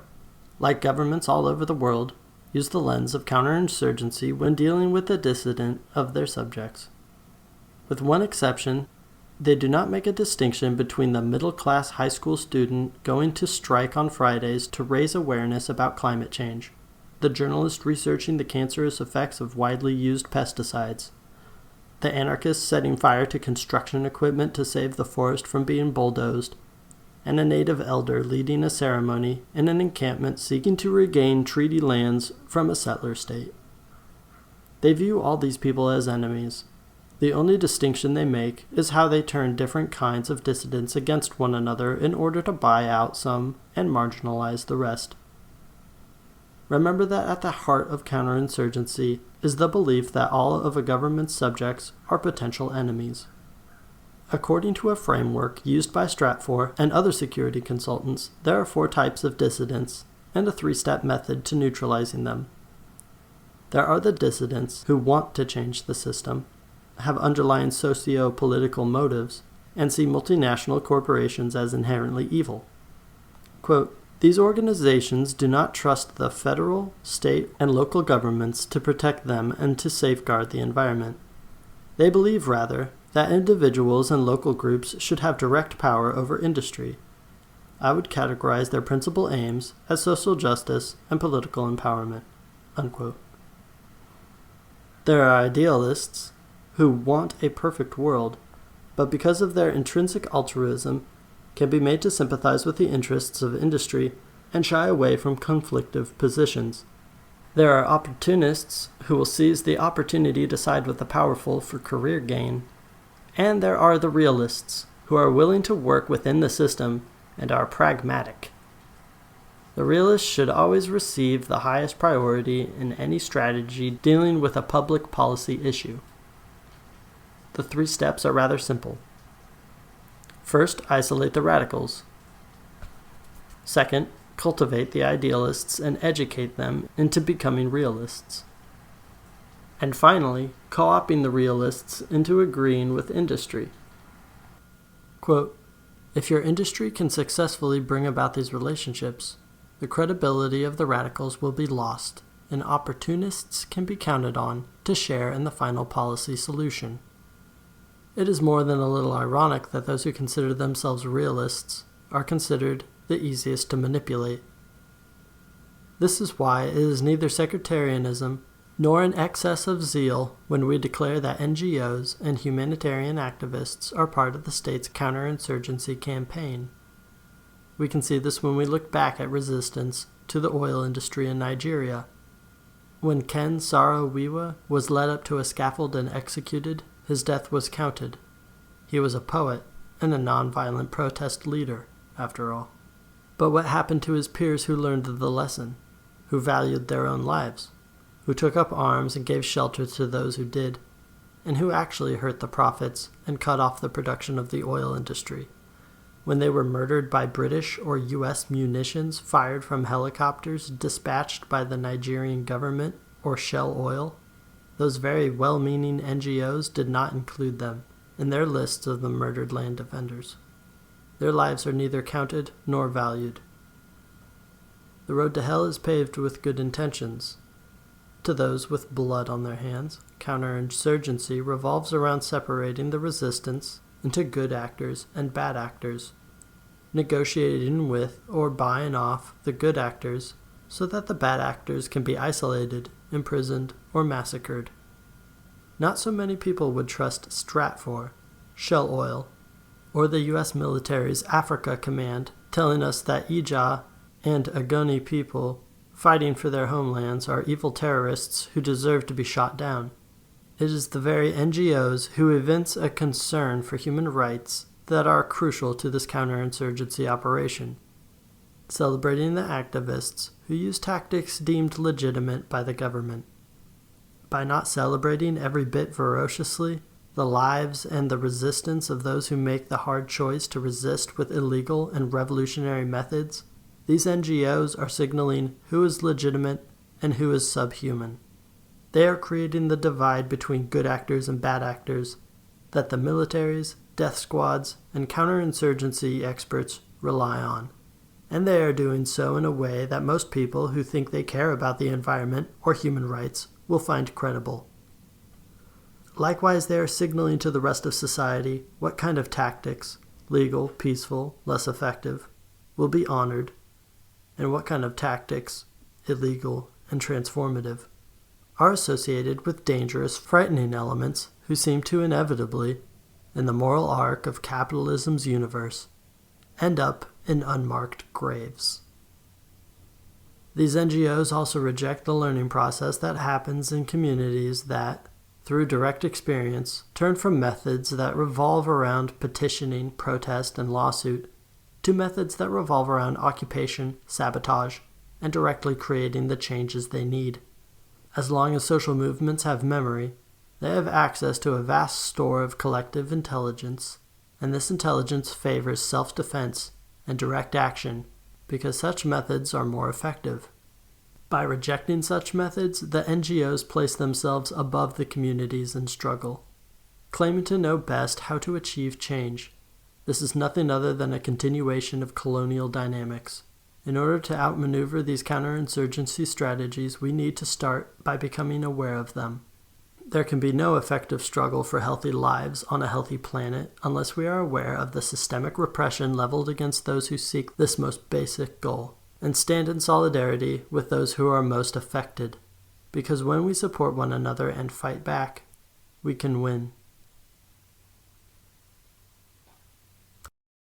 like governments all over the world, use the lens of counterinsurgency when dealing with the dissident of their subjects. With one exception, they do not make a distinction between the middle-class high school student going to strike on Fridays to raise awareness about climate change, the journalist researching the cancerous effects of widely used pesticides, the anarchist setting fire to construction equipment to save the forest from being bulldozed, and a native elder leading a ceremony in an encampment seeking to regain treaty lands from a settler state. They view all these people as enemies. The only distinction they make is how they turn different kinds of dissidents against one another in order to buy out some and marginalize the rest. Remember that at the heart of counterinsurgency is the belief that all of a government's subjects are potential enemies. According to a framework used by Stratfor and other security consultants, there are 4 types of dissidents and a 3-step method to neutralizing them. There are the dissidents who want to change the system, have underlying socio-political motives, and see multinational corporations as inherently evil. Quote, "These organizations do not trust the federal, state, and local governments to protect them and to safeguard the environment. They believe, rather, that individuals and local groups should have direct power over industry. I would categorize their principal aims as social justice and political empowerment." Unquote. There are idealists who want a perfect world, but because of their intrinsic altruism, can be made to sympathize with the interests of industry and shy away from conflictive positions. There are opportunists who will seize the opportunity to side with the powerful for career gain. And there are the realists, who are willing to work within the system and are pragmatic. The realists should always receive the highest priority in any strategy dealing with a public policy issue. The 3 steps are rather simple. First, isolate the radicals. Second, cultivate the idealists and educate them into becoming realists. And finally, co-opting the realists into agreeing with industry. Quote, "If your industry can successfully bring about these relationships, the credibility of the radicals will be lost, and opportunists can be counted on to share in the final policy solution." It is more than a little ironic that those who consider themselves realists are considered the easiest to manipulate. This is why it is neither sectarianism nor an excess of zeal when we declare that NGOs and humanitarian activists are part of the state's counterinsurgency campaign. We can see this when we look back at resistance to the oil industry in Nigeria. When Ken Saro-Wiwa was led up to a scaffold and executed, his death was counted. He was a poet and a nonviolent protest leader, after all. But what happened to his peers who learned the lesson, who valued their own lives, who took up arms and gave shelter to those who did, and who actually hurt the profits and cut off the production of the oil industry, when they were murdered by British or U.S. munitions fired from helicopters dispatched by the Nigerian government or Shell Oil? Those very well-meaning NGOs did not include them in their lists of the murdered land defenders. Their lives are neither counted nor valued. The road to hell is paved with good intentions. To those with blood on their hands, counterinsurgency revolves around separating the resistance into good actors and bad actors, negotiating with or buying off the good actors so that the bad actors can be isolated, imprisoned, or massacred. Not so many people would trust Stratfor, Shell Oil, or the U.S. military's Africa Command telling us that Ija and Agoni people fighting for their homelands are evil terrorists who deserve to be shot down. It is the very NGOs who evince a concern for human rights that are crucial to this counterinsurgency operation, celebrating the activists who use tactics deemed legitimate by the government. By not celebrating every bit ferociously the lives and the resistance of those who make the hard choice to resist with illegal and revolutionary methods, these NGOs are signaling who is legitimate and who is subhuman. They are creating the divide between good actors and bad actors that the militaries, death squads, and counterinsurgency experts rely on. And they are doing so in a way that most people who think they care about the environment or human rights will find credible. Likewise, they are signaling to the rest of society what kind of tactics, legal, peaceful, less effective, will be honored, and what kind of tactics, illegal and transformative, are associated with dangerous, frightening elements who seem to inevitably, in the moral arc of capitalism's universe, end up in unmarked graves. These NGOs also reject the learning process that happens in communities that, through direct experience, turn from methods that revolve around petitioning, protest, and lawsuit to methods that revolve around occupation, sabotage, and directly creating the changes they need. As long as social movements have memory, they have access to a vast store of collective intelligence, and this intelligence favors self-defense and direct action because such methods are more effective. By rejecting such methods, the NGOs place themselves above the communities in struggle, claiming to know best how to achieve change. This is nothing other than a continuation of colonial dynamics. In order to outmaneuver these counterinsurgency strategies, we need to start by becoming aware of them. There can be no effective struggle for healthy lives on a healthy planet unless we are aware of the systemic repression leveled against those who seek this most basic goal, and stand in solidarity with those who are most affected, because when we support one another and fight back, we can win.